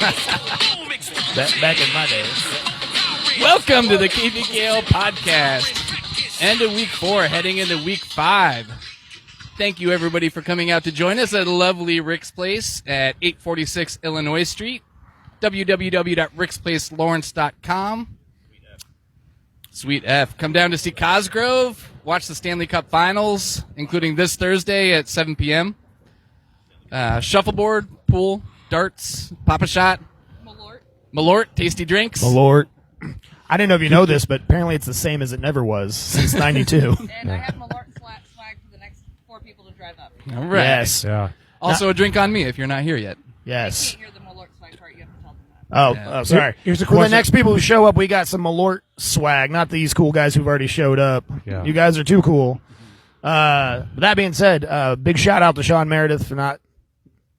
Back in my days. Welcome to the Kickball podcast. End of week 4, heading into week 5. Thank you, everybody, for coming out to join us at lovely Rick's Place at 846 Illinois Street. www.ricksplacelawrence.com. Sweet F. Come down to see Cosgrove. Watch the Stanley Cup Finals, including this Thursday at 7 p.m. Shuffleboard, pool, darts, pop-a-shot. Malort, tasty drinks. Malort. I didn't know if you know this, but apparently it's the same as it never was since 92. And I have Malort swag for the next 4 people to drive up. All right. Yes. Yeah. Also, a drink on me if you're not here yet. Yes. I can't hear the Malort swag part. You have to tell them that. Yeah. Sorry. Here's a For the question. next people who show up, we got some Malort swag, not these cool guys who've already showed up. Yeah. You guys are too cool. But that being said, big shout out to Sean Meredith for not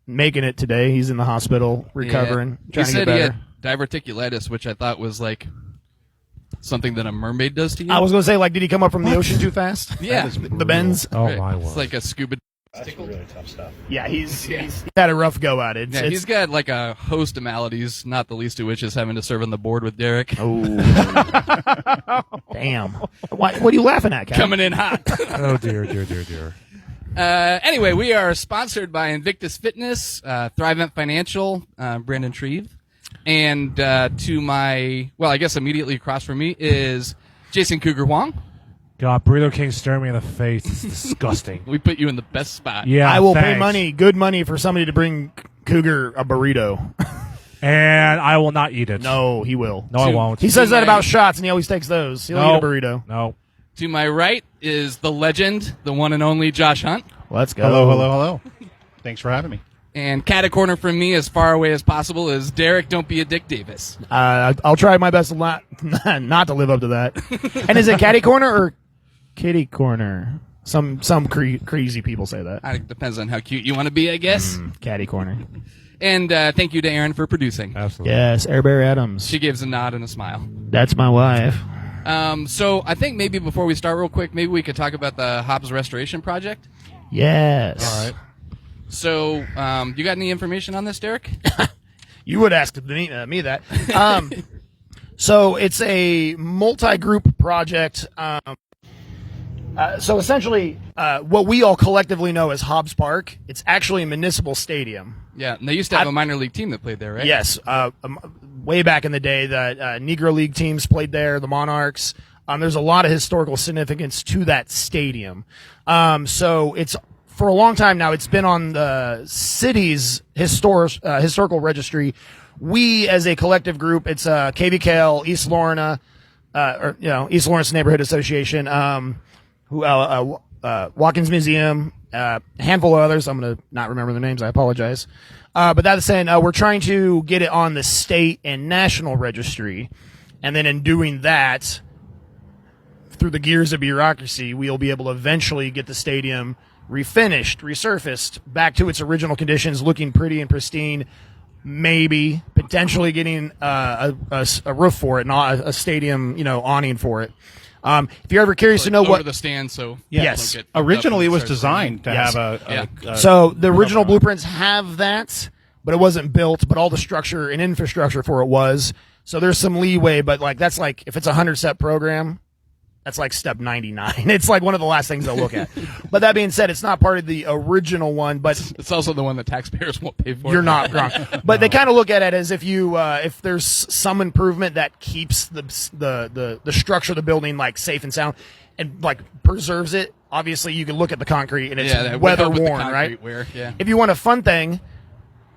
making it today. He's in the hospital recovering, He trying to said get he better. had diverticulitis, which I thought was like something that a mermaid does to you. I was going to say, like, did he come up from the ocean too fast? Yeah. The bends? Oh, Right. my word. It's like a scuba. That's really tough stuff. Yeah, he's had a rough go at it. Yeah, he's got like a host of maladies, not the least of which is having to serve on the board with Derek. Oh, damn! What are you laughing at, Cal? Coming in hot. Oh, dear, dear, dear, dear. Anyway, we are sponsored by Invictus Fitness, Thrivent Financial, Brandon Shreve, and to my, well, I guess immediately across from me is Jason Cougar Huang. God, Burrito King staring me in the face. It's disgusting. We put you in the best spot. Yeah, I will pay thanks. money, good money, for somebody to bring Cougar a burrito. And I will not eat it. No, he will. No, I won't. He says that my- about shots, and he always takes those. He'll No. eat a burrito. No. To my right is the legend, the one and only Josh Hunt. Let's go. Hello. Thanks for having me. And cat a corner from me, as far away as possible, is Derek Don't Be a Dick Davis. I'll try my best to not to live up to that. And is it catty corner or kitty corner? Some crazy people say that. It depends on how cute you want to be, I guess. Catty corner. And thank you to Aaron for producing. Absolutely. Yes, Airbear Adams. She gives a nod and a smile. That's my wife. So I think maybe before we start real quick, maybe we could talk about the Hobbs Restoration Project. Yes. All right. So you got any information on this, Derek? You would ask me that. So it's a multi-group project. So essentially, what we all collectively know as Hobbs Park, it's actually a municipal stadium. Yeah, and they used to have a minor league team that played there, right? Yes, way back in the day, the Negro League teams played there, the Monarchs. There's a lot of historical significance to that stadium. So it's, for a long time now, it's been on the city's historical registry. We, as a collective group, it's KVKL, East Lorna, East Lawrence Neighborhood Association, Watkins Museum, a handful of others. I'm going to not remember their names. I apologize. But that's saying we're trying to get it on the state and national registry. And then in doing that, through the gears of bureaucracy, we'll be able to eventually get the stadium refinished, resurfaced, back to its original conditions, looking pretty and pristine. Maybe potentially getting a roof for it, not a stadium, awning for it. If you're ever curious to know over what the stand, so Yes. don't get Originally, it was starts designed to Yes. have So the original blueprints have that, but it wasn't built. But all the structure and infrastructure for it was. So there's some leeway, but that's like if it's a 100-step program, that's like step 99. It's like one of the last things they'll look at. But that being said, it's not part of the original one. But It's also the one that taxpayers won't pay for. you're not wrong. But they kind of look at it as if you if there's some improvement that keeps the structure of the building like safe and sound and like preserves it. Obviously, you can look at the concrete and it's that would weather help with the worn, concrete right? wear, yeah. If you want a fun thing,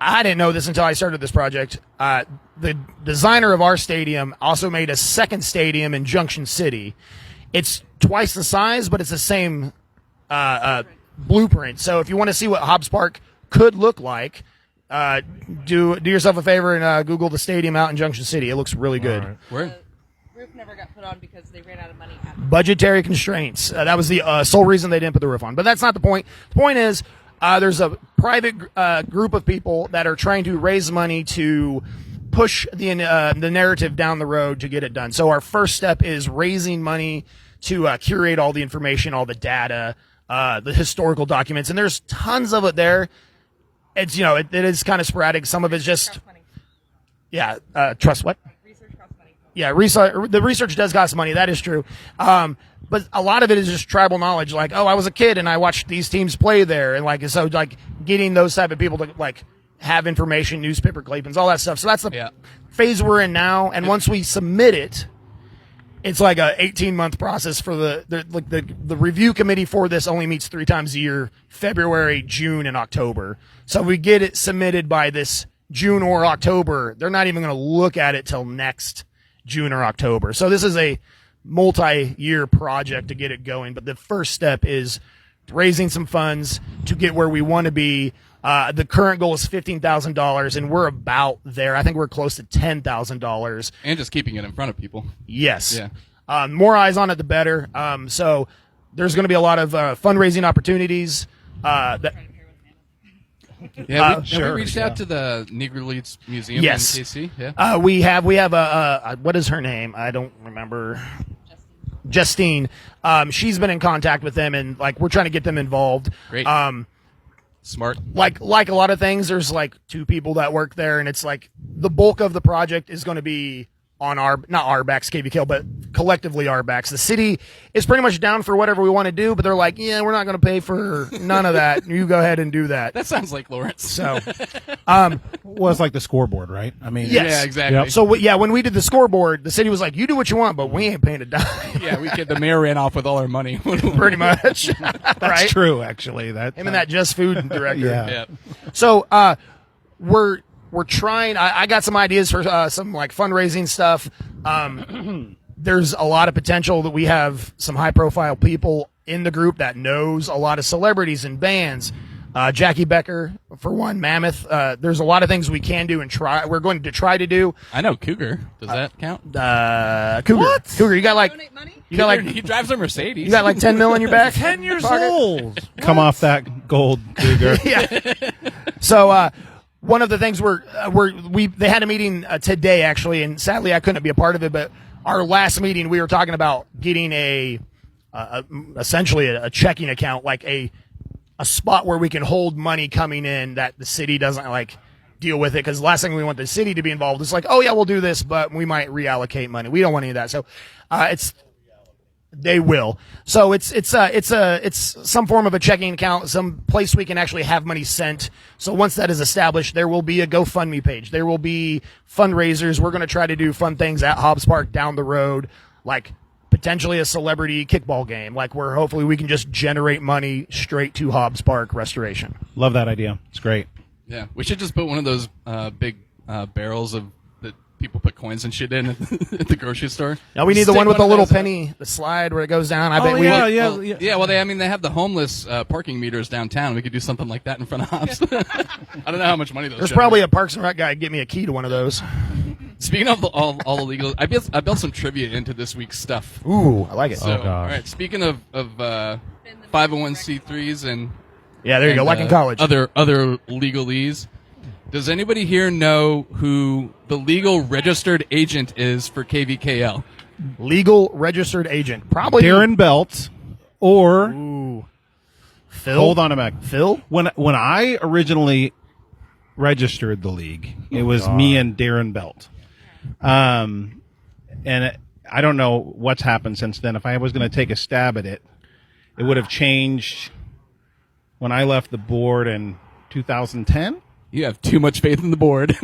I didn't know this until I started this project. The designer of our stadium also made a second stadium in Junction City. It's twice the size, but it's the same blueprint. So if you want to see what Hobbs Park could look like, do yourself a favor and Google the stadium out in Junction City. It looks really good. All right. Where? The roof never got put on because they ran out of money. Budgetary constraints. That was the sole reason they didn't put the roof on. But that's not the point. The point is there's a private group of people that are trying to raise money to push the narrative down the road to get it done. So our first step is raising money to curate all the information, all the data, the historical documents, and there's tons of it there. It's it is kind of sporadic. Some of it's just Yeah, trust what? Research costs money. Yeah, the research does cost money. That is true. But a lot of it is just tribal knowledge. Like, oh, I was a kid and I watched these teams play there, and like so, like getting those type of people to like have information, newspaper clippings, all that stuff. So that's the phase we're in now. And once we submit it, it's like a 18-month process for the review committee for this only meets 3 times a year: February, June, and October. So if we get it submitted by this June or October, they're not even going to look at it till next June or October. So this is a multi-year project to get it going. But the first step is raising some funds to get where we want to be. The current goal is $15,000, and we're about there. I think we're close to $10,000. And just keeping it in front of people. Yes. Yeah. More eyes on it, the better. So there's going to be a lot of fundraising opportunities. Yeah, we sure, reached out to the Negro Leads Museum Yes. in KC. Yeah. We have a what is her name? I don't remember. Justine. She's been in contact with them, and like we're trying to get them involved. Great. Smart. Like a lot of things, there's like 2 people that work there, and it's like the bulk of the project is going to be on not our backs, KVKL, but collectively our backs. The city is pretty much down for whatever we want to do, but they're like, yeah, we're not going to pay for none of that. You go ahead and do that. That sounds like Lawrence. So, Well, it's like the scoreboard, right? I mean, Yes. Yeah, exactly. Yep. so when we did the scoreboard, the city was like, you do what you want, but we ain't paying a dime. Yeah, the mayor ran off with all our money. Pretty much. that's right? true. Actually, that Him and that Just Food director. Yeah. Yeah. So we're trying. I got some ideas for some like fundraising stuff. There's a lot of potential that we have some high profile people in the group that knows a lot of celebrities and bands. Jackie Becker, for one, Mammoth. There's a lot of things we can do and try. We're going to try to do. I know Cougar. Does that count? Cougar. What? Cougar, you got like Donate money? you got like he drives a Mercedes. you got like 10 mil in your back. 10 years Pocket? old. come off that gold Cougar. Yeah. So one of the things they had a meeting today actually, and sadly I couldn't be a part of it. But our last meeting we were talking about getting essentially a checking account, like a spot where we can hold money coming in that the city doesn't like deal with it, because the last thing we want the city to be involved is like, oh yeah, we'll do this, but we might reallocate money. We don't want any of that. So they will. So it's some form of a checking account, some place we can actually have money sent. So once that is established, there will be a GoFundMe page. There will be fundraisers. We're going to try to do fun things at Hobbs Park down the road, like potentially a celebrity kickball game, like where hopefully we can just generate money straight to Hobbs Park Restoration. Love that idea. It's great. Yeah, we should just put one of those big barrels that people put coins and shit in at the grocery store. Now we need the Stick one with the of little those up. penny, the slide where it goes down. I bet Well, they have the homeless parking meters downtown. We could do something like that in front of Hobbs. I don't know how much money those. There's generate. probably a Parks and Rec guy. Get me a key to one of those. Speaking of all the legal, I built some trivia into this week's stuff. Ooh, I like it. So, gosh. all right. Speaking of 501c3s and Yeah, there you go. Like in college. other legalese. Does anybody here know who the legal registered agent is for KVKL? Legal registered agent. Probably Darren Belt or Ooh. Phil. hold on a minute. Phil? When I originally registered the league, it was me and Darren Belt. And I don't know what's happened since then. If I was going to take a stab at it, it would have changed when I left the board in 2010. You have too much faith in the board.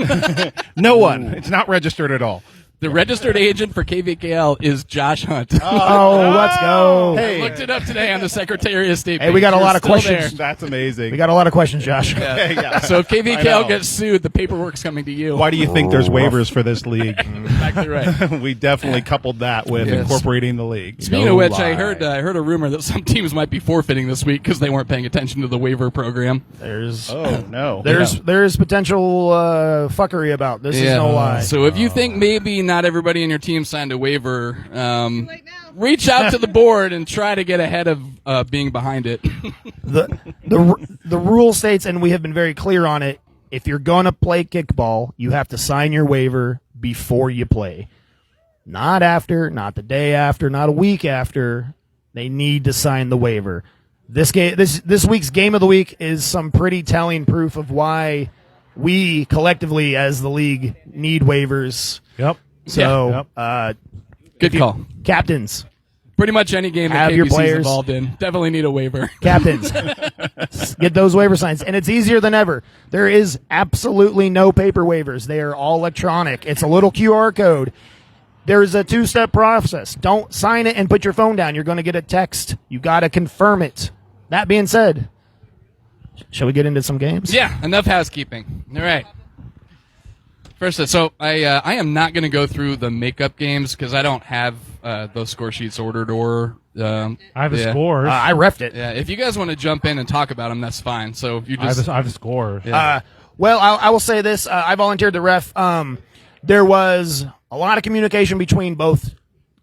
No one. It's not registered at all. The registered agent for KVKL is Josh Hunt. Oh, let's go. I looked it up today on the Secretary of State. Hey, we got a page. lot You're of still questions. there. That's amazing. We got a lot of questions, Josh. Yeah. So if I know. KVKL gets sued, the paperwork's coming to you. Why do you think there's waivers for this league? Exactly right. We definitely coupled that with Yes. incorporating the league. Speaking No of which, lie. I heard a rumor that some teams might be forfeiting this week because they weren't paying attention to the waiver program. There's Oh no. there's potential fuckery about this. Is no lie. So if you think maybe not everybody in your team signed a waiver, Late now. reach out to the board and try to get ahead of being behind it. the rule states, and we have been very clear on it, if you're going to play kickball, you have to sign your waiver before you play. Not after, not the day after, not a week after. They need to sign the waiver. This week's game of the week is some pretty telling proof of why we collectively as the league need waivers. Yep. So, Good call. captains, Pretty much any game that Have your KBC is players. involved in definitely need a waiver. captains, get those waiver signs. And it's easier than ever. There is absolutely no paper waivers. They are all electronic. It's a little QR code. There's a 2-step process. Don't sign it and put your phone down. You're going to get a text. You got to confirm it. That being said, shall we get into some games? Yeah, enough housekeeping. All right. First, so I am not going to go through the makeup games because I don't have those score sheets ordered or. I have the yeah. scores. I refed it. Yeah, if you guys want to jump in and talk about them, that's fine. So you I have just the scores. Yeah. Well, I will say this. I volunteered to ref. There was a lot of communication between both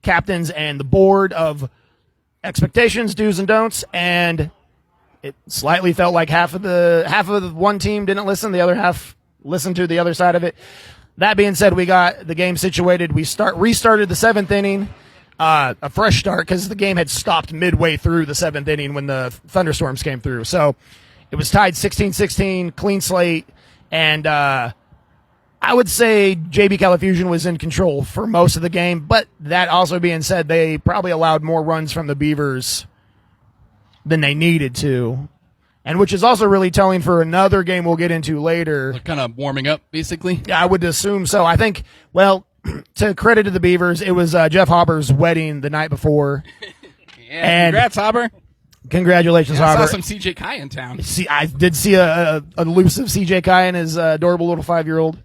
captains and the board of expectations, do's and don'ts, and it slightly felt like half of the one team didn't listen, the other half listened to the other side of it. That being said, we got the game situated. We restarted the 7th inning, a fresh start because the game had stopped midway through the 7th inning when the thunderstorms came through. So it was tied 16-16, clean slate, and I would say JB Califusion was in control for most of the game, but that also being said, they probably allowed more runs from the Beavers than they needed to, and which is also really telling for another game we'll get into later. kind of warming up, basically. I would assume so. I think, well, to credit to the Beavers, it was Jeff Hauber's wedding the night before. Yeah, And- congrats, Hauber. Congratulations, I saw Hauber. some CJ Kai in town. I did see a elusive CJ Kai and his adorable little 5-year-old.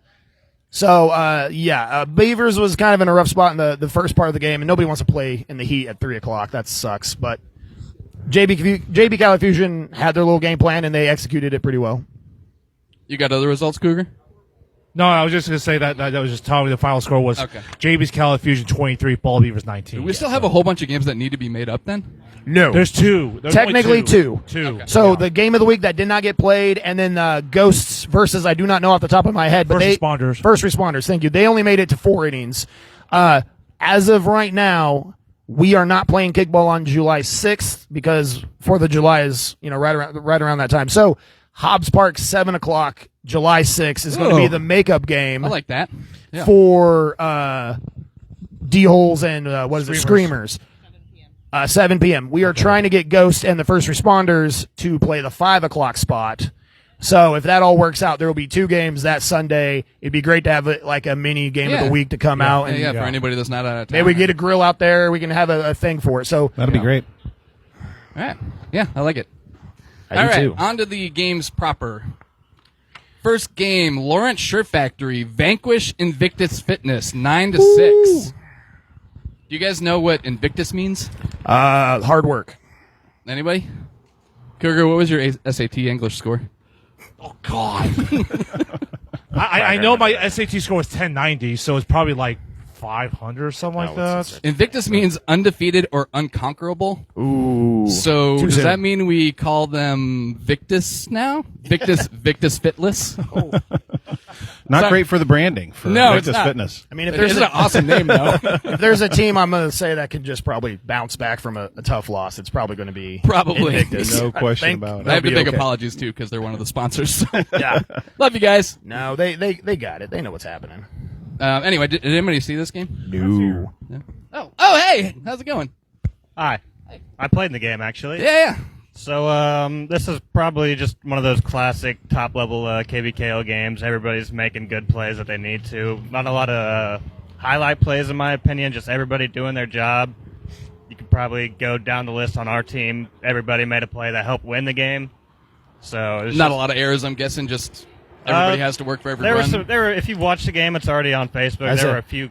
So, Beavers was kind of in a rough spot in the first part of the game, and nobody wants to play in the heat at 3 o'clock. That sucks. But JB Califusion had their little game plan, and they executed it pretty well. You got other results, Cougar? No, I was just going to say that was just telling me the final score was Okay. JB's Califusion 23, Ball Beavers 19. Do we still have a whole bunch of games that need to be made up then? No. There's two. There's Technically only two. Two. Okay. So Yeah. the game of the week that did not get played, and then Ghosts versus I do not know off the top of my head, but First responders. First responders. Thank you. They only made it to 4 innings. As of right now, we are not playing kickball on July 6th because 4th of July is right around that time. So Hobbs Park 7 o'clock July 6th is going to Oh. be the makeup game I like that. Yeah. for D-holes and Screamers. 7 p.m. We are trying to get Ghost and the first responders to play the 5 o'clock spot. So if that all works out, there will be 2 games that Sunday. It'd be great to have like a mini game of Yeah. the week to come out. And Yeah, for anybody that's not out of town. maybe we get a grill out there. We can have a thing for it. So That'd be great. All right. Yeah, I like it. I All do right, too. on to the games proper. First game, Lawrence Shirt Factory vanquish Invictus Fitness 9-6. Do you guys know what Invictus means? Hard work. Anybody? Cougar, what was your SAT English score? Oh, God. I know my SAT score was 1090, so it's probably like 500 or something like that. Invictus means undefeated or unconquerable. Ooh. So Too does soon. that mean we call them Victus now? Victus Fitless? Not Sorry. great for the branding for No, it's Victus not. Fitness. I mean, if It there's is an awesome name, though. if there's a team I'm going to say that can just probably bounce back from a tough loss, it's probably going to be Probably. Invictus. No question think about it. I have to they'll make be okay. apologies, too, because they're one of the sponsors. Yeah. Love you guys. No, they got it. They know what's happening. Anyway, did anybody see this game? No. Oh, hey! How's it going? Hi. I played in the game, actually. Yeah. So, this is probably just one of those classic top-level KBKO games. Everybody's making good plays that they need to. Not a lot of highlight plays, in my opinion. Just everybody doing their job. You could probably go down the list on our team. Everybody made a play that helped win the game. So it was Not just- a lot of errors, I'm guessing. Just everybody has to work for every There were run. some. There were. If you watch the game, it's already on Facebook. There were a few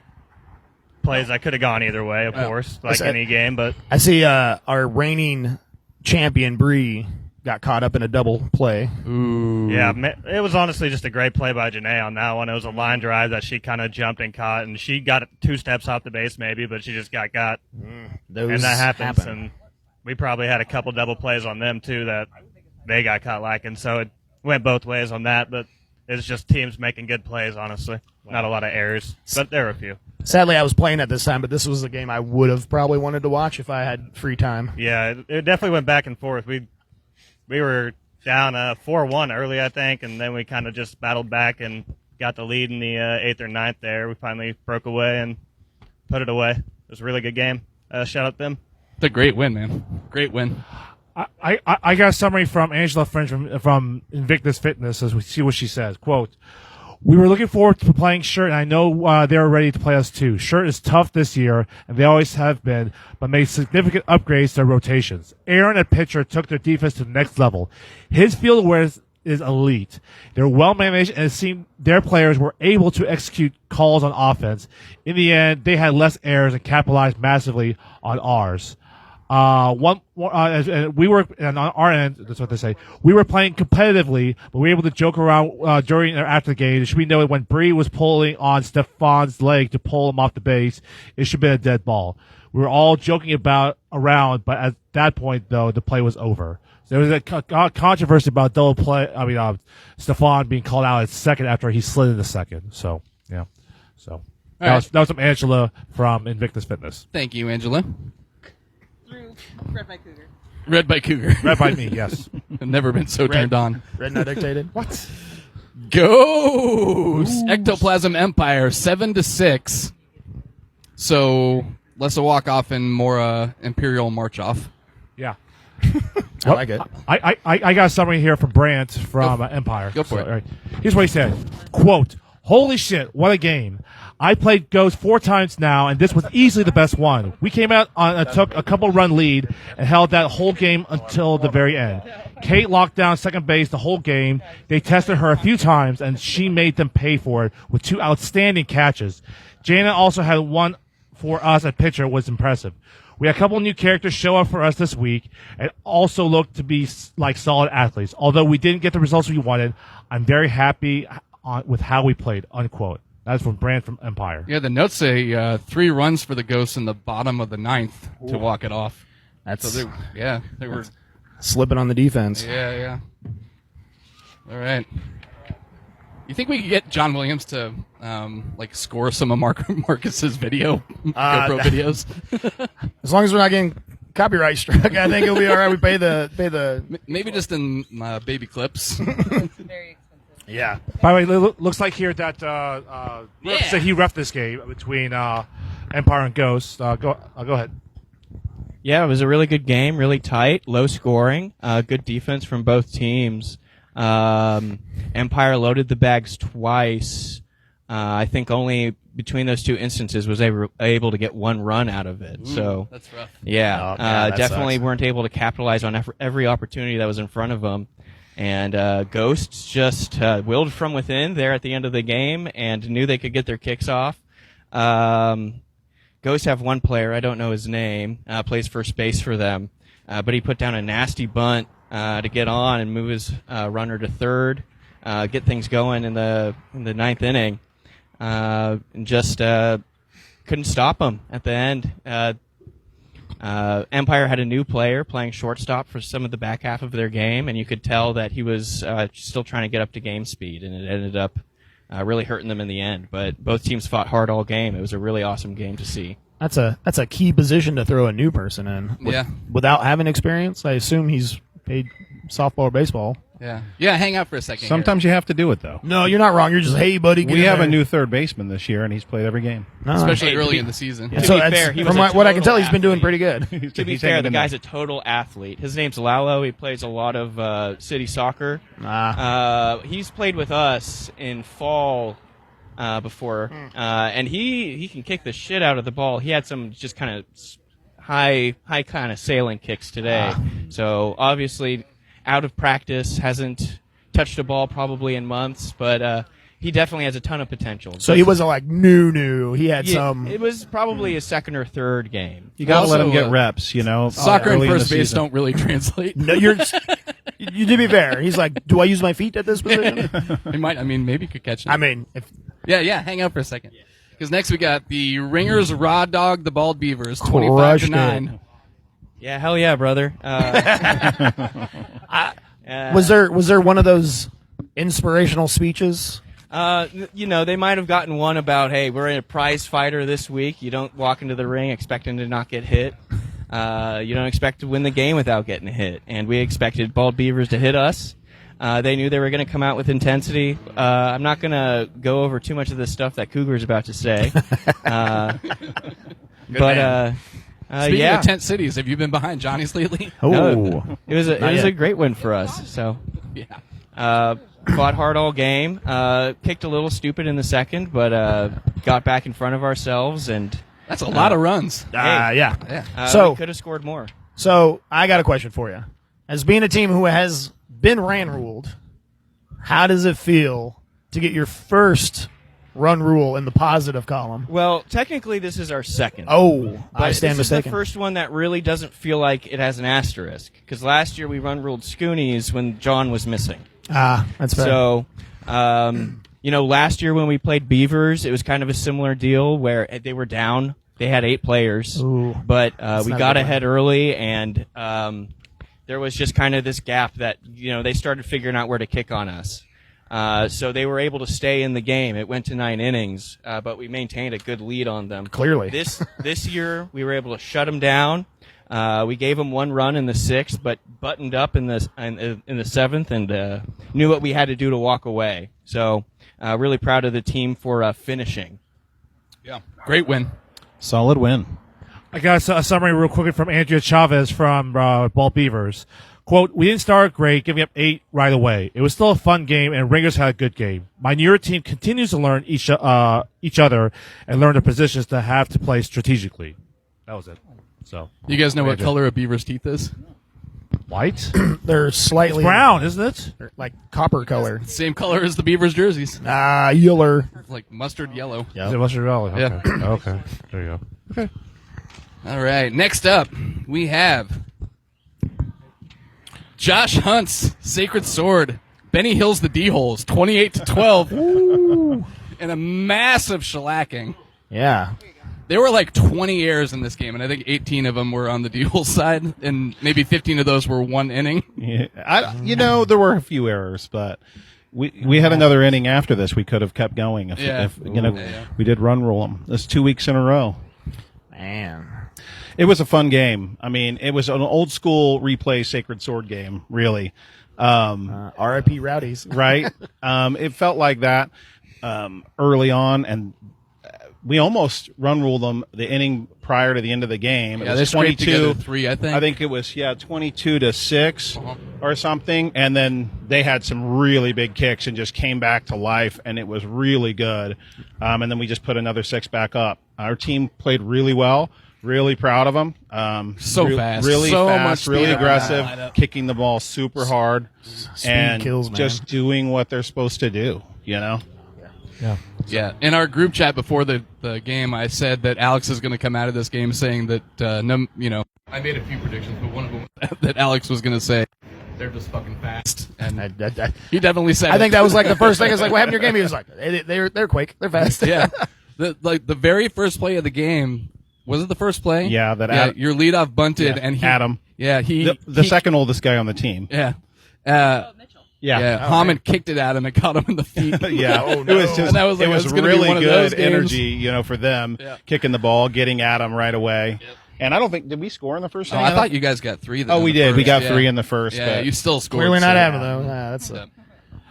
plays that could have gone either way, of course, like any game. But I see our reigning champion Bree got caught up in a double play. yeah, it was honestly just a great play by Janae on that one. It was a line drive that she kind of jumped and caught, and she got 2 steps off the base maybe, but she just got Those and that happens. happen. And we probably had a couple double plays on them too that they got caught lacking. So it went both ways on that, but it's just teams making good plays. Honestly, not a lot of errors, but there were a few. Sadly, I was playing at this time, but this was a game I would have probably wanted to watch if I had free time. Yeah, it definitely went back and forth. We were down 4-1 early, I think, and then we kind of just battled back and got the lead in the 8th or 9th there. We finally broke away and put it away. It was a really good game. Shout out them. It's a great win, man. Great win. I got a summary from Angela French from Invictus Fitness as we see what she says. Quote, "We were looking forward to playing Shirt, and I know they were ready to play us too. Shirt is tough this year, and they always have been, but made significant upgrades to their rotations. Aaron at pitcher took their defense to the next level. His field awareness is elite. They're well managed, and it seemed their players were able to execute calls on offense. In the end, they had less errors and capitalized massively on ours. We were, and on our end, that's what they say, we were playing competitively, but we were able to joke around during or after the game. It should be noted when Bree was pulling on Stefan's leg to pull him off the base, it should have been a dead ball. We were all joking around, but at that point, though, the play was over. So there was a controversy about double play. Stefan being called out at second after he slid into second. So, yeah. So that was from Angela from Invictus Fitness. Thank you, Angela. Through Red by Cougar. Red by Cougar. Read by me, yes. I've never been so turned on. Red not dictated. What? Ghost! Ectoplasm Empire, 7-6. So, less a walk-off and more Imperial march-off. Yeah. I like it. I got a summary here from Brandt from Empire. Go for it. All right. Here's what he said. Quote, "Holy shit, what a game. I played Ghost 4 times now, and this was easily the best one. We came out on took a couple-run lead and held that whole game until the very end. Kate locked down second base the whole game. They tested her a few times, and she made them pay for it with 2 outstanding catches. Jana also had one for us at pitcher, was impressive. We had a couple new characters show up for us this week and also looked to be like solid athletes. Although we didn't get the results we wanted, I'm very happy with how we played," unquote. That's from Brand from Empire. Yeah, the notes say 3 runs for the Ghosts in the bottom of the 9th to walk it off. That's So they were. slipping on the defense. Yeah. All right. You think we could get John Williams to score some of Marcus's GoPro videos? As long as we're not getting copyright struck, I think it'll be all right. We pay the. Maybe just in baby clips. Very expensive. Yeah. By the way, looks like here that said he reffed this game between Empire and Ghost. Go ahead. Yeah, it was a really good game, really tight, low scoring, good defense from both teams. Empire loaded the bags twice. I think only between those 2 instances was able to get 1 run out of it. So That's rough. yeah, that definitely sucks. weren't able to capitalize on every opportunity that was in front of them. And Ghosts just willed from within there at the end of the game and knew they could get their kicks off. Ghosts have one player, I don't know his name, plays first base for them, but he put down a nasty bunt to get on and move his runner to third, get things going in the 9th inning, and just couldn't stop him at the end. Empire had a new player playing shortstop for some of the back half of their game, and you could tell that he was still trying to get up to game speed, and it ended up really hurting them in the end. But both teams fought hard all game. It was a really awesome game to see. That's a key position to throw a new person in. Yeah. Without having experience, I assume he's played softball or baseball. Yeah, hang out for a second. Sometimes you have to do it, though. No, you're not wrong. You're just, hey, buddy. Get We in have there. a new third baseman this year, and he's played every game. No. especially Hey, early to be- in the season. So be that's- fair, he was from a what I can tell, total he's been doing pretty athlete. good. To be He's fair, hanging the in there. guy's a total athlete. His name's Lalo. He plays a lot of city soccer. He's played with us in fall before, and he can kick the shit out of the ball. He had some just kind of high kind of sailing kicks today. So obviously out of practice, hasn't touched a ball probably in months, but he definitely has a ton of potential. So he wasn't like new. He had some. It was probably his 2nd or 3rd game. You got to let Also, him get reps, you know. Soccer and early in the first base season. don't really translate. No, you to be fair, he's like, do I use my feet at this position? He might. I mean, maybe he could catch it. I mean, if Yeah, hang out for a second. Because next we got the Ringers Raw Dog the Bald Beavers, Crushed 25-9. Yeah, hell yeah, brother. was there one of those inspirational speeches? They might have gotten one about, hey, we're in a prize fighter this week. You don't walk into the ring expecting to not get hit. You don't expect to win the game without getting hit, and we expected Bald Beavers to hit us. They knew they were going to come out with intensity. I'm not going to go over too much of this stuff that Cougar's about to say. Speaking yeah. of tent cities, have you been behind Johnny's lately? No, it was a great win for us. So, Yeah. fought hard all game. Kicked a little stupid in the second, but got back in front of ourselves, and That's a lot of runs. Yeah. we could have scored more. So I got a question for you. As being a team who has been ran ruled, how does it feel to get your first run rule in the positive column? Well, technically, this is our second. Oh, But I stand this is the mistaken. first one that really doesn't feel like it has an asterisk, because last year we run ruled Scoonies when John was missing. That's fair. So, last year when we played Beavers, it was kind of a similar deal where they were down. They had 8 players, Ooh. but we not a got good ahead early, and there was just kind of this gap that they started figuring out where to kick on us. So they were able to stay in the game. It went to 9 innings, but we maintained a good lead on them. Clearly. This year we were able to shut them down. We gave them 1 run in the 6th, but buttoned up in the 7th and knew what we had to do to walk away. So really proud of the team for finishing. Yeah. Great win. Solid win. I got a summary real quickly from Andrea Chavez from Ball Beavers. Quote, we didn't start great, giving up 8 right away. It was still a fun game, and Ringers had a good game. My newer team continues to learn each other and learn the positions to have to play strategically. That was it. So You guys know what Andrew. color a beaver's teeth is? White? They're slightly Brown, isn't it? like copper color. Same color as the beaver's jerseys. Yeller. Like mustard yellow. Is it Western Valley? Okay. Yeah. Okay. There you go. All right. Next up, we have Josh Hunt's Sacred Sword. Benny Hill's the D-holes, 28-12. And a massive shellacking. Yeah. There were like 20 errors in this game, and I think 18 of them were on the D-hole side, and maybe 15 of those were 1 inning. Yeah, there were a few errors, but we had another inning after this. We could have kept going if we did run rule them. That's 2 weeks in a row. Man. It was a fun game. I mean, it was an old school replay Sacred Sword game, really. R.I.P. Rowdies. Right? It felt like that early on, and we almost run ruled them the inning prior to the end of the game. Yeah, it they was scraped 22. together 3, I think. I think it was 22-6 or something, and then they had some really big kicks and just came back to life, and it was really good. And then we just put another 6 back up. Our team played really well. Really proud of them. Fast. Really So fast, much speed really on that aggressive, lineup. kicking the ball super hard, and kills, man. just doing what they're supposed to do. Yeah. Yeah, in our group chat before the game, I said that Alex is going to come out of this game saying that, I made a few predictions, but one of them that Alex was going to say, they're just fucking fast. And he definitely said I think it. that was like the first thing. It's like, what happened to your game? He was like, they're quick. They're fast. Yeah. The very first play of the game, was it the first play? Yeah, that your leadoff bunted, and Adam. Yeah, the second oldest guy on the team. Yeah. Mitchell. Yeah, Hammond kicked it at him and caught him in the feet. Yeah, Oh, it was no. just And that was like, it was it's gonna be one really of those good games. energy, for them kicking the ball, getting at him right away. And I don't think did we score in the first Oh, inning? I thought you guys got 3. Oh, we did. We got 3 in the first. Yeah, but you still scored. Clearly not so- having though. That's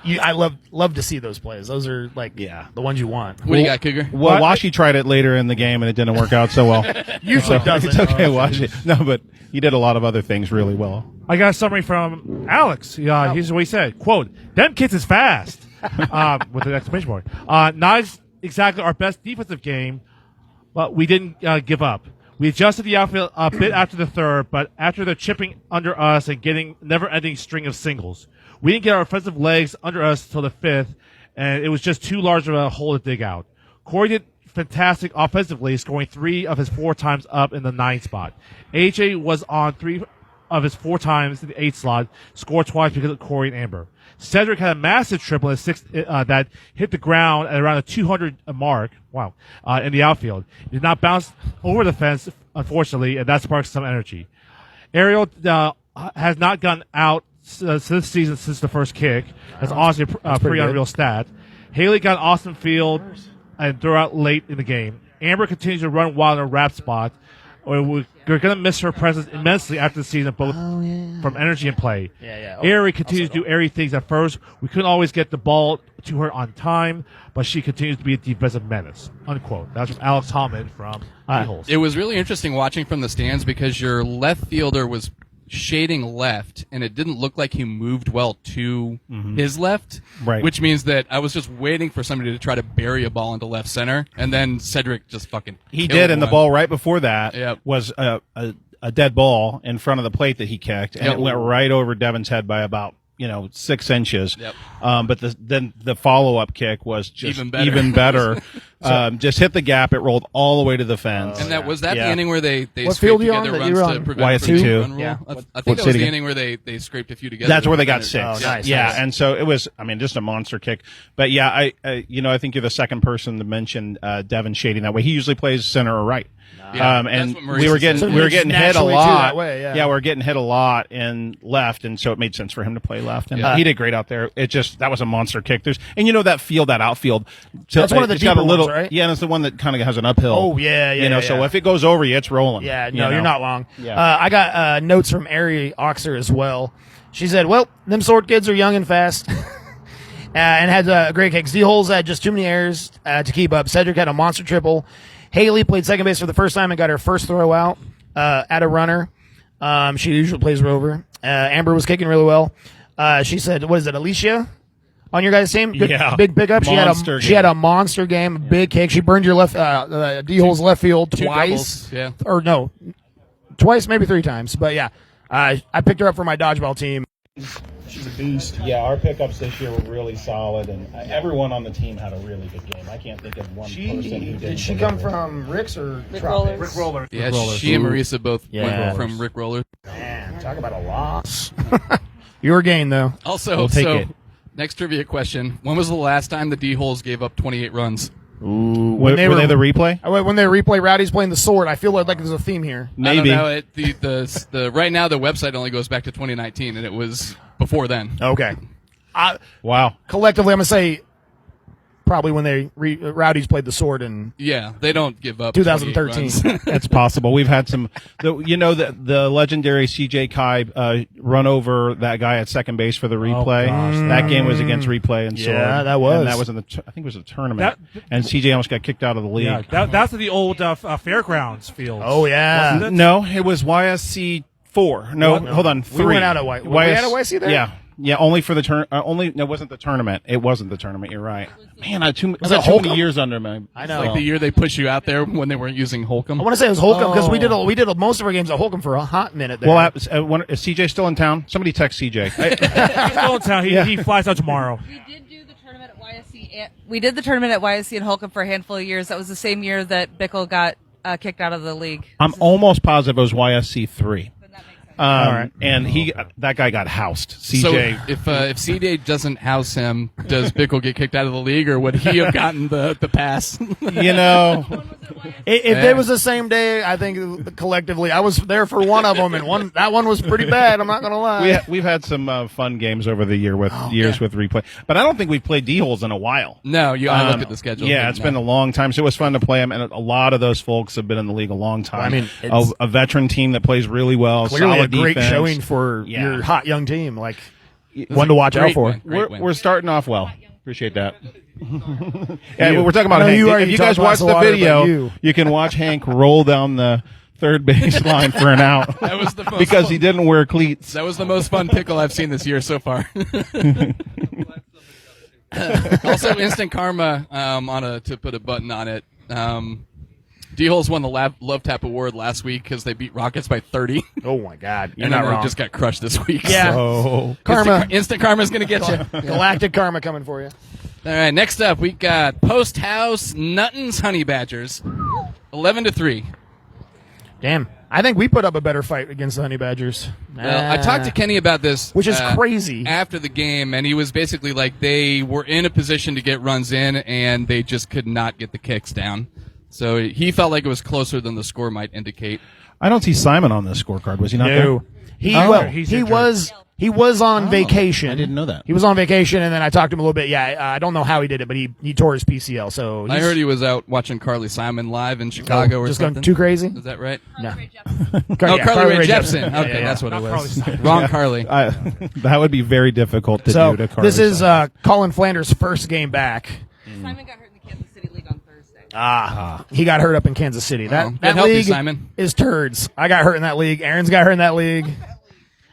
I love to see those plays. Those are like the ones you want. What do you got, Cougar? Well, Washi tried it later in the game, and it didn't work out so well. Usually doesn't. It's okay, Washi. No, but he did a lot of other things really well. I got a summary from Alex. Here's what he said. Quote, them kids is fast. With an exclamation point. Not exactly our best defensive game, but we didn't give up. We adjusted the outfield a bit after the 3rd, but after the chipping under us and getting never-ending string of singles. We didn't get our offensive legs under us until the 5th, and it was just too large of a hole to dig out. Corey did fantastic offensively, scoring 3 of his 4 times up in the 9 spot. AJ was on 3 of his 4 times in the 8 slot, scored twice because of Corey and Amber. Cedric had a massive triple at 6 that hit the ground at around the 200 mark. Wow, in the outfield. It did not bounce over the fence, unfortunately, and that sparked some energy. Ariel has not gone out this season since the first kick. That's honestly a pretty unreal stat. Haley got an awesome field and threw out late in the game. Amber continues to run wild in a wrap spot. We're going to miss her presence immensely after the season, both from energy and play. Yeah. Aerie continues to do Aerie things. At first, we couldn't always get the ball to her on time, but she continues to be a defensive menace. Unquote. That's from Alex Hammond from Eagles. It was really interesting watching from the stands because your left fielder was shading left, and it didn't look like he moved well to his left, Right. which means that I was just waiting for somebody to try to bury a ball into left center, and then Cedric just fucking He killed did, and the one. ball right before that Yep. was a dead ball in front of the plate that he kicked, and Yep. it went right over Devin's head by about 6 inches. Yep. But then the follow up kick was just Even better. Just hit the gap. It rolled all the way to the fence. And that was that Yeah. the inning where they What scraped field are you on together that you runs were to on? prevent YSC2. the run rule? Yeah. I What think that was city the again? inning where they scraped a few together. That's where they got And it- 6. Oh, nice, Yeah, nice. and so it was. I mean, just a monster kick. But yeah, I think you're the second person to mention Devin shading that way. He usually plays center or right. Yeah, And that's what we Marisa were said. getting So we were it's getting hit a naturally too lot. that way, yeah. We were getting hit a lot in left, and so it made sense for him to play left. And Yeah. he did great out there. That was a monster kick. And that outfield. That's one of the it's got a deeper little, ones, right? Yeah, and it's the one that kind of has an uphill. Oh, yeah, So yeah. if it goes over you, it's rolling. Yeah, you no, know? you're not wrong. Yeah. I got notes from Ari Oxer as well. She said, well, them sword kids are young and fast. And had great kicks. D-Holes had just too many errors to keep up. Cedric had a monster triple. Haley played second base for the first time and got her first throw out at a runner. She usually plays rover. Amber was kicking really well. She said, what is it, Alicia? On your guys' team? Good, Yeah. Big pickup. Monster She had game. a monster game, a big kick. She burned your left D-Hole's left field Two twice. doubles, yeah. Or no, twice, maybe 3 times. But yeah, I picked her up for my dodgeball team. She's a beast. Yeah, our pickups this year were really solid, and everyone on the team had a really good game. I can't think of one person who didn't. Did she come from Rick's or Rick Tropic? Rollers. Roller. Yeah, Rollers. she and Marisa both Yeah. went from Rick Roller. Man, talk about a loss. Your game though. Also, We'll take it. next trivia question: when was the last time the D-Holes gave up 28 runs? Were they they were- the replay? When they replay Rowdy's playing the sword, I feel like there's a theme here. Maybe. I don't know. The right now the website only goes back to 2019, and it was before then. Okay. Wow. Collectively, I'm gonna say probably when they Rowdy's played the sword in Yeah, they don't give up. 2013. 28 runs. It's possible. We've had some, the legendary CJ Kai run over that guy at second base for the replay. gosh. That game was against replay and so Yeah, that was. and that was in I think it was a tournament. And CJ almost got kicked out of the league. Yeah, that's the old fairgrounds field. Oh yeah. Wasn't it? No, it was YSC 4. No, What? hold on, 3. We went out at we had a YC there? Yeah, only for the no, it wasn't the tournament. It wasn't the tournament. You're right. Man, I got too it many Holcomb? years under me. I know. Like the year they push you out there when they weren't using Holcomb. I want to say it was Holcomb because we Oh. did most of our games at Holcomb for a hot minute there. Well, is CJ still in town? Somebody text CJ. He's still in town. He flies out tomorrow. We did do the tournament at YSC. We did the tournament at YSC in Holcomb for a handful of years. That was the same year that Bickle got kicked out of the league. I'm almost positive it was YSC 3. Then that makes sense. All right. And that guy got housed. CJ. So if CJ doesn't house him, does Bickle get kicked out of the league, or would he have gotten the pass? you know, If it was the same day, I think collectively I was there for one of them, and that one was pretty bad. I'm not gonna lie. we've had some fun games over the year with with replay, but I don't think we've played D-holes in a while. No, I looked at the schedule. Yeah, but it's no. been a long time, so it was fun to play them, and a lot of those folks have been in the league a long time. I mean, it's- a veteran team that plays really well, Clearly solid a great defense. showing for Yeah. your hot young team. Like one to watch out Great for. win. Great win. We're starting off well. Appreciate that. Yeah, we're talking about I know Hank. you already If you talked guys about watch the Water, but video, you can watch Hank roll down the third base line for an out That was the most because fun. he didn't wear cleats. That was the most fun pickle I've seen this year so far. Also, instant karma to put a button on it. D-Holes won the Love Tap Award last week because they beat Rockets by 30. Oh my God, you're and not then they wrong. just got crushed this week. Yeah. Oh, Karma, Instant karma's going to get you. galactic karma coming for you. All right, next up we got Post House Nutton's Honey Badgers, 11-3. Damn, I think we put up a better fight against the Honey Badgers. Well, I talked to Kenny about this, Which is crazy. after the game, and he was basically like they were in a position to get runs in, and they just could not get the kicks down. So he felt like it was closer than the score might indicate. I don't see Simon on this scorecard. Was he not there? He Oh, well, he's he injured. was He was on vacation. I didn't know that. He was on vacation, and then I talked to him a little bit. Yeah, I don't know how he did it, but he tore his PCL. So I heard he was out watching Carly Simon live in Chicago or just something. going too crazy. Is that right? No. Carly Rae Jepsen. Yeah, Okay, yeah. that's what it Not was. Carly Simon. Wrong Carly. That would be very difficult to So do to Carly this is Simon. Colin Flanders' first game back. Simon got hurt in the Kansas City League on Thursday. He got hurt up in Kansas City. Get That healthy, league Simon. is turds. I got hurt in that league. Aaron's got hurt in that league.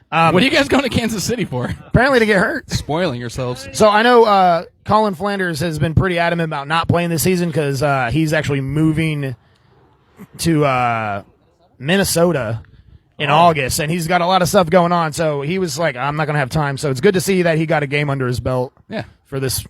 What are you guys going to Kansas City for? Apparently to get hurt. Spoiling yourselves. So I know Colin Flanders has been pretty adamant about not playing this season because he's actually moving to Minnesota in August, and he's got a lot of stuff going on. So he was like, I'm not going to have time. So it's good to see that he got a game under his belt Yeah. for this.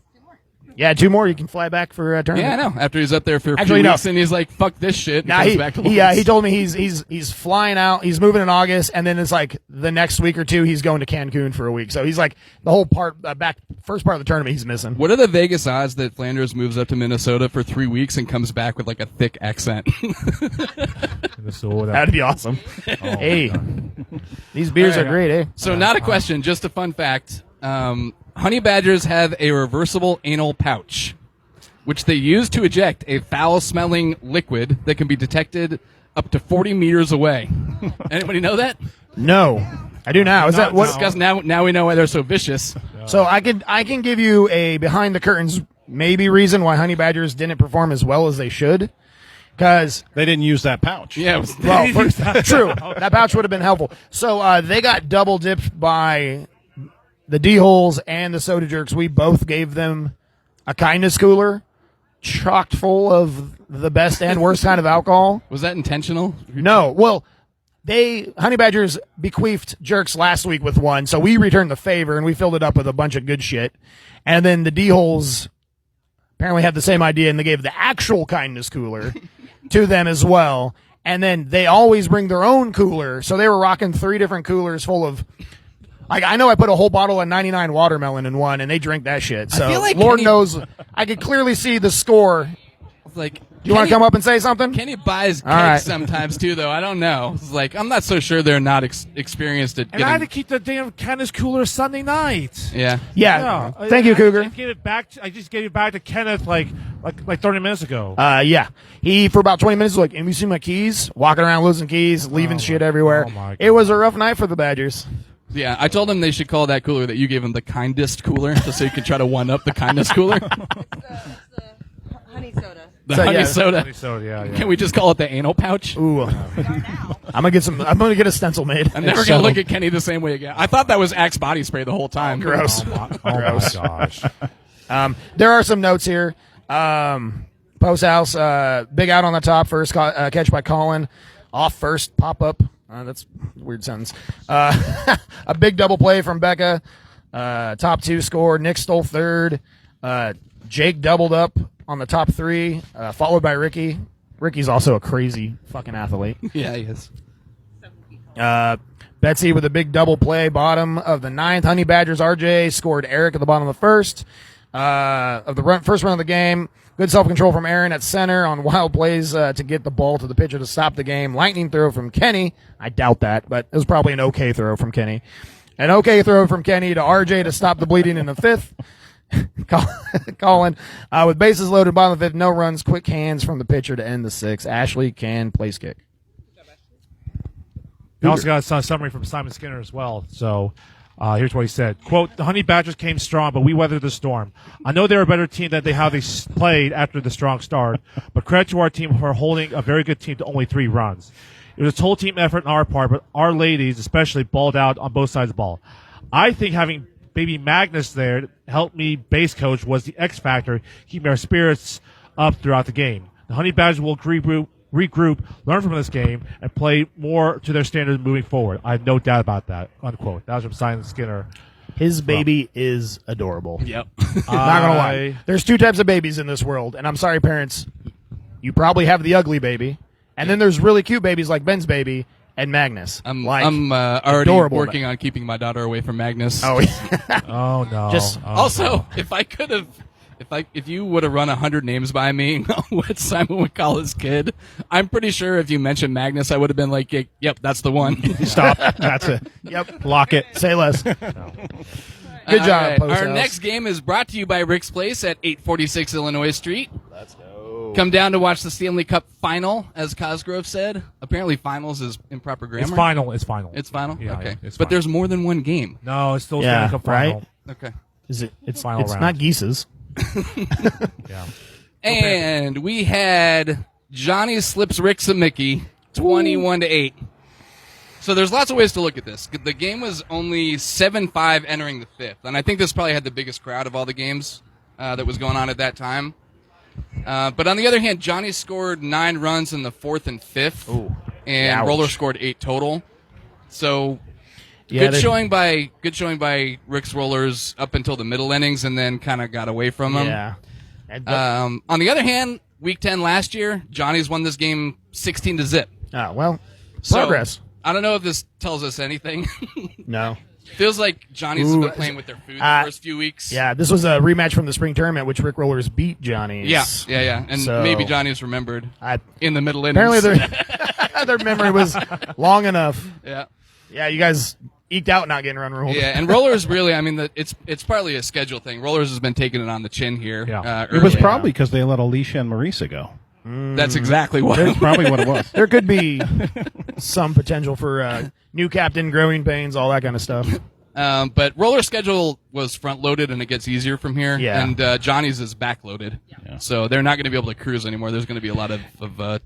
Yeah, 2 more. You can fly back for a tournament. Yeah, I know. After he's up there for a Actually, few no. weeks and he's like, fuck this shit. And Nah, comes he, back to he, Lawrence. he told me he's flying out. He's moving in August, and then it's like the next week or two he's going to Cancun for a week. So he's like the whole first part of the tournament he's missing. What are the Vegas odds that Flanders moves up to Minnesota for 3 weeks and comes back with like a thick accent? Minnesota. That'd be awesome. Hey, these beers are great, eh? So not a question, just a fun fact. Honey badgers have a reversible anal pouch, which they use to eject a foul-smelling liquid that can be detected up to 40 meters away. Anybody know that? No, I do now. Is that what? Because now we know why they're so vicious. So I can give you a behind the curtains maybe reason why honey badgers didn't perform as well as they should. Because They didn't use that pouch. Yeah, it was, true, that pouch would have been helpful. So they got double dipped by the D-holes and the soda jerks. We both gave them a kindness cooler, chocked full of the best and worst kind of alcohol. was that intentional? No, well, honey badgers bequeathed jerks last week with one, so we returned the favor and we filled it up with a bunch of good shit. And then the D-holes apparently had the same idea and they gave the actual kindness cooler to them as well. And then they always bring their own cooler, so they were rocking 3 different coolers full of. Like, I know I put a whole bottle of 99 watermelon in one, and they drink that shit. So feel like Lord Kenny- knows, I could clearly see the score. Like, You want to come up and say something? Kenny buys cakes right. sometimes too, though. I don't know. It's like I'm not so sure they're not experienced at And I had to getting. keep the damn Kenneth cooler Sunday night. Yeah. Yeah. Thank you, Cougar. I just gave it back to Kenneth like 30 minutes ago. Yeah. He, for about 20 minutes, was like, have you seen my keys? Walking around losing keys, leaving shit everywhere. oh my It was a rough night for the Badgers. Yeah, I told them they should call that cooler that you gave them the kindest cooler, just so you can try to one up the kindness cooler. It's the honey soda. The So, honey yeah. soda. So yeah. Can we just call it the anal pouch? Ooh. I'm gonna get a stencil made. I'm never gonna look at Kenny the same way again. I thought that was Axe body spray the whole time. Gross. Oh my gosh. There are some notes here. Post house, big out on the top, first catch by Colin. Off first, pop up. That's a weird sentence. A big double play from Becca. Top 2 scored. Nick stole third. Jake doubled up on the top 3, followed by Ricky. Ricky's also a crazy fucking athlete. Yeah, he is. Betsy with a big double play, bottom of the 9th. Honey Badgers RJ scored Eric at the bottom of the first. Of the first run of the game. Good self-control from Aaron at center on wild plays to get the ball to the pitcher to stop the game. Lightning throw from Kenny. I doubt that, but it was probably an okay throw from Kenny. An okay throw from Kenny to RJ to stop the bleeding in the 5th. Colin, with bases loaded, bottom of the 5th, no runs, quick hands from the pitcher to end the 6th. Ashley can place kick. We also got a summary from Simon Skinner as well. So here's what he said. Quote, the Honey Badgers came strong, but we weathered the storm. I know they're a better team than how they played after the strong start, but credit to our team for holding a very good team to only 3 runs. It was a total team effort on our part, but our ladies especially balled out on both sides of the ball. I think having baby Magnus there to help me base coach was the X factor, keeping our spirits up throughout the game. The Honey Badgers will regroup, learn from this game, and play more to their standards moving forward. I have no doubt about that, unquote. That was from Simon Skinner. His baby is adorable. Yep. Not gonna lie. There's 2 types of babies in this world, and I'm sorry, parents. You probably have the ugly baby, and then there's really cute babies like Ben's baby and Magnus. I'm adorable. already working on keeping my daughter away from Magnus. Oh, yeah. Oh, no. Just- Oh, Also, no. if I could have If you would have run 100 names by me, what Simon would call his kid, I'm pretty sure if you mentioned Magnus, I would have been like, "Yep, that's the one." Stop. That's it. Yep. Lock it. Say less. Good job, All right. Post Our House. next game is brought to you by Rick's Place at 846 Illinois Street. Let's go. Come down to watch the Stanley Cup final, as Cosgrove said. Apparently, finals is improper grammar. It's final. It's final. It's final. Yeah, okay, it's but final. there's more than one game. No, it's still Yeah, Stanley Cup final. right? Okay. Is it? It's Final It's round. not Geese's. Yeah. And we had Johnny slips Rick's a Mickey, 21-8. So there's lots of ways to look at this. The game was only 7-5 entering the fifth, and I think this probably had the biggest crowd of all the games that was going on at that time. But on the other hand, Johnny scored 9 runs in the fourth and fifth, and Ouch. Roller scored 8 total. So Yeah, good showing by Rick's Rollers up until the middle innings, and then kind of got away from them. Yeah. And On the other hand, Week 10 last year, Johnny's won this game 16-0. well, So, progress. I don't know if this tells us anything. No. Feels like Johnny's has Ooh, been playing with their food the first few weeks. Yeah, this was a rematch from the spring tournament, which Rick Rollers beat Johnny's. Yeah. And So- maybe Johnny's remembered I, in the middle innings. apparently their memory was long enough. yeah. Yeah, you guys eked out not getting run ruled. Yeah, and Rollers really, I mean, it's partly a schedule thing. Rollers has been taking it on the chin here. Yeah. It was early. probably because they let Alicia and Marisa go. That's exactly what. That's probably what it was. There could be some potential for new captain, growing pains, all that kind of stuff. But Roller schedule was front loaded, and it gets easier from here. Yeah. And Johnny's is back loaded. Yeah. So they're not going to be able to cruise anymore. There's going to be a lot of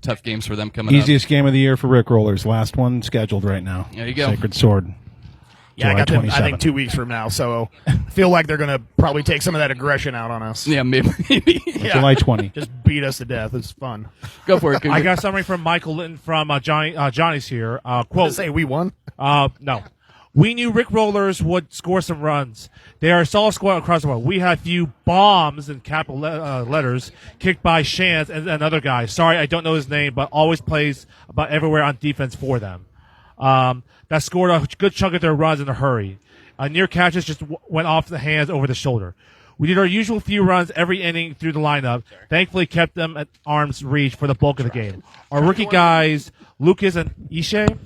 tough games for them coming up. Easiest game of the year for Rick Rollers. Last one scheduled right now. There you go. Sacred Sword. Yeah, I July got them, I 27th. think 2 weeks from now, so I feel like they're going to probably take some of that aggression out on us. Yeah, maybe. Yeah. July 20. Just beat us to death. It's fun. Go for it. I got a summary from Michael Litton from Johnny's here. Quote. Say we won. No. We knew Rick Rollers would score some runs. They are a solid squad across the board. We had a few bombs in capital letters kicked by Shans and another guy. Sorry, I don't know his name, but always plays about everywhere on defense for them. That scored a good chunk of their runs in a hurry. Near catches just went off the hands over the shoulder. We did our usual few runs every inning through the lineup. Thankfully, kept them at arm's reach for the bulk of the game. Our rookie guys, Lucas and Ishe,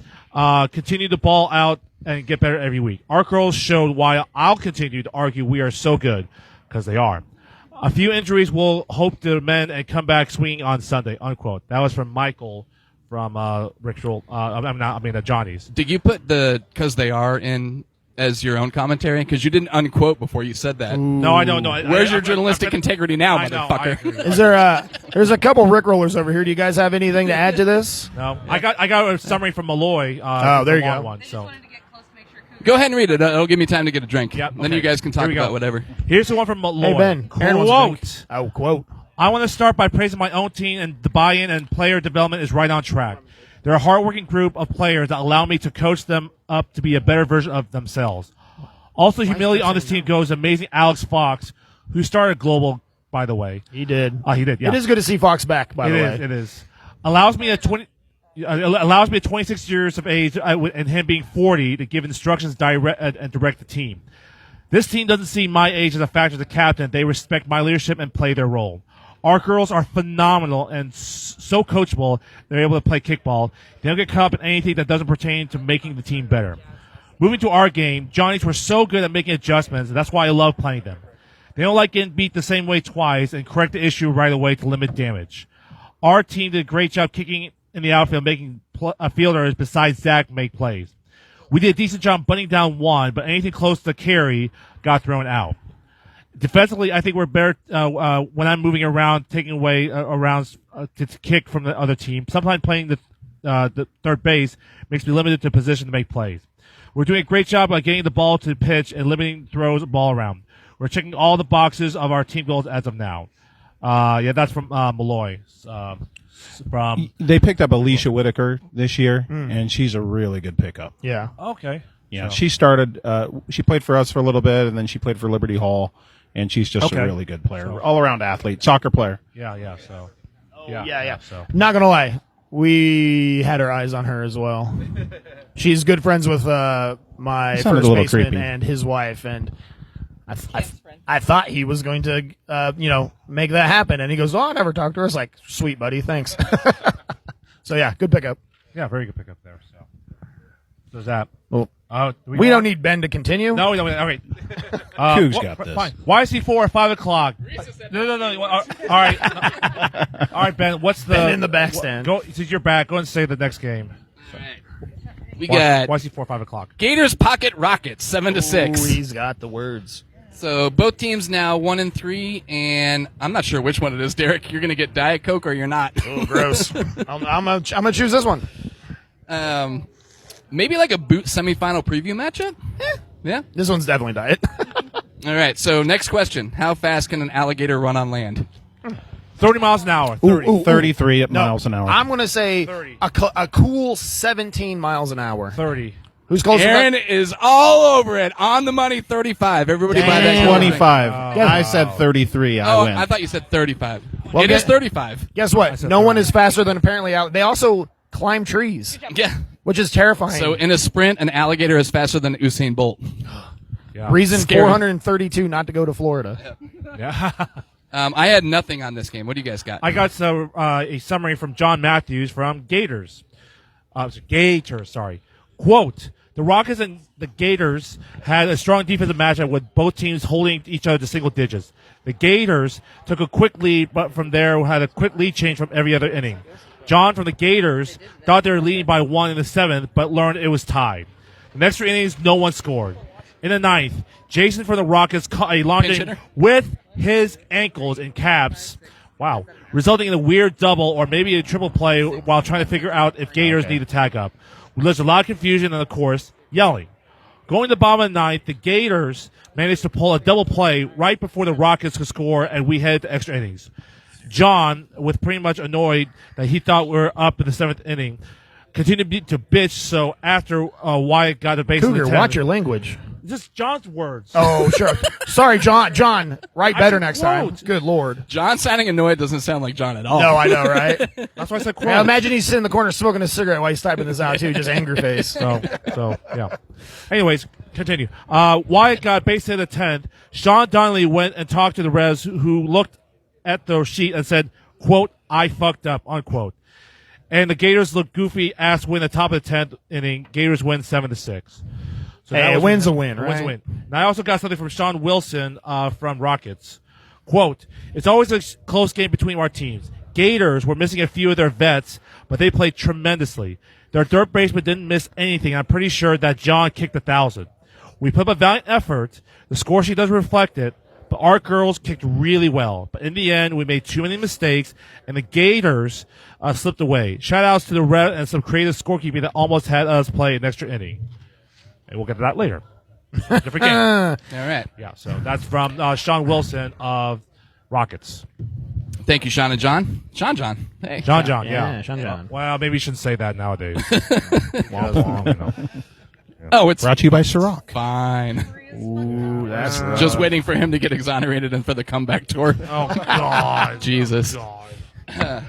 continue to ball out and get better every week. Our girls showed why I'll continue to argue we are so good, because they are. A few injuries will hope to mend and come back swinging on Sunday, unquote. That was from Michael from Rick's Roll. Johnny's. Did you put the "cause they are" in as your own commentary? Because you didn't unquote before you said that. No, I don't know. Where's your journalistic integrity now, I know, motherfucker? I agree. Is there there's a couple Rick Rollers over here. Do you guys have anything to add to this? No, I got a summary from Malloy. There you the long go. One, so. Go ahead and read it. It'll give me time to get a drink. Yep, Then okay. you guys can talk Here we go. about whatever. Here's the one from Malloy. Hey, Ben. Aaron wants a drink. Quote. Quote. I want to start by praising my own team, and the buy-in and player development is right on track. They're a hardworking group of players that allow me to coach them up to be a better version of themselves. Also, humility on this team goes amazing Alex Fox, who started Global, by the way. He did. He did, yeah. It is good to see Fox back, by the way. It is. Allows me at 26 years of age and him being 40 to give instructions and direct the team. This team doesn't see my age as a factor as a captain. They respect my leadership and play their role. Our girls are phenomenal and so coachable. They're able to play kickball. They don't get caught up in anything that doesn't pertain to making the team better. Moving to our game, Johnnies were so good at making adjustments, and that's why I love playing them. They don't like getting beat the same way twice and correct the issue right away to limit damage. Our team did a great job kicking in the outfield, making fielders besides Zach make plays. We did a decent job bunting down one, but anything close to carry got thrown out. Defensively, I think we're better when I'm moving around, taking away rounds to kick from the other team. Sometimes playing the third base makes me limited to position to make plays. We're doing a great job of getting the ball to the pitch and limiting throws of ball around. We're checking all the boxes of our team goals as of now. That's from Malloy. They picked up Alicia Whitaker this year, and she's a really good pickup. Yeah. Okay. Yeah, So- she started. She played for us for a little bit, and then she played for Liberty Hall, and she's just Okay. a really good player, So- all around athlete, soccer player. Yeah. So. Yeah. So. Not gonna lie, we had our eyes on her as well. She's good friends with my Sounded a first little baseman creepy. and his wife, and I thought he was going to, make that happen. And he goes, I never talked to her. I was like, sweet, buddy. Thanks. So, yeah, good pickup. Yeah, very good pickup there. So there's that. Well, we don't need Ben to continue. No, we don't. All right. Coog's got this. Fine. YC4 at 5 o'clock. No. All right. All right, Ben. What's the Ben in the backstand? Go. Since you're back, go and say the next game. All right. We got YC4 5 o'clock. Gators Pocket Rockets 7-6. Ooh, he's got the words. So both teams now 1-3, and I'm not sure which one it is, Derek. You're going to get Diet Coke or you're not. Oh, gross. I'm gonna choose this one. Maybe like a boot semifinal preview matchup. Yeah. This one's definitely diet. All right. So next question: how fast can an alligator run on land? 30 miles an hour. 30. Ooh. 33 miles an hour. I'm gonna say 30. a cool 17 miles an hour. 30. Who's closer? Aaron is all over it. On the money, 35. Everybody buy that. Damn. 25. Yeah. I said 33. I Oh, win. I thought you said 35. Well, It is 35. Guess what? said No 30. one is faster than apparently out. They also climb trees, Yeah. which is terrifying. So in a sprint, an alligator is faster than Usain Bolt. Yeah. reason Scary. 432 not to go to Florida. Yeah. I had nothing on this game. What do you guys got? I got a summary from John Matthews from Gators. Sorry. Quote, the Rockets and the Gators had a strong defensive matchup with both teams holding each other to single digits. The Gators took a quick lead, but from there had a quick lead change from every other inning. John from the Gators thought they were leading by 1 in the 7th, but learned it was tied. The next 3 innings, no one scored. In the 9th, Jason for the Rockets caught a long Pinch inning hitter? with his ankles in caps. Wow. Resulting in a weird double or maybe a triple play while trying to figure out if Gators need to tag up. There's a lot of confusion and, of course, yelling. Going to the bottom of the 9th, the Gators managed to pull a double play right before the Rockets could score, and we headed to extra innings. John, with pretty much annoyed that he thought we were up in the 7th inning, continued to bitch, so after Wyatt got a base in the Cougar, 10th. watch your language. Just John's words. Oh, sure. Sorry, John. John, write better said next time. quote. Good Lord. John sounding annoyed doesn't sound like John at all. No, I know, right? That's why I said quote. Now imagine he's sitting in the corner smoking a cigarette while he's typing this out, too. Just anger face. So, yeah. Anyways, continue. Wyatt got base hit at the 10th. Sean Donnelly went and talked to the Revs, who looked at the sheet and said, quote, I fucked up, unquote. And the Gators looked goofy ass win the top of the 10th inning. Gators win 7-6. So Hey, that a was- win's a win, a win's a right? win. And I also got something from Sean Wilson from Rockets. Quote, it's always a close game between our teams. Gators were missing a few of their vets, but they played tremendously. Their third baseman didn't miss anything. I'm pretty sure that John kicked 1,000. We put up a valiant effort. The score sheet doesn't reflect it, but our girls kicked really well. But in the end, we made too many mistakes, and the Gators slipped away. Shout-outs to the Rev and some creative scorekeeping that almost had us play an extra inning. And we'll get to that later. Different game. All right. Yeah, so that's from Sean Wilson of Rockets. Thank you, Sean and John. John. Hey. John, yeah. Yeah, Sean. Well, maybe you shouldn't say that nowadays. Oh, it's Brought to you by Ciroc. fine. Ooh, that's rough. Just waiting for him to get exonerated and for the comeback tour. Oh, God. Jesus. God.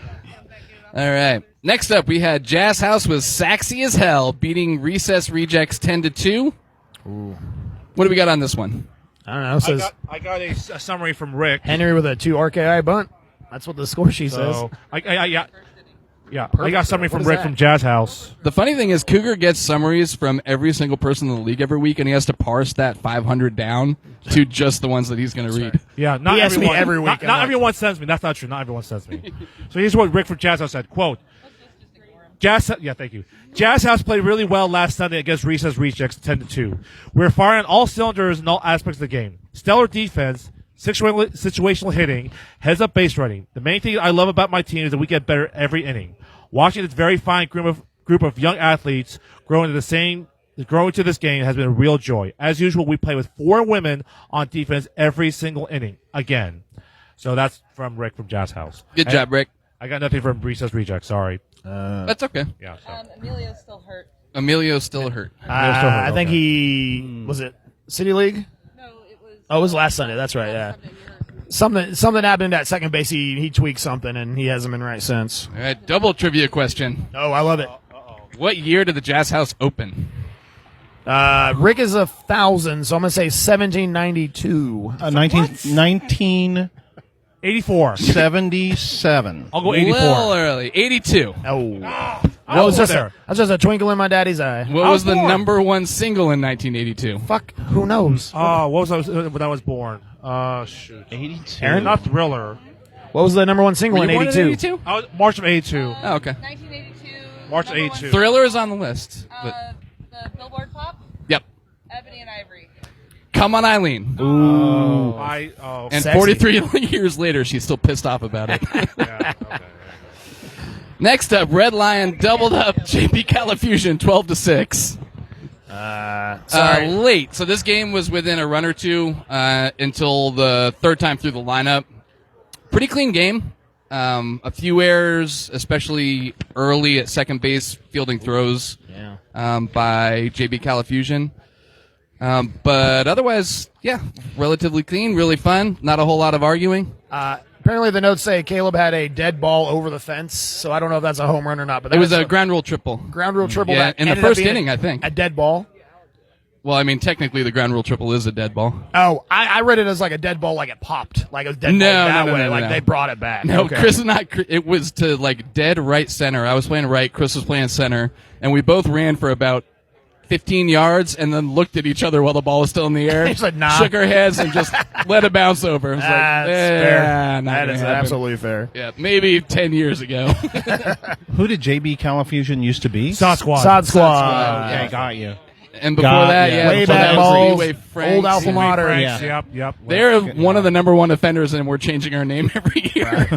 All right. Next up, we had Jazz House was Saxy as hell, beating Recess Rejects 10-2. What do we got on this one? I don't know. It says I got a summary from Rick. Henry with a 2 RKI bunt. That's what the score sheet says. So, I got something from What is Rick that? from Jazz House. The funny thing is, Cougar gets summaries from every single person in the league every week, and he has to parse that 500 down to just the ones that he's going to read. Yeah, not He asks me everyone. every week. Not I'm like- everyone sends me. That's not true. Not everyone sends me. So here's what Rick from Jazz House said. Quote, thank you. Jazz House played really well last Sunday against Recess Rejects 10-2. We're firing on all cylinders in all aspects of the game. Stellar defense, situational hitting, heads-up base running. The main thing I love about my team is that we get better every inning. Watching this very fine group of young athletes growing to this game has been a real joy. As usual, we play with 4 women on defense every single inning. Again. So that's from Rick from Jazz House. Good job, Rick. I got nothing from Recess Rejects. Sorry. That's okay. Yeah. So. Emilio's still hurt. Emilio's still hurt. I think he was it City League. No, it was. Oh, it was last Sunday. That's right. Yeah. Something happened at second base. He tweaked something, and he hasn't been right since. All right, double trivia question. Oh, I love it. What year did the Jazz House open? Rick is 1,000, so I'm gonna say 1792. 1977. I'll go 84. Well early. 82. Oh, I was just there. that's just a twinkle in my daddy's eye. What was the number one single in 1982? Fuck, who knows? What was I when I was born? Shoot. 82. Aaron? Not Thriller. What was the number one single Were in you born 82? 82? I was March of 82. Oh, okay. 1982. March number 82. Thriller is on the list. But, The Billboard Pop. yep. Ebony and Ivory. Come on, Eileen. And Sexy. 43 years later, she's still pissed off about it. Yeah, okay. Next up, Red Lion doubled up JP Califusion 12-6. Sorry. Late. So this game was within a run or two until the third time through the lineup. Pretty clean game. A few errors, especially early at second base, fielding throws by JB Califusion. But otherwise, yeah, relatively clean, really fun. Not a whole lot of arguing. Apparently, the notes say Caleb had a dead ball over the fence, so I don't know if that's a home run or not. But It was that's a ground rule triple. ground rule triple. Yeah, that in the ended up first being inning, I think. a dead ball. Well, I mean, technically, the ground rule triple is a dead ball. Oh, I read it as like a dead ball, like it popped, like it was dead No, ball that no, way, no, like no. they brought it back. No, Okay. Chris and I, it was to like dead right center. I was playing right, Chris was playing center, and we both ran for about 15 yards and then looked at each other while the ball was still in the air. He said, nah. Shook our heads and just let it bounce over. It was That's like, fair. not That gonna is happen. absolutely fair. Yeah, maybe 10 years ago. Who did JB Califusion used to be? Sod Squad. Sod Squad. Okay, got you. And before God, that, yeah. yeah, Way before back that was balls, Leeway Franks. old Alpha Mater. Franks, Yeah. Yep. They're one of the number one offenders, and we're changing our name every year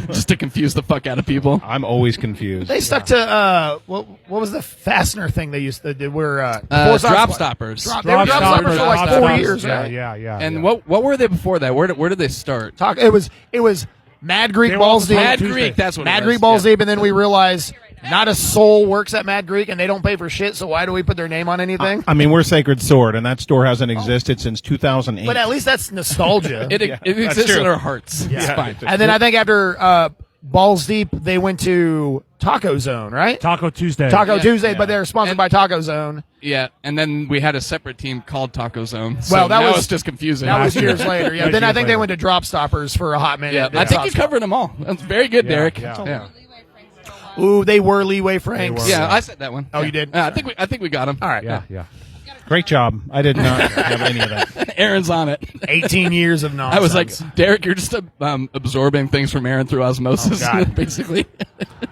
just to confuse the fuck out of people. I'm always confused. They stuck to what was the fastener thing they used to do? Were Drop stoppers. They were drop stoppers for like 4 years, right? Yeah. And what were they before that? Where did they start? It was Mad Greek They were balls all deep. Mad Tuesday. Greek, that's what Mad it was. Greek balls Yeah. deep, and then we realized not a soul works at Mad Greek, and they don't pay for shit. So why do we put their name on anything? I mean, we're Sacred Sword, and that store hasn't existed since 2008. But at least that's nostalgia. It exists true. in our hearts. It's fine. And then I think after Balls Deep, they went to Taco Zone, right? Taco Tuesday. Taco Yeah. Tuesday, but they're sponsored And- by Taco Zone. Yeah, and then we had a separate team called Taco Zone. So Well, that now was- it's just confusing. That was years later. Yeah. That was Then I years think they later. went to Drop Stoppers for a hot minute. Yeah, Then I think Drop you covered them all. That's very good, Derek. yeah. Yeah. Ooh, they were Leeway Franks. They were. Yeah, I said that one. Oh, Yeah. you did? I think we got him. All right. Yeah. Great job. I did not have any of that. Aaron's on it. 18 years of nonsense. I was like, Derek, you're just absorbing things from Aaron through osmosis, Oh, God. basically.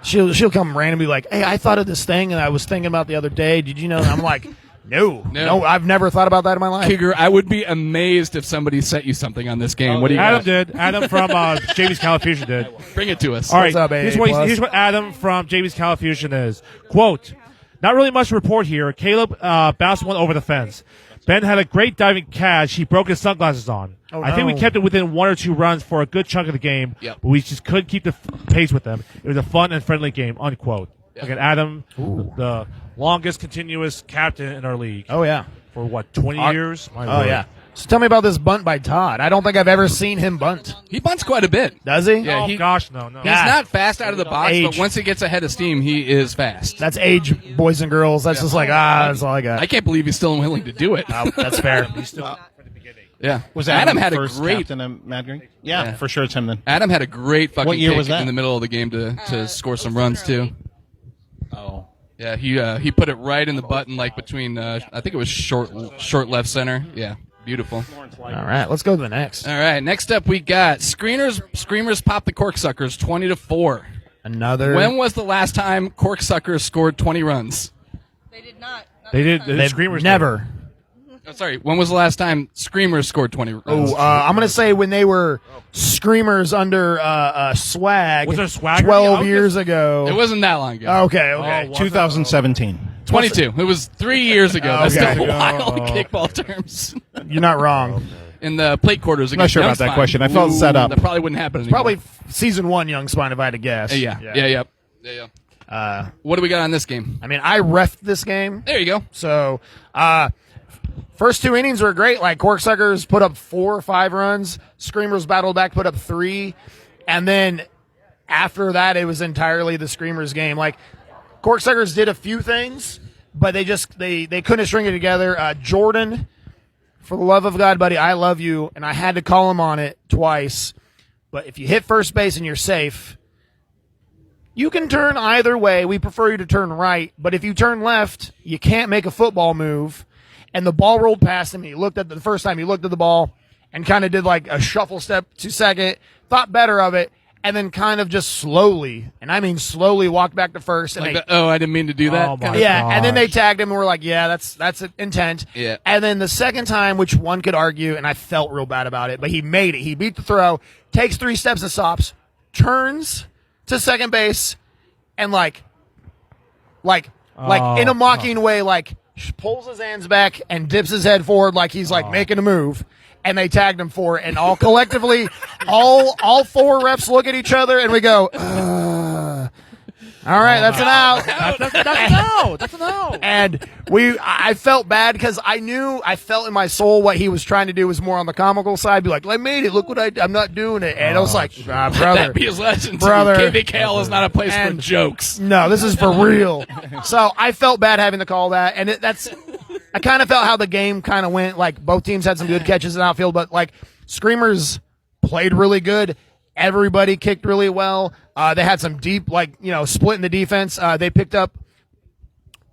she'll come randomly like, hey, I thought of this thing and I was thinking about the other day. Did you know? And I'm like, no, I've never thought about that in my life. Cougar, I would be amazed if somebody sent you something on this game. What do you Adam got? did. Adam from JV's Califusion did. Bring it to us. All right. What's up, here's, AA+? here's what Adam from JV's Califusion is. Quote, not really much to report here. Caleb bounced one over the fence. Ben had a great diving catch. He broke his sunglasses on. Oh, I think we no. kept it within 1 or 2 runs for a good chunk of the game, Yep. but we just couldn't keep the pace with them. It was a fun and friendly game, unquote. Again, Adam, the longest continuous captain in our league. Oh, yeah. For what, 20 years? My Oh, word. yeah. So tell me about this bunt by Todd. I don't think I've ever seen him bunt. He bunts quite a bit. Does he? Yeah, Oh, gosh, no. He's Yeah. not fast out of the box, Age. but once he gets ahead of steam, he is fast. That's age, boys and girls. That's just like, that's all I got. I can't believe he's still willing to do it. Oh, that's fair. Yeah. Was Adam had a first great captain of Mad Green? Yeah, Yeah. for sure it's him then. Adam had a great fucking What year kick was that? in the middle of the game to score some runs too. Oh. Yeah, he put it right in the button, like between I think it was short left center. Yeah, beautiful. All right, let's go to the next. All right, next up we got Screamers pop the Corksuckers 20-4. Another. When was the last time Corksuckers scored 20 runs? They did not. They did. They've Screamers never. Oh, sorry, when was the last time Screamers scored 20 runs? Oh, I'm gonna say when they were Screamers under Swag. Was there Swagger? 12 Yeah, years ago. It wasn't that long ago. Okay. Oh, wow. 2017. 22. It was 3 years ago. That's Okay. still a while in kickball terms. You're not wrong. In the plate quarters I'm not against sure about Young that Spine. question. I felt Ooh, set up. That probably wouldn't happen anymore. Probably season 1 Young Spine, if I had to guess. Yeah. What do we got on this game? I mean, I refed this game. There you go. So, first 2 innings were great. Like, Corksuckers put up 4 or 5 runs. Screamers battled back, put up 3. And then after that, it was entirely the Screamers game. Like, Corksuckers did a few things, but they couldn't string it together. Jordan, for the love of God, buddy, I love you, and I had to call him on it twice. But if you hit first base and you're safe, you can turn either way. We prefer you to turn right, but if you turn left, you can't make a football move. And the ball rolled past him, and he looked at the first time he looked at the ball and kind of did like a shuffle step to second, thought better of it, and then kind of just slowly, and I mean slowly, walked back to first. And Like I didn't mean to do that. Oh, my yeah, and then they gosh. tagged him, and we're like, yeah, that's intent. Yeah. And then the second time, which one could argue, and I felt real bad about it, but he made it. He beat the throw, takes 3 steps and stops, turns to second base, and like in a mocking way, like pulls his hands back and dips his head forward like he's like making a move. And they tagged him for it, and all collectively, all 4 refs look at each other, and we go, all right, that's an out. That's a no. That's a no. And I felt bad because I felt in my soul what he was trying to do was more on the comical side. Be like, I made it. Look what I'm not doing it. And I was like, brother. That be his lesson. Brother. KBKL is not a place for jokes. No, this is for real. So I felt bad having to call that. And I kind of felt how the game kind of went. Like, both teams had some good catches in outfield, but like Screamers played really good. Everybody kicked really well. They had some deep, split in the defense. They picked up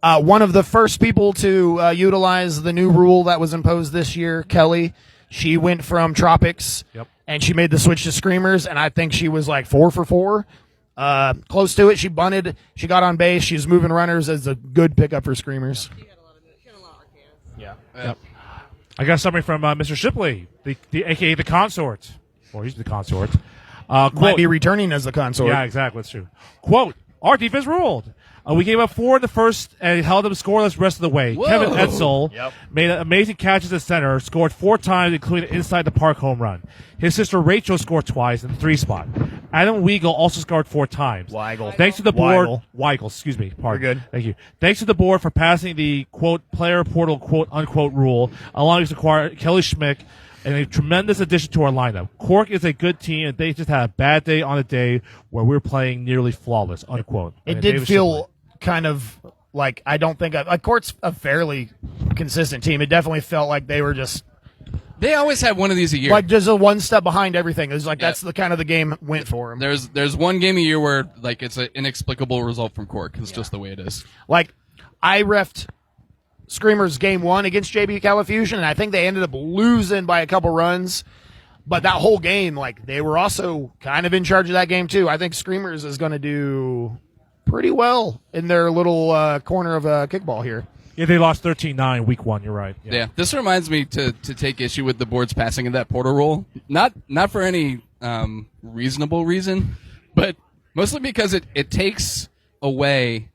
one of the first people to utilize the new rule that was imposed this year, Kelly. She went from Tropics, and she made the switch to Screamers, and I think she was like 4 for 4. Close to it. She bunted. She got on base. She's moving runners as a good pickup for Screamers. Yep. I got something from Mr. Shipley, the aka the consort, or he's the consort. Might Quote, be returning as the consort. yeah, exactly. That's true. Quote: Our defense ruled. We gave up 4 in the first and held them scoreless the rest of the way. Whoa. Kevin Edsel made amazing catches at center, scored 4 times, including an inside the park home run. His sister Rachel scored twice in the 3 spot. Adam Weigel also scored 4 times. Weigel. Thanks to the board. Weigel, excuse me. Pardon. You're good. Thank you. Thanks to the board for passing the quote player portal quote unquote rule, allowing us to acquire Kelly Schmick, and a tremendous addition to our lineup. Cork is a good team, and they just had a bad day on a day where we were playing nearly flawless. Unquote. It And did David feel Shipley. kind of like I don't think Court's a fairly consistent team. It definitely felt like they were just They always have one of these a year. like just a one step behind everything. It was like Yeah. that's the kind of the game went for them. There's one game a year where like it's an inexplicable result from Cork. It's just the way it is. Like I reffed Screamers game 1 against JB Califusion, and I think they ended up losing by a couple runs. But that whole game, like they were also kind of in charge of that game too. I think Screamers is going to do pretty well in their little corner of kickball here. Yeah, they lost 13-9 week 1. You're right. Yeah. This reminds me to take issue with the board's passing of that portal rule. Not for any reasonable reason, but mostly because it takes away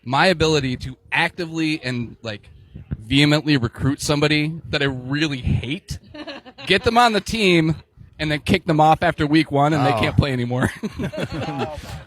my ability to actively and like vehemently recruit somebody that I really hate, get them on the team, and then kick them off after week 1, and they can't play anymore.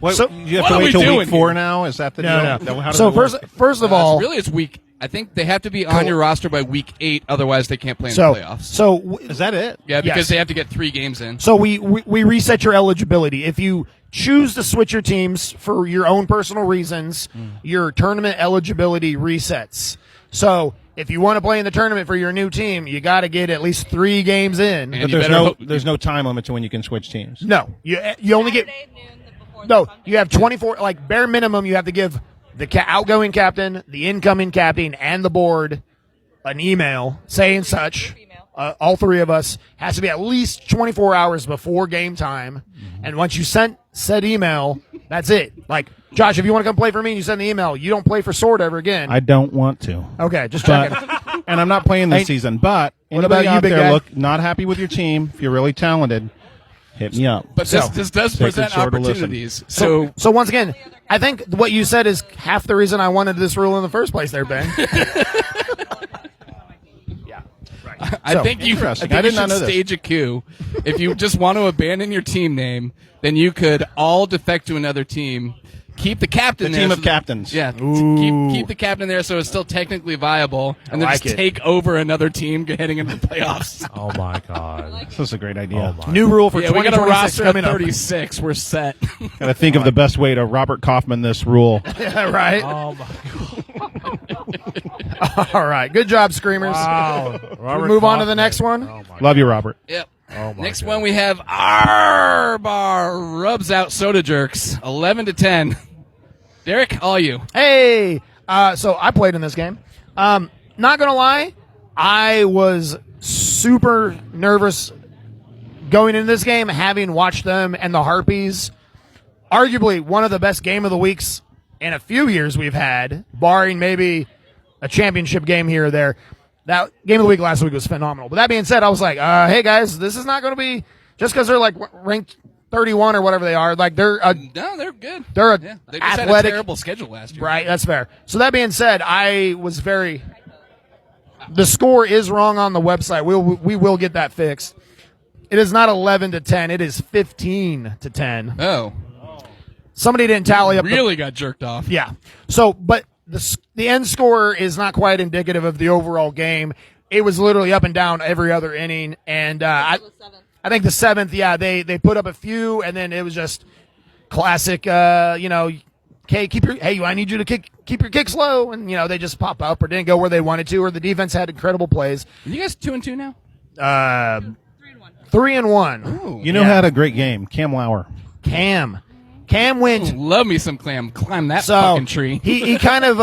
What, So- you have what to are we wait till doing week 4 here? now? Is that the No, deal? no. How does So it work? first of all, It's week. I think they have to be on your roster by week 8, otherwise they can't play in so the playoffs. Is that it? Yeah, because Yes. they have to get 3 games in. So we reset your eligibility. If you choose to switch your teams for your own personal reasons, your tournament eligibility resets. So if you want to play in the tournament for your new team, you got to get at least 3 games in. And But you there's better there's no time limit to when you can switch teams. No, you only get you have 24. Like bare minimum, you have to give the outgoing captain, the incoming captain, and the board an email saying such. All 3 of us has to be at least 24 hours before game time. And once you sent said email, that's it. Like, Josh, if you want to come play for me and you send the email, you don't play for Sword ever again. I don't want to. Okay, just But, checking. and I'm not playing this Hey, season. But what about anybody you, out big there guy? not happy with your team, if you're really talented, hit me up. But this does Sacred present Sword will listen. opportunities. So So once again, I think what you said is half the reason I wanted this rule in the first place there, Ben. I think you Interesting. I I think did you not should know this. stage a coup. If you just want to abandon your team name, then you could all defect to another team. Keep the captain The there. team so of captains. Yeah, Ooh. keep the captain there so it's still technically viable, and then like just it. take over another team heading into the playoffs. Oh my God. This is a great idea. Oh my. New rule for Yeah, we got a 2026 roster of coming up. 36. We're set. Got to think of the best way to Robert Kaufman this rule. Yeah, right. Oh my God. All right. Good job, Screamers. Wow. Should we Robert move on to the Kaufman. next one? Oh my Love you, Robert. Yep. Oh my Next God. one we have Arbar rubs out soda jerks, 11-10. Derek, all you. Hey, so I played in this game. Not gonna lie, I was super nervous going into this game, having watched them and the Harpies. Arguably one of the best game of the weeks in a few years we've had, barring maybe a championship game here or there. That game of the week last week was phenomenal. But that being said, I was like, hey guys, this is not going to be just because they're like ranked 31 or whatever they are. Like they're No, they're good. they're a Yeah, they just had a athletic, terrible schedule last year. right? That's fair. So that being said, I was very. The score is wrong on the website. We will get that fixed. It is not 11-10. It is 15-10. Oh, Somebody didn't tally up. really got jerked off. Yeah. So, but the end score is not quite indicative of the overall game. It was literally up and down every other inning, and I think the seventh, yeah, they put up a few, and then it was just classic. Okay, I need you to keep your kicks low, and they just pop up or didn't go where they wanted to, or the defense had incredible plays. Are you guys 2-2 now? 3-1. Ooh. You know who had a great game? Cam Lauer. Cam went. Love me some clam. Climb that So fucking tree. he kind of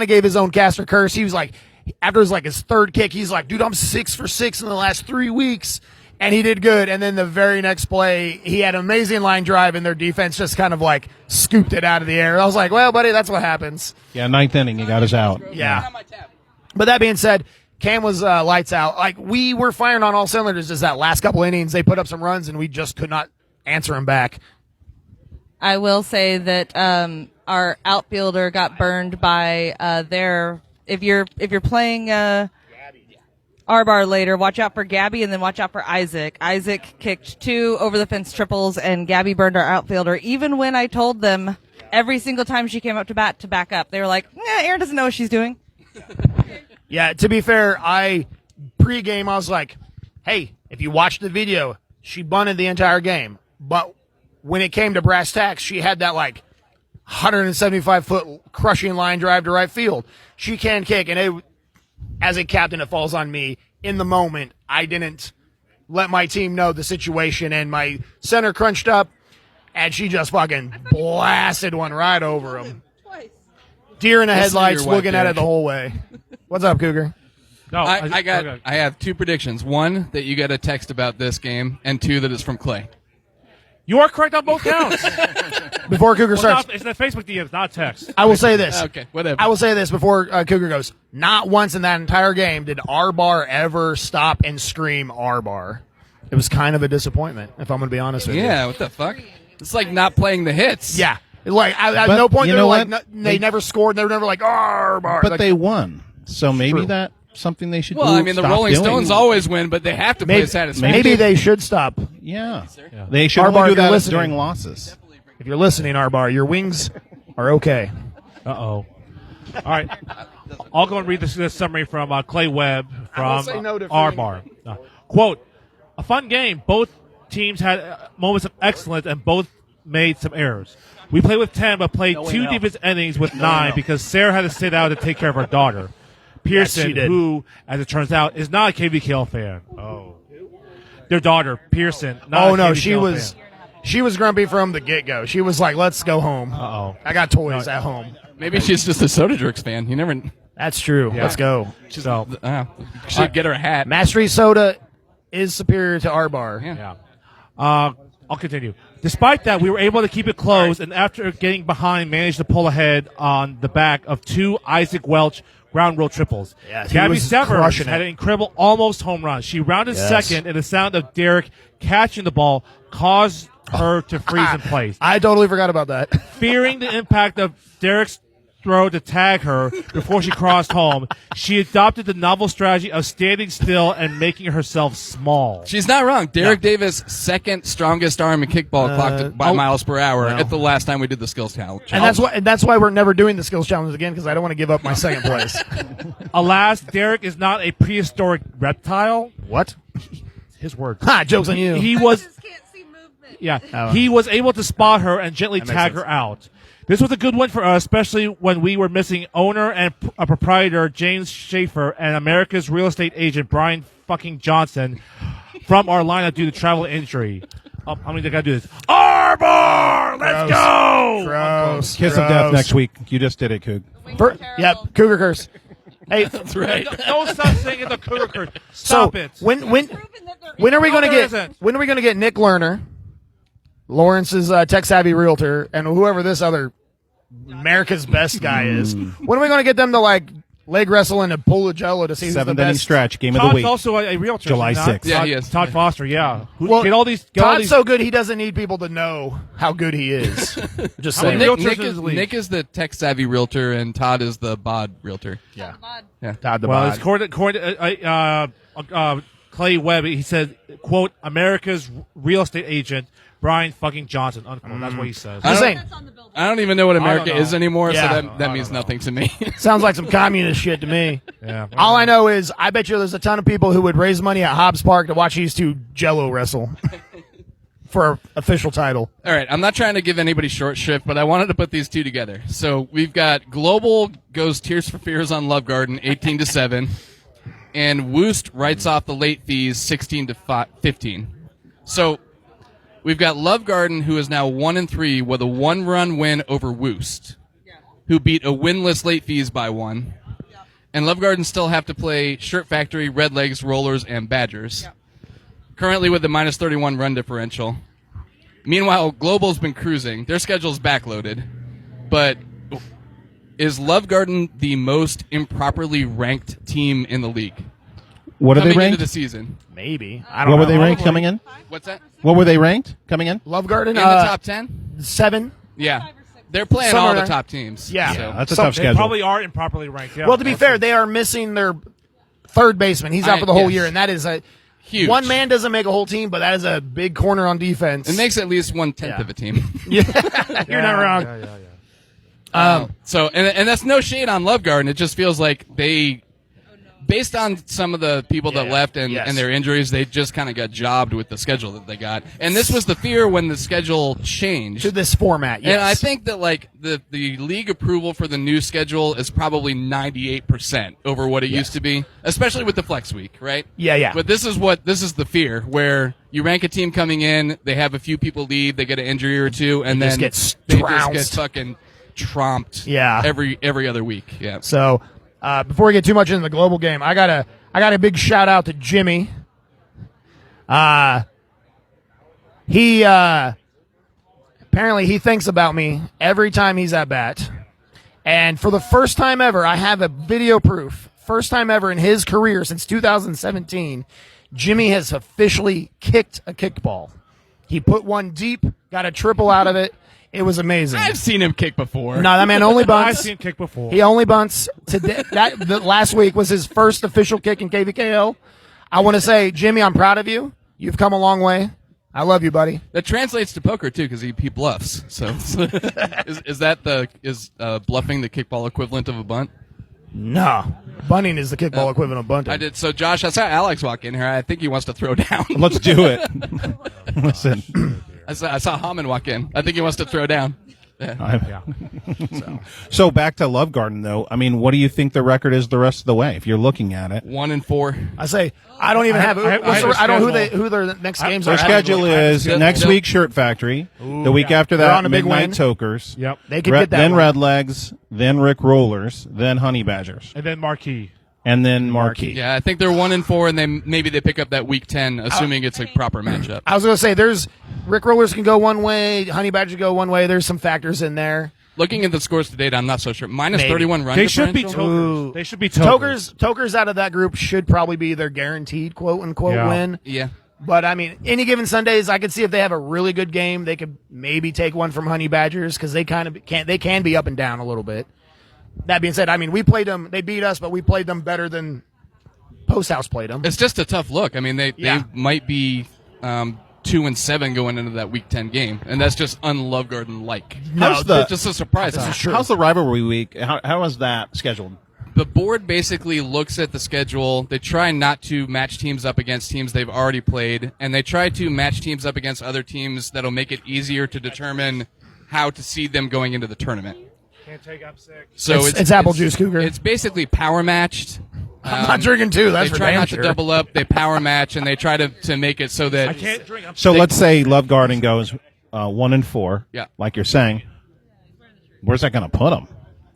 gave his own caster curse. He was like, after his third kick, he's like, dude, I'm 6 for 6 in the last 3 weeks. And he did good. And then the very next play, he had an amazing line drive, and their defense just kind of scooped it out of the air. I was like, well, buddy, that's what happens. Yeah, ninth inning, he got us out. Yeah. But that being said, Cam was lights out. We were firing on all cylinders just that last couple innings. They put up some runs, and we just could not answer them back. I will say that our outfielder got burned by their. If you're playing R-Bar later, watch out for Gabby and then watch out for Isaac. Isaac kicked 2 over the fence triples, and Gabby burned our outfielder. Even when I told them every single time she came up to bat to back up, they were like, Erin doesn't know what she's doing. Yeah, to be fair, pregame I was like, hey, if you watch the video, she bunted the entire game. But when it came to brass tacks, she had that 175-foot crushing line drive to right field. She can kick, and as a captain, it falls on me. In the moment, I didn't let my team know the situation, and my center crunched up, and she just fucking blasted one right over him. Deer in the Listen to headlights, your wife, looking at it Derek. the whole way. What's up, Cougar? No, I have 2 predictions. 1, that you got a text about this game, and 2, that it's from Clay. You are correct on both counts. Before Cougar starts, It's the Facebook DMs, not text. I will say this. Okay, whatever. I will say this before Cougar goes. Not once in that entire game did R-Bar ever stop and scream R-Bar. It was kind of a disappointment, if I'm going to be honest with you. Yeah, what the fuck? It's like not playing the hits. Yeah. At But no point you they know were what? they never scored. They were never R-Bar. But they won. So maybe True. that's something they should do. Well, I mean, the stop Rolling doing. Stones always win, but they have to play satisfaction. Maybe they should stop. Yeah. They should R-Bar, only do you're that listening. during losses. If you're listening, R-Bar, your wings are okay. Uh-oh. All right. I'll go and read this summary from Clay Webb I will from say no to R-Bar. Quote, a fun game. Both teams had moments of excellence and both made some errors. We played with 10 but played 2 defense innings with 9 because Sarah had to sit out to take care of her daughter. Pearson, she did. who, as it turns out, is not a KVKL fan. Oh. Their daughter, Pearson, not Oh, a no, KVKL fan. she was grumpy from the get-go. She was like, let's go home. Uh-oh. I got toys at home. Maybe she's just a Soda Jerks fan. You never. That's true. Yeah. Let's go. So, Should get her a hat. Mastery Soda is superior to R-Bar. Yeah. I'll continue. Despite that, we were able to keep it close, and after getting behind, managed to pull ahead on the back of 2 Isaac Welch ground rule triples. Yeah, he Gabby was Severs crushing had it. an incredible almost home run. She rounded Yes. second, and the sound of Derek catching the ball caused her to freeze in place. I totally forgot about that. Fearing the impact of Derek's throw to tag her before she crossed home, she adopted the novel strategy of standing still and making herself small. She's not wrong. Derek Davis, second strongest arm in kickball, clocked by miles per hour well. at the last time we did the skills challenge. And that's why we're never doing the skills challenge again, because I don't want to give up my second place. Alas, Derek is not a prehistoric reptile. What? His word. Ha, joke's on you. He was can't see movement. Yeah, Oh. he was able to spot her and gently That makes tag sense. her out. This was a good one for us, especially when we were missing owner and proprietor James Schaefer and America's real estate agent Brian fucking Johnson from our lineup due to travel injury. They gotta do this. Arbor! Let's go! Gross. Kiss of death next week. You just did it, Coog. Yep, Cougar curse. Hey, That's right. Don't stop saying it's a cougar curse. Stop it. When are we going to get Nick Lerner, Lawrence's tech savvy realtor, and whoever this other America's best guy is? When are we going to get them to like leg wrestle and a pull of jello to see who's the 7th inning best? stretch, game of the Todd's week. also a realtor. July is he not? 6th. Yeah, he is. Todd Foster, yeah. Well, Get all these. Todd's so good he doesn't need people to know how good he is. Just saying. many Nick, realtors Nick, in is, the league? Nick is the tech savvy realtor, and Todd is the bod realtor. Yeah. Yeah. Todd the Well, bod. according to Clay Webb, he said, "quote America's real estate agent Brian fucking Johnson." Unquote. That's what he says. Just saying. I don't even know what America know. is anymore, Yeah. so that means nothing to me. Sounds like some communist shit to me. Yeah. All I know is I bet you there's a ton of people who would raise money at Hobbs Park to watch these two jello wrestle for an official title. All right, I'm not trying to give anybody short shrift, but I wanted to put these two together. So we've got Global goes Tears for Fears on Love Garden, 18-7, and Woost writes off the late fees, 16-15. So we've got Love Garden, who is now 1-3 with a 1-run win over Woost, who beat a winless late fees by 1. And Love Garden still have to play Shirt Factory, Red Legs, Rollers, and Badgers. Currently with a minus 31 run differential. Meanwhile, Global's been cruising. Their schedule's backloaded. But is Love Garden the most improperly ranked team in the league? What are they Coming ranked? into the season. Maybe. I don't What know. were they ranked coming in? What's that? What were they ranked coming in? Love Garden? In the top 10? 7. Yeah. They're playing Somewhere all the there. top teams. Yeah. So. That's a So tough They schedule. probably are improperly ranked. Yeah. Well, to be fair, they are missing their third baseman. He's out for the whole Yes. year, and that is a Huge. one man doesn't make a whole team, but that is a big corner on defense. It makes at least 1/10 Yeah. of a team. You're not wrong. So, and that's no shade on Love Garden. It just feels like they, based on some of the people that Yeah. left and, Yes. and their injuries, they just kind of got jobbed with the schedule that they got. And this was the fear when the schedule changed. To this format, yes. And I think that like the league approval for the new schedule is probably 98% over what it used to be, especially with the flex week, right? Yeah. But this is the fear where you rank a team coming in, they have a few people leave, they get an injury or two, and They then just get they just trounced. get fucking tromped. Yeah. Every other week. Yeah. So before we get too much into the global game, I got a big shout out to Jimmy. He apparently he thinks about me every time he's at bat. And for the first time ever, I have a video proof. First time ever in his career since 2017, Jimmy has officially kicked a kickball. He put one deep, got a triple out of it. It was amazing. I've seen him kick before. No, that man only I've bunts. seen him kick before. He only bunts. Today, the last week was his first official kick in KVKO. I want to say, Jimmy, I'm proud of you. You've come a long way. I love you, buddy. That translates to poker too, because he bluffs. So, is bluffing the kickball equivalent of a bunt? No, bunting is the kickball equivalent of bunting. I did. So, Josh, I saw Alex walk in here. I think he wants to throw down. Let's do it. Listen. I saw Hammond walk in. I think he wants to throw down. Yeah. So back to Love Garden, though. I mean, what do you think the record is the rest of the way? If you're looking at it, 1-4. I say I don't even have. I I don't know who their next games their are. schedule is They'll- next they'll- week Shirt Factory, the week after They're that on a big Midnight win. Tokers, Yep. They could get that. then one. Red Legs, then Rick Rollers, then Honey Badgers, And then Marquee. and then Marquee. Yeah, I think they're 1-4, and maybe they pick up that week 10, assuming it's a proper matchup. I was going to say there's Rick Rollers can go one way, Honey Badger go one way. There's some factors in there. Looking at the scores to date, I'm not so sure. Minus Maybe. 31 run They should be differential? tokers. They should be tokers. Tokers out of that group should probably be their guaranteed quote unquote Yeah. win. Yeah. But I mean, any given Sundays, I could see if they have a really good game, they could maybe take one from Honey Badgers because they kind of can be up and down a little bit. That being said, I mean, we played them. They beat us, but we played them better than Post House played them. It's just a tough look. I mean, they Yeah. might be 2-7 going into that week 10 game, and that's just un-Love Garden like. How's the It's just a surprise. This huh? is true. How's the rivalry week? How is that scheduled? The board basically looks at the schedule. They try not to match teams up against teams they've already played, and they try to match teams up against other teams that'll make it easier to determine how to seed them going into the tournament. Can't take up 6. So It's apple juice, Cougar. It's basically power matched. I'm not drinking two. That's They for try damn not sure. to double up. They power match, and they try to make it so that I can't drink up So let's say Love Garden goes 1-4. Yeah. Like you're saying. Where's that going to put them?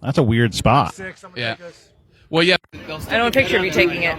That's a weird spot. 6. I'm gonna Yeah. take us. well, yeah. I don't picture me taking it.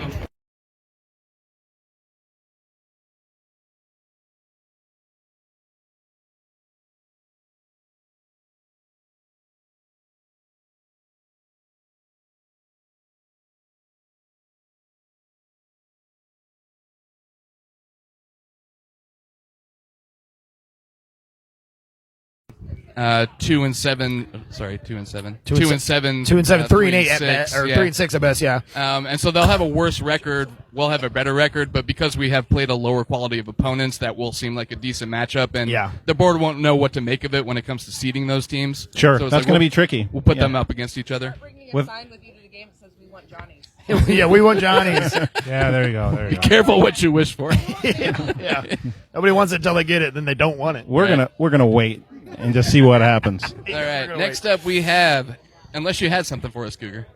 Two and seven. Sorry, 2 and 7. Two and 2 and 7. 2 and 7, 3 and 8 at 6, best, or yeah. 3 and 6 at best. Yeah. And so they'll have a worse record. We'll have a better record, but because we have played a lower quality of opponents, that will seem like a decent matchup, and Yeah. the board won't know what to make of it when it comes to seeding those teams. Sure. So it's That's like going to we'll- be tricky. We'll put Yeah. them up against each other. Bringing With- sign with you to the game that says we want Johnny's. Yeah, we want Johnny's. Yeah, there you go. There you go. Careful what you wish for. Yeah. Nobody wants it until they get it, then they don't want it. We're gonna wait and just see what happens. All right. Next up, we have. Unless you had something for us, Cougar.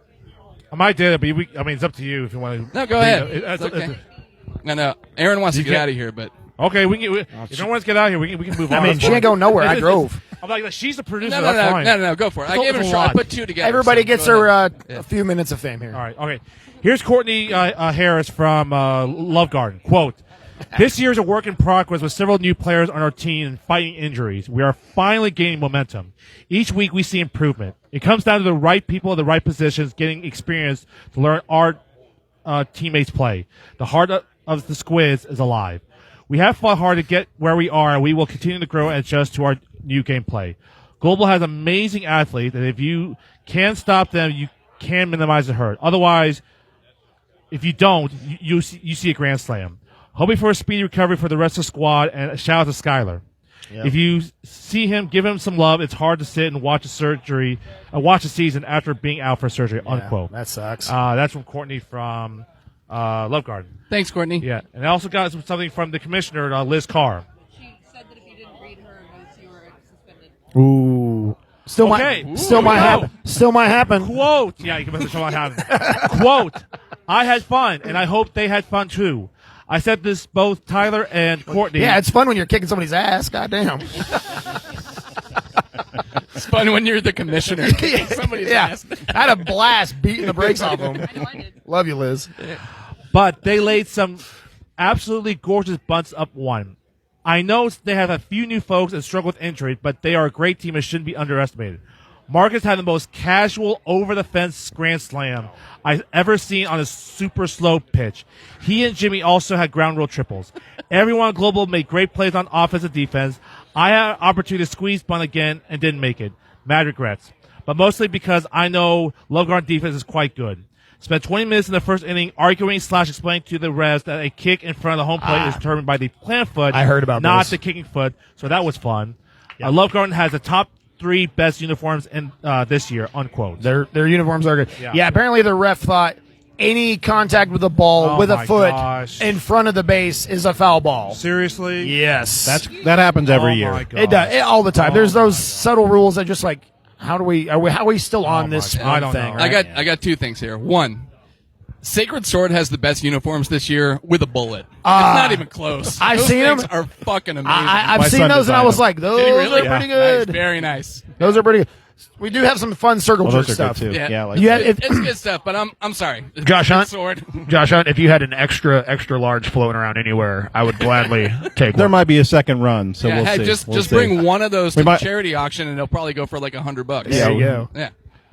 I might do it, but I mean, it's up to you if you want to. No, go ahead. It's It's okay. No. Aaron wants to get can't- out of here, but Okay, if no one's get out of here, we can move on. I mean, That's she fine. ain't going nowhere. I It's- drove. I'm like, she's the producer. no, that's fine. no, go for it. I gave it a It's a shot. I lot. put two together. Everybody so gets go her ahead. a few minutes of fame here. All right, okay. Here's Courtney Harris from Love Garden. Quote, this year is a work in progress with several new players on our team and fighting injuries. We are finally gaining momentum. Each week we see improvement. It comes down to the right people in the right positions getting experience to learn our teammates play. The heart of the Squids is alive. We have fought hard to get where we are, and we will continue to grow and adjust to our new gameplay. Global has amazing athletes, and if you can stop them, you can minimize the hurt. Otherwise, if you don't, you see a grand slam. Hoping for a speedy recovery for the rest of the squad, and a shout out to Skylar. Yep. If you see him, give him some love. It's hard to sit and watch watch a season after being out for surgery. Unquote. That sucks. That's from Courtney from Love Garden. Thanks, Courtney. Yeah, and I also got something from the commissioner, Liz Carr. She said that if you didn't read her notes, you were suspended. Ooh. Still Okay. might. Still might Ooh. happen. Still might happen. Quote. Yeah, you can show what happened. Quote. I had fun, and I hope they had fun too. I said this both Tyler and Courtney. Yeah, it's fun when you're kicking somebody's ass. Goddamn. It's fun when you're the commissioner. kicking somebody's Yeah. ass. I had a blast beating the brakes off them. I know I did. Love you, Liz. But they laid some absolutely gorgeous bunts up one. I know they have a few new folks and struggle with injuries, but they are a great team and shouldn't be underestimated. Marcus had the most casual, over-the-fence grand slam I've ever seen on a super slow pitch. He and Jimmy also had ground rule triples. Everyone on Global made great plays on offense and defense. I had an opportunity to squeeze bunt again and didn't make it. Mad regrets. But mostly because I know Love Garden defense is quite good. Spent 20 minutes in the first inning arguing / explaining to the refs that a kick in front of the home plate is determined by the plant foot. I heard about not this. the kicking foot. So that was fun. Love Garden has the top 3 best uniforms in this year. Unquote. Their uniforms are good. Yeah. Yeah, apparently the ref thought any contact with the ball Oh with a my foot gosh. in front of the base is a foul ball. Seriously? Yes. That happens every Oh year. my God. It does all the time. Oh There's my those subtle rules that just like how are we still on my this God. one I don't thing? know. Right? I got two things here. One, Sacred Sword has the best uniforms this year with a bullet. It's not even close. I've Those seen things them. are fucking amazing. I've My seen son those and I designed was them. like, those Did he really? are pretty Yeah. good. Nice. Very nice. Those are pretty good. We do have some fun circle Well, jerk those are good stuff. too. Yeah. Yeah, like Yeah, It's good stuff, but I'm sorry. Josh Sacred Hunt? Sword. Josh Hunt, if you had an extra large floating around anywhere, I would gladly take there one. might be a second run, so Yeah, we'll hey, see. just We'll see. bring one of those to We the might- charity auction, and it'll probably go for like $100. There you go. Yeah,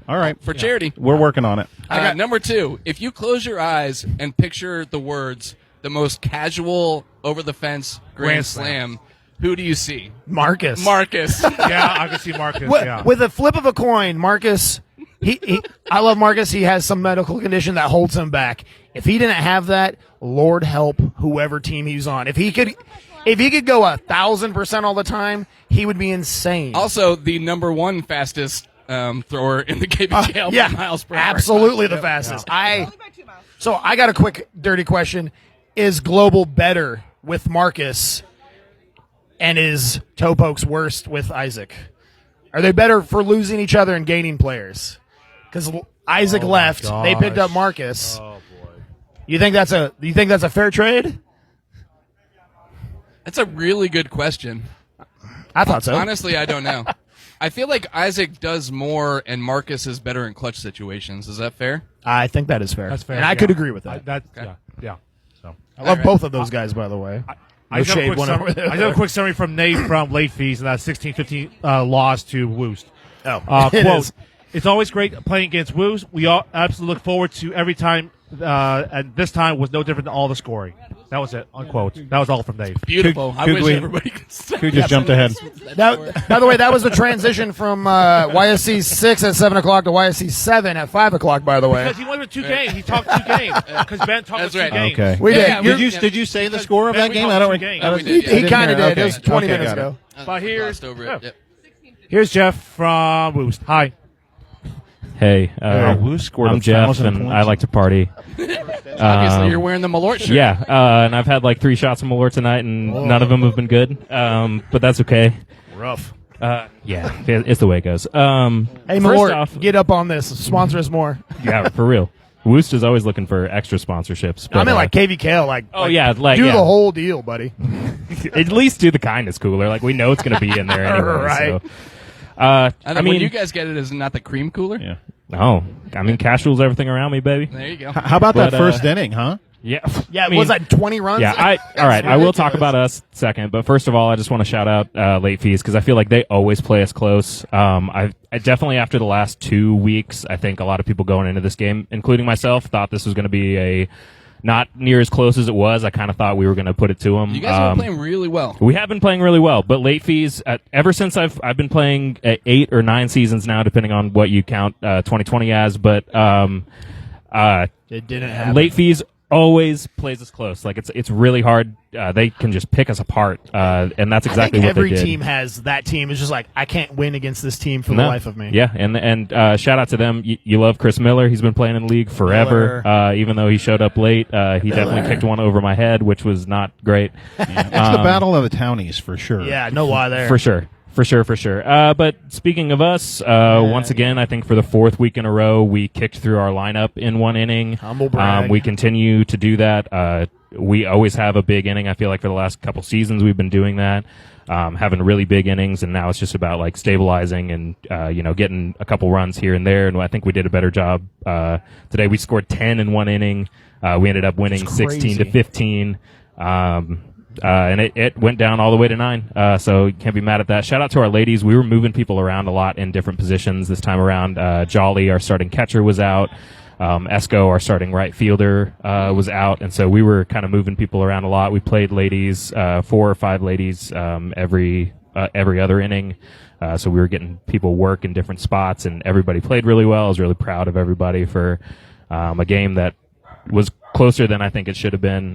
All right, for charity. we're working on it. Number 2, if you close your eyes and picture the words, the most casual over the fence grand Grand slam, who do you see? Marcus. Marcus. Yeah, I can see Marcus. With, Yeah. with a flip of a coin, Marcus. I love Marcus. He has some medical condition that holds him back. If he didn't have that, Lord help whoever team he's on. If he could go 1,000% all the time, he would be insane. Also, the number 1 fastest thrower in the KBKL yeah, miles per hour. absolutely the fastest. Only by 2 miles. So I got a quick dirty question: is Global better with Marcus, and is Toe Pokes worse with Isaac? Are they better for losing each other and gaining players? Because Isaac left, they picked up Marcus. Oh boy. You think that's a fair trade? That's a really good question. I thought so. Honestly, I don't know. I feel like Isaac does more and Marcus is better in clutch situations. Is that fair? I think that is fair. That's fair. And I could agree with that. Yeah. So I love both of those guys, by the way. I just have a quick summary- I have a quick summary from Nate from late fees and that 16-15 loss to Woost. Oh, Quote: is. It's always great playing against Woost. We all absolutely look forward to every time, and this time was no different than all the scoring. That was it. Unquote. That was all from Dave. Beautiful. I could wish we- everybody could say Who just jumped ahead? By the way, that was the transition from YSC 6 at 7 o'clock to YSC 7 at 5 o'clock, by the way. Because he went with 2 games. He talked 2 games. Because Ben talked That's with 2 right. games. Okay. We Yeah, did. Did you say the score of that game? I don't. we did, He yeah. kind of did. Okay. It was 20 Okay, minutes got it. ago. But here's Glossed over it. Yep. Here's Jeff from Woost. Hi. Hey, Who scored I'm Jeff, 1,000 and points? I like to party. Obviously, you're wearing the Malort shirt. Yeah, and I've had like 3 shots of Malort tonight, and none of them have been good. But that's okay. Rough. Yeah, it's the way it goes. Hey, first Malort, off, get up on this. Sponsor us more. yeah, for real. Woost is always looking for extra sponsorships. I But, mean, like KVKL, like. oh yeah, like do yeah. the whole deal, buddy. At least do the kindness cooler. Like we know it's going to be in there anyway. Right. So. I I mean, mean, when you guys get it, is it not the cream cooler? Yeah. oh, I mean, cash rules everything around me, baby. There you go. How about But, that first inning, huh? Yeah, Yeah, I mean, was that 20 runs? Yeah, all right. I will talk about us second, but first of all, I just want to shout out late fees because I feel like they always play us close. I definitely after the last 2 weeks, I think a lot of people going into this game, including myself, thought this was going to be a not near as close as it was. I kind of thought we were going to put it to them. You guys have been playing really well. We have been playing really well, but late fees ever since I've been playing 8 or 9 seasons now, depending on what you count 2020 as. But It didn't happen. late fees always plays us close. Like it's really hard. They can just pick us apart, and that's exactly I think what every they did. team has that team. It's just like, I can't win against this team for the No. life of me. Yeah, and shout out to them. You love Chris Miller. He's been playing in the league forever. Even though he showed up late, he definitely kicked one over my head, which was not great. It's the battle of the townies for sure. Yeah, no lie there. For sure. But speaking of us, once again, I think for the 4th week in a row, we kicked through our lineup in 1 inning. Humble brag. We continue to do that. We always have a big inning. I feel like for the last couple seasons, we've been doing that, having really big innings, and now it's just about like stabilizing and getting a couple runs here and there. And I think we did a better job today. We scored 10 in 1 inning. We ended up winning That's crazy. 16-15. And it went down all the way to 9, so you can't be mad at that. Shout out to our ladies. We were moving people around a lot in different positions this time around. Jolly, our starting catcher, was out. Esco, our starting right fielder, was out, and so we were kind of moving people around a lot. We played ladies, 4 or 5 ladies every other inning, so we were getting people work in different spots, and everybody played really well. I was really proud of everybody for a game that was closer than I think it should have been.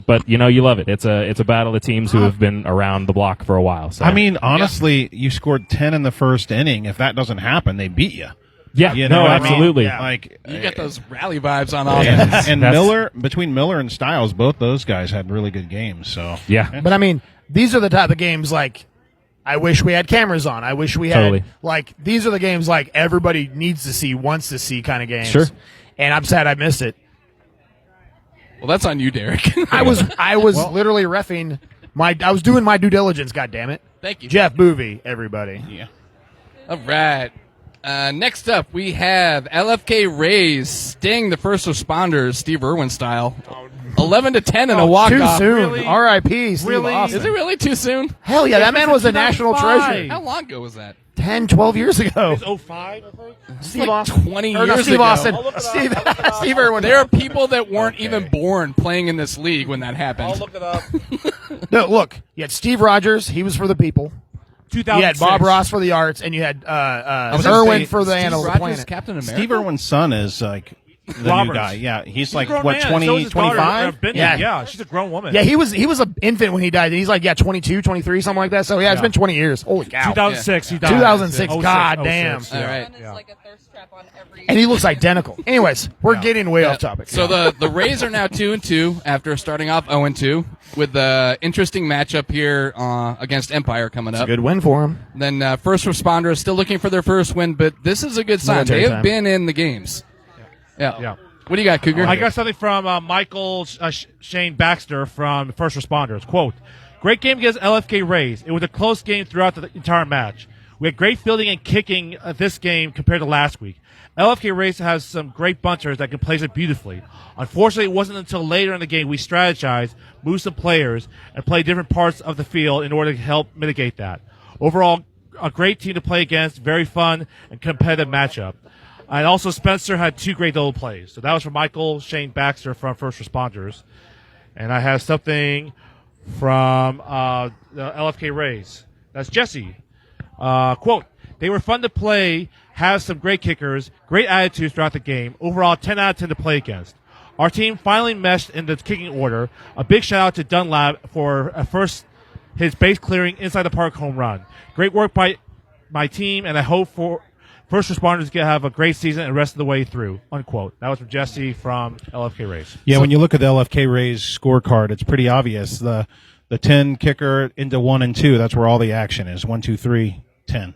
But you love it. It's a battle of teams who have been around the block for a while. So I mean, honestly, you scored 10 in the first inning. If that doesn't happen, they beat you. yeah, You know no, what I mean? absolutely. Yeah. Like, You got those rally vibes on offense. and That's- between Miller and Styles, both those guys had really good games. So Yeah. But I mean, these are the type of games like, I wish we had cameras on. I wish we had, Totally. like, these are the games like everybody needs to see, wants to see kind of games. Sure. And I'm sad I missed it. Well, that's on you, Derek. I was literally reffing I was doing my due diligence, goddammit. Thank you. Jeff Boovy, everybody. yeah. All right. Next up, we have LFK Rays Sting the first responders, Steve Irwin style. 11-10 in a walk-off. Too soon. Really? R.I.P. Steve Really? Austin. Is it really too soon? Hell yeah, that man was a 2005. national treasure. How long ago was that? 10, 12 years ago. It's 05, I think. Steve like Austin. 20 Or no, years Steve ago. Austin. I'll look it up. Steve Irwin. There are people that weren't even born playing in this league when that happened. I'll look it up. No, look, you had Steve Rogers. He was for the people. 2006. You had Bob Ross for the arts, and you had was gonna Irwin say, for the Steve animal Rogers, planet. Captain America. Steve Irwin's son is like the new Roberts. guy. Yeah, he's She's like, a grown what, man. 20, So is his daughter, 25? Bennett. Yeah. Yeah, she's a grown woman. Yeah, he was an infant when he died. He's like 22, 23, something like that. So yeah, it's Yeah. been 20 years. Holy cow! 2006, he died. 2006. 06, God 06, damn. yeah. All right. Is like a thirst trap on every. And he looks identical. Anyways, we're getting way off topic. So the Rays are now 2-2 after starting off 0-2 with the interesting matchup here against Empire coming up. good win for him. Then First Responders still looking for their first win, but this is a good sign. Military They have time. been in the games. Yeah. Yeah. What do you got, Cougar? I got something from Michael Shane Baxter from First Responders. Quote, great game against LFK Rays. It was a close game throughout the entire match. We had great fielding and kicking this game compared to last week. LFK Rays has some great bunters that can place it beautifully. Unfortunately, it wasn't until later in the game we strategized, moved some players, and played different parts of the field in order to help mitigate that. Overall, a great team to play against, very fun and competitive matchup. And also, Spencer had 2 great double plays. So that was from Michael Shane Baxter from First Responders. And I have something from the LFK Rays. That's Jesse. Quote, they were fun to play, have some great kickers, great attitudes throughout the game. Overall, 10 out of 10 to play against. Our team finally meshed in the kicking order. A big shout out to Dunlap for his base clearing inside the park home run. Great work by my team, and I hope for First Responders to have a great season and rest of the way through, unquote. That was from Jesse from LFK Rays. Yeah, when you look at the LFK Rays scorecard, it's pretty obvious. The 10 kicker into 1 and 2, that's where all the action is. 1, 2, 3, 10.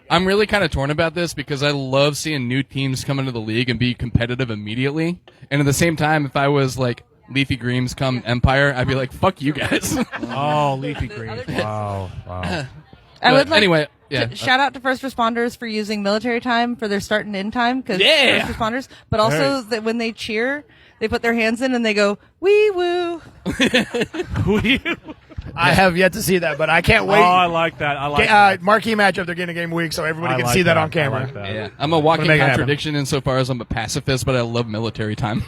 I'm really kind of torn about this because I love seeing new teams come into the league and be competitive immediately. And at the same time, if I was like Leafy Greens come Empire, I'd be like, fuck you guys. Oh, Leafy Green. Wow. I would like anyway, yeah. shout out to first responders for using military time for their start and end time because Yeah. first responders, but also that when they cheer, they put their hands in and they go wee woo. Who are you? I have yet to see that, but I can't Oh, wait. I like that. I like that. Marquee matchup. They're getting a game week, so everybody I can like see that on I camera. like that. Yeah, I'm a walking make it happen. contradiction insofar as I'm a pacifist, but I love military time.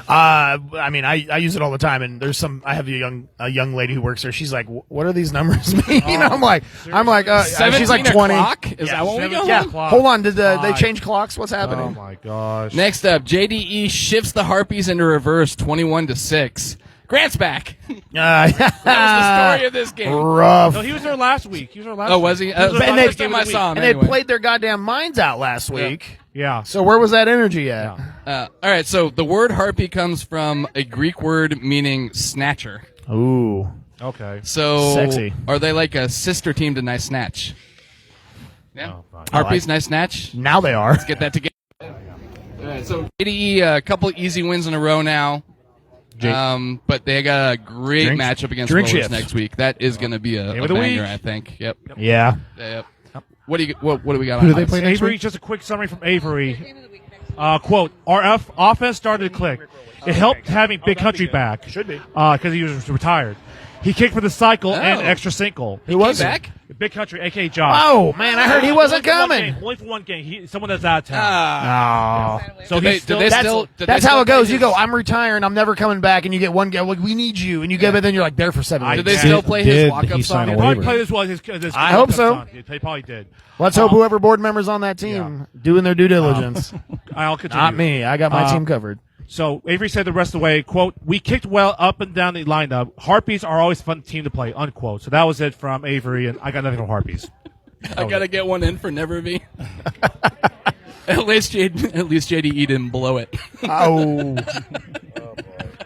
I mean, I use it all the time, and I have a young lady who works there. She's like, "What do these numbers mean?" I'm like, she's like 20. O'clock? Is that when we go Yeah. home? Hold on, did they Five. change clocks? What's Oh happening? my gosh. Next up, JDE shifts the Harpies into reverse, 21-6. Grant's back. That was the story of this game. Rough. No, he was there last week. Oh, was he? was there and last they- game I of the saw him. And they anyway. played their goddamn minds out last week. Yeah. So where was that energy at? All right, so the word harpy comes from a Greek word meaning snatcher. Ooh. Okay. So Sexy. are they like a sister team to Nice Snatch? Yeah. Oh, fine. Harpies, Nice Snatch. Now they are. Get that together. All right, so JDE, a couple easy wins in a row now. But they got a great Drink- matchup against drink Rollers shifts. next week. That is going to be a of the banger, week. I think. Yep. Yeah. Yep. What do we got? Who do on they ice? play next Avery, week? just a quick summary from Avery. Quote, our offense started to click. It helped having Big Country back. Should be. Because he was retired. He kicked for the cycle and extra single. Who was Came it? back? Big Country, a.k.a. Josh. Oh, man, I heard he wasn't Only for one coming. game, only for one game. Someone that's out of town. Oh. So Did he's they still, still- did they That's still how it play goes. You his- go, I'm retiring, I'm never coming back, and you get one guy, like, we need you, and you get, but then you're like there for 7 I weeks. Did they Yeah. still play his Did walk-up he song? sign a he waiver? probably played as well as his I hope so. song. He probably did. Let's hope whoever board members on that team doing their due diligence. I'll continue. Not me. I got my team covered. So Avery said the rest of the way, quote, we kicked well up and down the lineup. Harpies are always a fun team to play, unquote. So that was it from Avery, and I got nothing from Harpies. I gotta get one in for Never Be. At least JDE didn't blow it. Oh.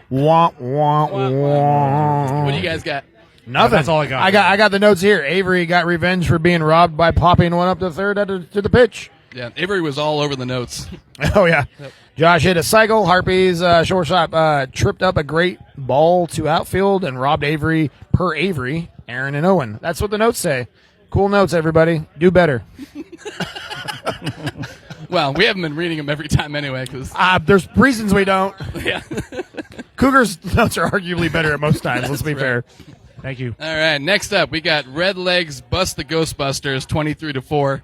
Wah, wah, wah. What do you guys got? Nothing. That's all I got. I got the notes here. Avery got revenge for being robbed by popping one up to third to the pitch. Yeah, Avery was all over the notes. Oh, yeah. Josh hit a cycle. Harpies shortstop tripped up a great ball to outfield and robbed Avery, per Avery, Aaron and Owen. That's what the notes say. Cool notes, everybody. Do better. Well, we haven't been reading them every time anyway, because There's reasons we don't. yeah. Cougar's notes are arguably better at most times. Let's be fair. Thank you. All right, next up we got Red Legs Bust the Ghostbusters 23-4.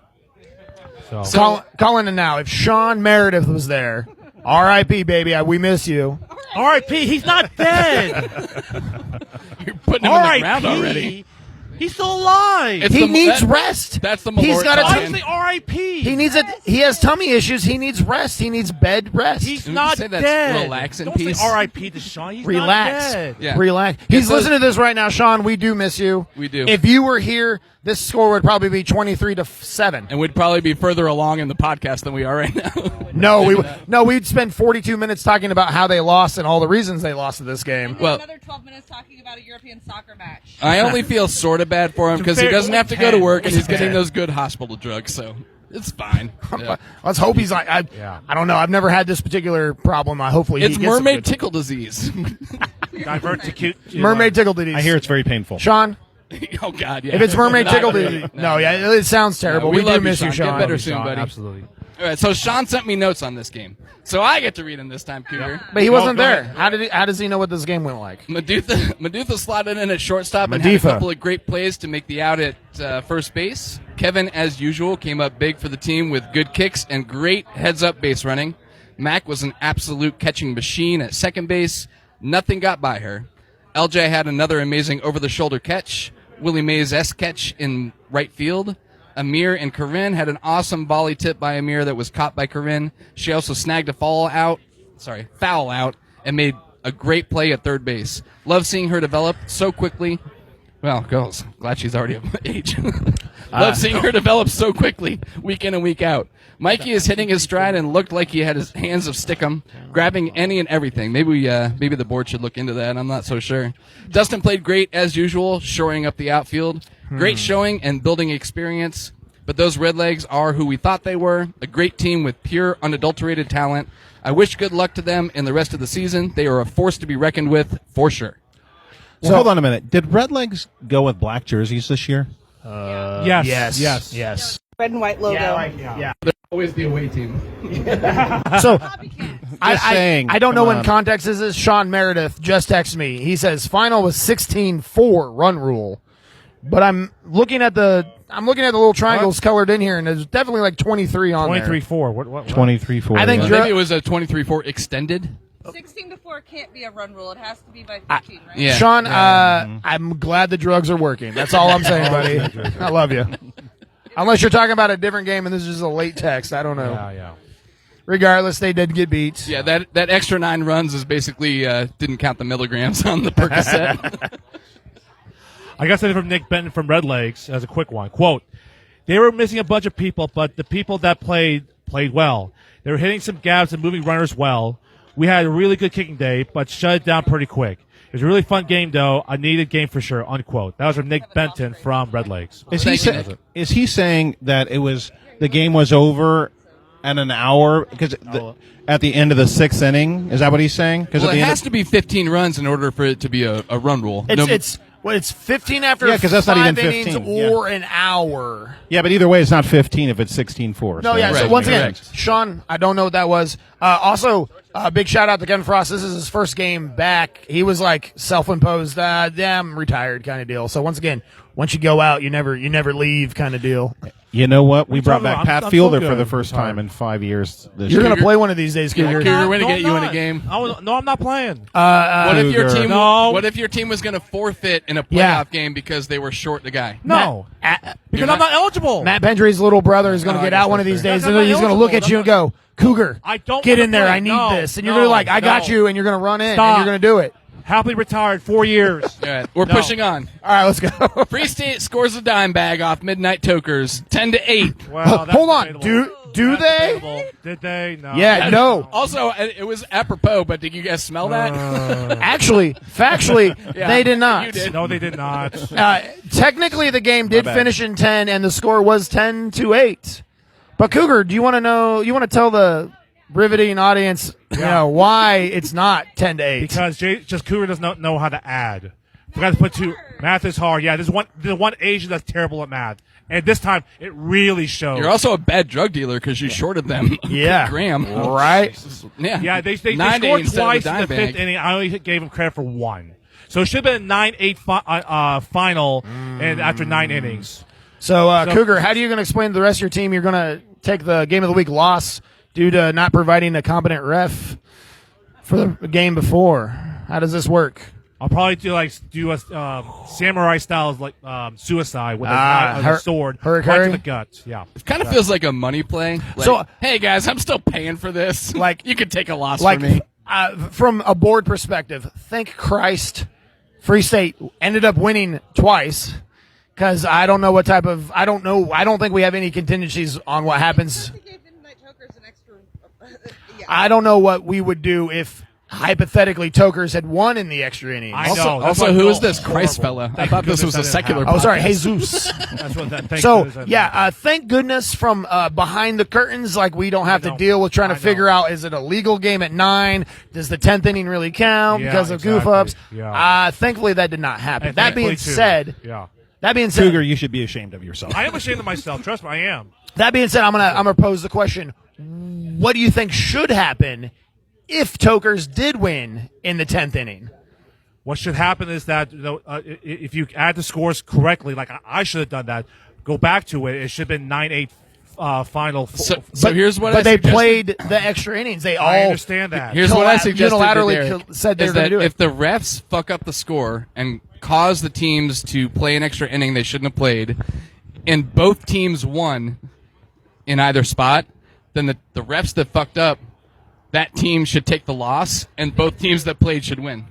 So, Calling it now. If Sean Meredith was there, R.I.P. baby, we miss you. R.I.P. He's not dead. You're putting him on the ground R.I.P. already. He's still alive. It's He the- needs that- rest. That's the He's Malort got a top Why 10. is the R.I.P.? He needs it. He has tummy issues. He needs rest. He needs bed rest. He's Would you not say that's dead. relax in Don't peace? say R.I.P. to Sean. He's Relax. not dead. Yeah. Relax. He's so- listening to this right now, Sean. We do miss you. We do. If you were here, this score would probably be 23-7. And we'd probably be further along in the podcast than we are right now. We'd spend 42 minutes talking about how they lost and all the reasons they lost in this game. Well- another 12 minutes talking about a European soccer match. I only feel sort of bad for him because he fair, doesn't only have to go to 10. work and he's Only getting 10. those good hospital drugs, so it's fine. Yeah. Let's hope he's like. I don't know. I've never had this particular problem. Hopefully, It's he gets some mermaid good- tickle disease. Diverticute. Mermaid tickle disease. I hear it's very painful. Sean. Oh God, yeah. If it's mermaid Not tickle really. disease, no, yeah, it sounds terrible. we we love do you, miss you, Sean. Get Sean. better soon, Sean, buddy. Absolutely. All right, so Sean sent me notes on this game, so I get to read them this time, Cougar. But he wasn't go there. ahead. How does he know what this game went like? Medusa slotted in at shortstop and had a Medusa. couple of great plays to make the out at first base. Kevin, as usual, came up big for the team with good kicks and great heads-up base running. Mac was an absolute catching machine at second base. Nothing got by her. LJ had another amazing over-the-shoulder catch. Willie Mays' catch in right field. Amir and Corinne had an awesome volley tip by Amir that was caught by Corinne. She also snagged a foul out, and made a great play at third base. Love seeing her develop so quickly. Well, girls, glad she's already of age. Love seeing her develop so quickly, week in and week out. Mikey is hitting his stride and looked like he had his hands of stickum, grabbing any and everything. Maybe the board should look into that. I'm not so sure. Dustin played great as usual, shoring up the outfield. Great showing and building experience. But those Redlegs are who we thought they were. A great team with pure, unadulterated talent. I wish good luck to them in the rest of the season. They are a force to be reckoned with, for sure. Well, hold on a minute. Did Redlegs go with black jerseys this year? Yes. Red and white logo. They're always the away team. So saying, I don't know come when on. context is this. Sean Meredith just texted me. He says final was 16-4 run rule. But I'm looking at the little triangles colored in here, and there's definitely like 23 on there. 23-4. What? 23-4. I think yeah. Dre- Maybe it was a 23-4 extended. 16-4 can't be a run rule. It has to be by 15, right? Yeah. Sean, I'm glad the drugs are working. That's all I'm saying, buddy. I love you. Unless you're talking about a different game and this is just a late text. I don't know. Yeah. Regardless, they did get beat. Yeah, that extra 9 runs is basically didn't count the milligrams on the Percocet. I got something from Nick Benton from Red Lakes as a quick one. Quote, they were missing a bunch of people, but the people that played well. They were hitting some gaps and moving runners well. We had a really good kicking day, but shut it down pretty quick. It was a really fun game, though. A needed game for sure, unquote. That was from Nick Benton from Red Lakes. Is he saying that the game was over in an hour because at the end of the 6th inning? Is that what he's saying? Because Well, it has to be 15 runs in order for it to be a run rule. It's 15 after Yeah, 'cause that's not 5 even innings 15, or an hour. Yeah, but either way, it's not 15 if it's 16-4. No, so yeah. that's So once again, correct. Sean, I don't know what that was. Also, big shout out to Kevin Frost. This is his first game back. He was like self-imposed. I'm retired kind of deal. So once again, once you go out, you never leave kind of deal. You know what? We brought talking back about? Pat I'm Fielder so for the good. first time in 5 years. This You're year. gonna play one of these days, Cougar. Cougar, we're gonna No, get you in a not. game. No, I'm not playing. What if your Cougar. team? No. What if your team was going to forfeit in a playoff Yeah. game because they were short the guy? No. Because I'm not eligible. Matt Pendry's little brother is going Oh, to I get guess out one of that's these fair. days, That's and not he's going to look at eligible. you and go, "Cougar, I don't get wanna in there. play. I need No, this." And you're no, going to like, "I got no. you," and you're going to run in, Stop. and you're going to do it. Happily retired 4 years. All right, we're No. pushing on. All right, let's go. Free State scores a dime bag off Midnight Tokers, 10-8. Well, that's Hold on. debatable. Do That's they? debatable. Did they? No. Yeah, no. Also, it was apropos, but did you guys smell that? Actually, factually, Yeah, they did not. you did. No, they did not. Technically, the game did bad. finish in 10, and the score was 10-8. But Cougar, do you want to know? You want to tell the riveting audience, why it's not 10-8? Because just Cougar does not know how to add. Forgot to put two. Math is hard. Yeah, there's one Asian that's terrible at math, and this time it really shows. You're also a bad drug dealer because you shorted them. Yeah. Graham. right. Yeah, Yeah, they 9-8 scored instead of twice a in dime the fifth bag. inning. I only gave him credit for one. So it should have been a 9-8 final, and after 9 innings. So, Cougar, how are you going to explain to the rest of your team you're going to take the game of the week loss due to not providing a competent ref for the game before? How does this work? I'll probably do a samurai style suicide with a knife and a sword right to the guts. Yeah, It kind of feels like a money play. Like, So- hey guys, I'm still paying for this. Like- you could take a loss Like for me. from a board perspective, thank Christ, Free State ended up winning twice. Because I don't know what type of I don't think we have any contingencies on what happens. I don't know what we would do if hypothetically Tokers had won in the extra innings. I know. That's Also, why who I is feel this Christ horrible. fella? I Thank thought this goodness was a that didn't secular happen. Oh, sorry, podcast. Jesus. That's what that. Thank So goodness that yeah, didn't happen. thank goodness from behind the curtains, like we don't have to know. deal with trying to I know. figure out is it a legal game at 9? Does the 10th inning really count Yeah, because of goof exactly. ups? Yeah. Thankfully that did not happen. And That being thankfully, too. said, yeah, Cougar, you should be ashamed of yourself. I am ashamed of myself. Trust me, I am. that being said, I'm gonna pose the question: what do you think should happen if Tokers did win in the 10th inning? What should happen is that if you add the scores correctly, like I should have done that, go back to it. It should have been 9-8 final. So here's what But I they suggested. played the extra innings. They all I understand that. Here's what I collab- suggested to unilaterally Derek, said they is were gonna that do it. if the refs fuck up the score and cause the teams to play an extra inning they shouldn't have played, and both teams won in either spot, then the refs that fucked up, that team should take the loss, and both teams that played should win.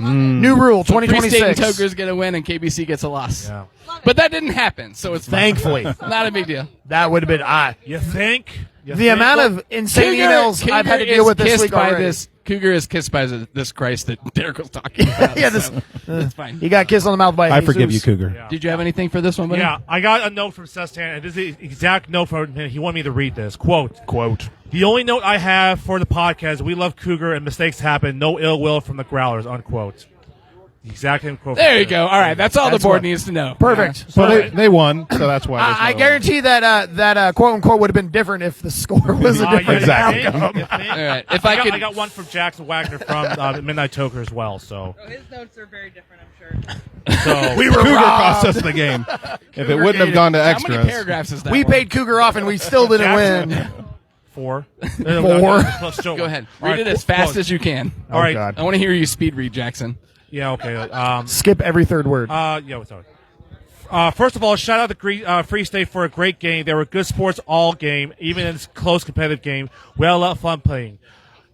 new rule So Free State and 2026. Tokers get a win, and KBC gets a loss. Yeah. But that didn't happen, so it's fine. Thankfully, Not a big deal. that would have been You think? the amount of insane emails I've had to deal with this week already. Cougar is kissed by this Christ that Derek was talking about. Yeah, this- so it's fine. He got kissed on the mouth by I Jesus. forgive you, Cougar. Yeah. Did you have anything for this one, buddy? Yeah, I got a note from Sestan, and this is the exact note from him. He wanted me to read this. Quote. The only note I have for the podcast, we love Cougar and mistakes happen. No ill will from the Growlers, unquote. The exact same quote. There you go. All right, that's all That's the board what- neast to know. Perfect. So they won, so that's why. I guarantee that quote unquote would have been different if the score was a Yeah, different Exactly. outcome. You think? All right, if I could, I got one from Jackson Wagner from Midnight Toker as well. So, His notes are very different, I'm sure. so We were Cougar robbed. cost us the game. If it wouldn't have gone to how extras, many paragraphs is that? We one? paid Cougar off and we still didn't win. 4. Four. Go ahead. Read it as fast as you can. All right. God. I want to hear you speed read, Jackson. Yeah. Okay. Skip every third word. Yeah. Sorry. First of all, shout out to Free State for a great game. They were good sports all game, even in this close competitive game. We had a lot of fun playing.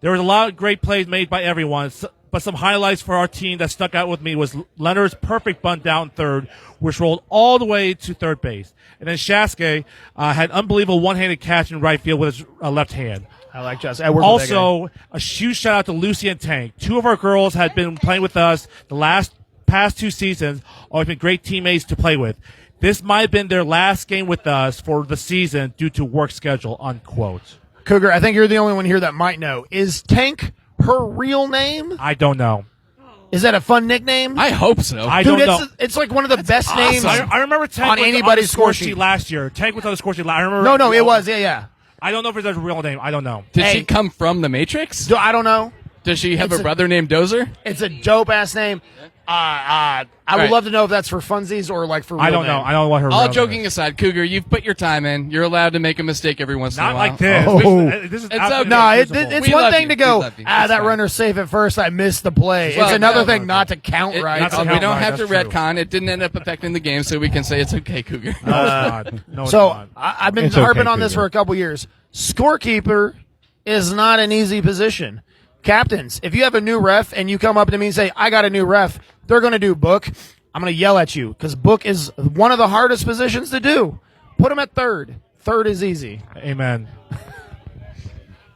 There was a lot of great plays made by everyone, but some highlights for our team that stuck out with me was Leonard's perfect bunt down third, which rolled all the way to third base. And then Shaske had unbelievable one-handed catch in right field with his left hand. I like Josh. I work with that guy. Also, a huge shout out to Lucy and Tank. Two of our girls had been playing with us the past 2 seasons. Always been great teammates to play with. This might have been their last game with us for the season due to work schedule, unquote. Cougar, I think you're the only one here that might know. Is Tank her real name? I don't know. Is that a fun nickname? I hope so. I Dude, don't know. it's like one of the best names. I remember Tank on was anybody's the score score sheet. last year. Tank was on the score sheet. I remember. No, it was. Yeah. I don't know if it's a real name. I don't know. Did Hey. she come from the Matrix? I don't know. Does she have It's a a- brother named Dozer? It's a dope ass name. I would right. love to know if that's for funsies or like for real I don't know. name. I don't know what her. All real joking name is. aside, Cougar, you've put your time in. You're allowed to make a mistake every once in a Not while. like this. Oh. This is It's absolutely No, unfeasible. it's We one love thing you. to go, We love you. It's that fine. runner's safe at first, I missed the play. Well, it's another no, thing not to count right. Not to we count don't right, have to that's true. retcon. It didn't end up affecting the game, so we can say it's okay, Cougar. No, it's not. No, it's So not. I've been It's harping okay, on this Cougar. for a couple years. Scorekeeper is not an easy position. Captains, if you have a new ref and you come up to me and say, I got a new ref, they're going to do book. I'm going to yell at you because book is one of the hardest positions to do. Put him at third. Third is easy. Amen.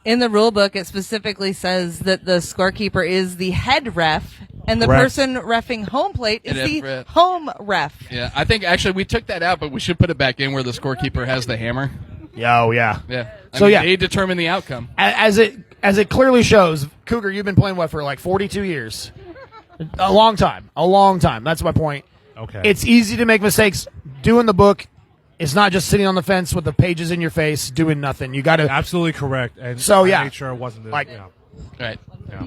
In the rule book, it specifically says that the scorekeeper is the head ref, and the Correct. person reffing home plate is It is the ref. home ref. Yeah, I think actually we took that out, but we should put it back in where the scorekeeper has the hammer. Oh, yeah. Yeah. So, yeah. they determine the outcome. As it clearly shows, Cougar, you've been playing what for like 42 years? A long time. That's my point. Okay. It's easy to make mistakes. Doing the book is not just sitting on the fence with the pages in your face doing nothing. You got to. absolutely correct. And So, I yeah. made sure it wasn't this. Like- yeah. Right. Yeah.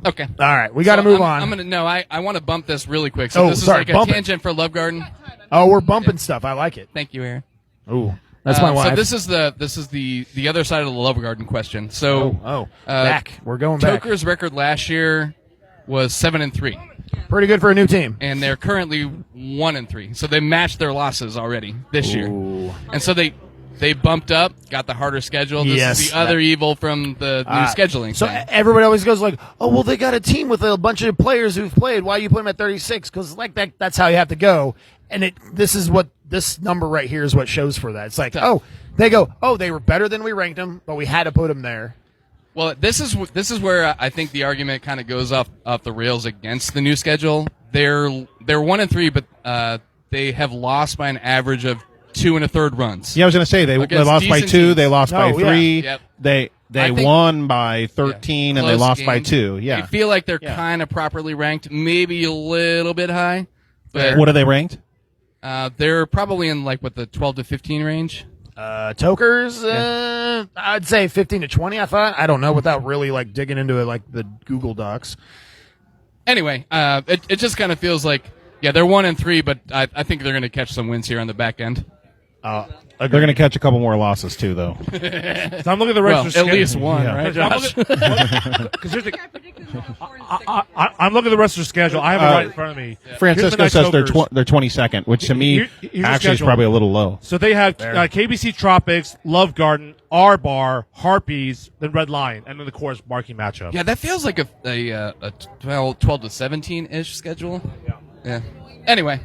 Okay. All right, we got to move on. I'm gonna no. I want to bump this really quick. So Oh, this is sorry, like a bump it. tangent for Love Garden. Oh, we're bumping stuff. I like it. Thank you, Aaron. Ooh, that's my wife. So this is the other side of the Love Garden question. So back. We're going back. Toker's record last year was 7-3, Pretty good for a new team. and they're currently 1-3. So they matched their losses already this year, and so they bumped up, got the harder schedule. This Yes. is the other evil from the new scheduling. So thing. everybody always goes like, "Oh, well, they got a team with a bunch of players who've played. Why you put them at 36?" Because like that's how you have to go. And this number right here is what shows for that. It's like, they were better than we ranked them, but we had to put them there. Well, this is where I think the argument kind of goes off the rails against the new schedule. They're 1-3, but they have lost by an average of 2 1/3 runs. Yeah, I was going to say they Against lost by decent 2. teams. They lost by 3. Yep. They I think- won by 13, and they Close lost by game. 2. Yeah. I feel like they're kind of properly ranked, maybe a little bit high. But What are they ranked? they're probably in like the 12 to 15 range. Tokers, I'd say 15 to 20. I don't know, without really like digging into it like the Google Docs. Anyway, it just kind of feels like they're 1-3, but I think they're going to catch some wins here on the back end. They're going to catch a couple more losses too, though. So I'm looking at the Well, register at schedule. least one, Yeah. right, Josh? I'm looking at the rest of the schedule. I have it right in front of me. Francisco Here's the says they're Tokers. they're 22nd, which to me Here's the actually is schedule. probably a little low. So they have KBC Tropics, Love Garden, R Bar, Harpies, then Red Lion, and then of course marquee matchup. Yeah, that feels like a 12 to 17-ish schedule. Yeah. Anyway.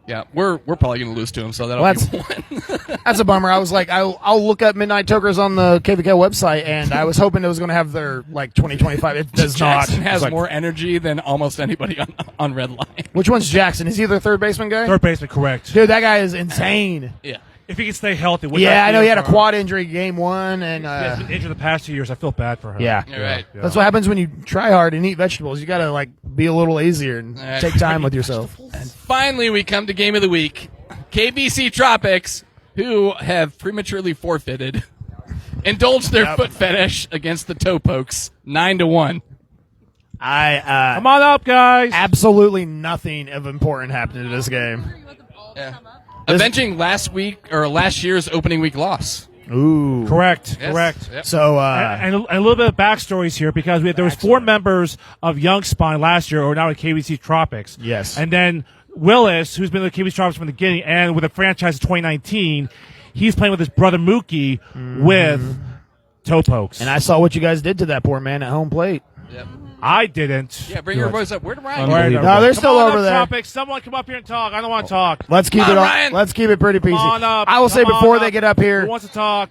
Yeah, we're probably going to lose to him, so that'll be one. That's a bummer. I was like, I'll look up Midnight Tokers on the KVK website, and I was hoping it was going to have their like 2025. It does Jackson not. has It's like, more energy than almost anybody on Red Line. Which one's Jackson? Is he the third baseman guy? Third baseman, correct. Dude, that guy is insane. Yeah. If he can stay healthy. which Yeah, I know he had a feel for him. quad injury game 1, and He has been injured the past 2 years. I feel bad for him. yeah. You're right. Yeah. That's what happens when you try hard and eat vegetables. You got to like be a little lazier and right. take time with yourself. Finally, we come to game of the week. KBC Tropics, who have prematurely forfeited, indulged their foot fetish against the Toe Pokes, 9-1. Come on up, guys. Absolutely nothing of important happened in this game. Yeah. Avenging last year's opening week loss. Ooh. Correct. Yes. Correct. Yep. So, And a little bit of backstories here because there was 4 members of Young Spine last year who are now at KBC Tropics. Yes. And then Willis, who's been with KBC Tropics from the beginning and with the franchise in 2019, he's playing with his brother Mookie with Toe Pokes. and I saw what you guys did to that poor man at home plate. Yep. I didn't. Yeah, bring your boys up. Where'd Ryan All right, go? No, they're Come still on over up, there. Tropics. Someone come up here and talk. I don't want to talk. Let's keep Come it on, on. Ryan. Let's keep it pretty Come peasy. on up. I will say Come on before up. they get up Who here. wants to talk?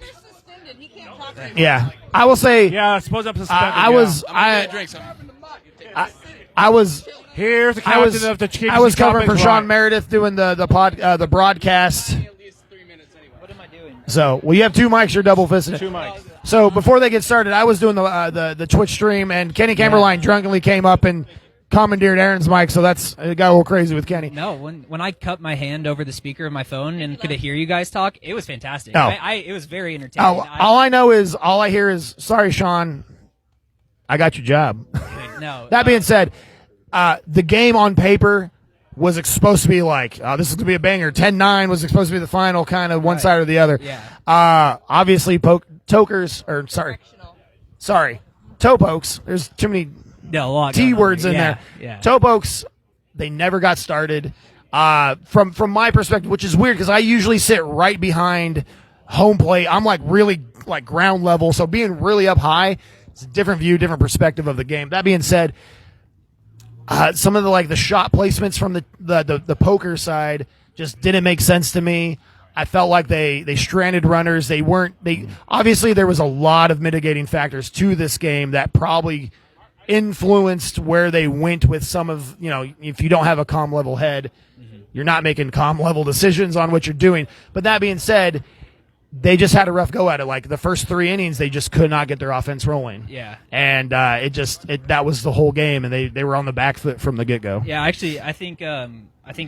Yeah, I will say. Yeah, I suppose I'm suspended. I was. I'm gonna drink some. I was. Here's the I captain was. of the KBC I was covering for Tropics Sean line. Meredith doing the broadcast. So, well, you have 2 mics. You're double fisting. 2 mics. So before they get started, I was doing the Twitch stream, and Kenny Camberline drunkenly came up and commandeered Aaron's mic. So it got a little crazy with Kenny. No, when I cupped my hand over the speaker of my phone and could hear you guys talk, it was fantastic. Oh. It was very entertaining. All I hear is, sorry, Sean, I got your job. No, That being said, the game on paper was supposed to be like, this is going to be a banger. 10-9 was supposed to be the final, kind of one side or the other. Yeah. Obviously, Tokers, or sorry, Toe Pokes. There's too many no, a lot T going on words here. in Yeah, there. Yeah. Toe Pokes, they never got started. From my perspective, which is weird because I usually sit right behind home plate. I'm like really like ground level, so being really up high, it's a different view, different perspective of the game. That being said, some of the shot placements from the poker side just didn't make sense to me. I felt like they stranded runners. Obviously there was a lot of mitigating factors to this game that probably influenced where they went with some of, if you don't have a calm level head, you're not making calm level decisions on what you're doing. But that being said, they just had a rough go at it. Like the first 3 innings, they just could not get their offense rolling. Yeah. And that was the whole game, and they were on the back foot from the get go. Yeah, actually, I think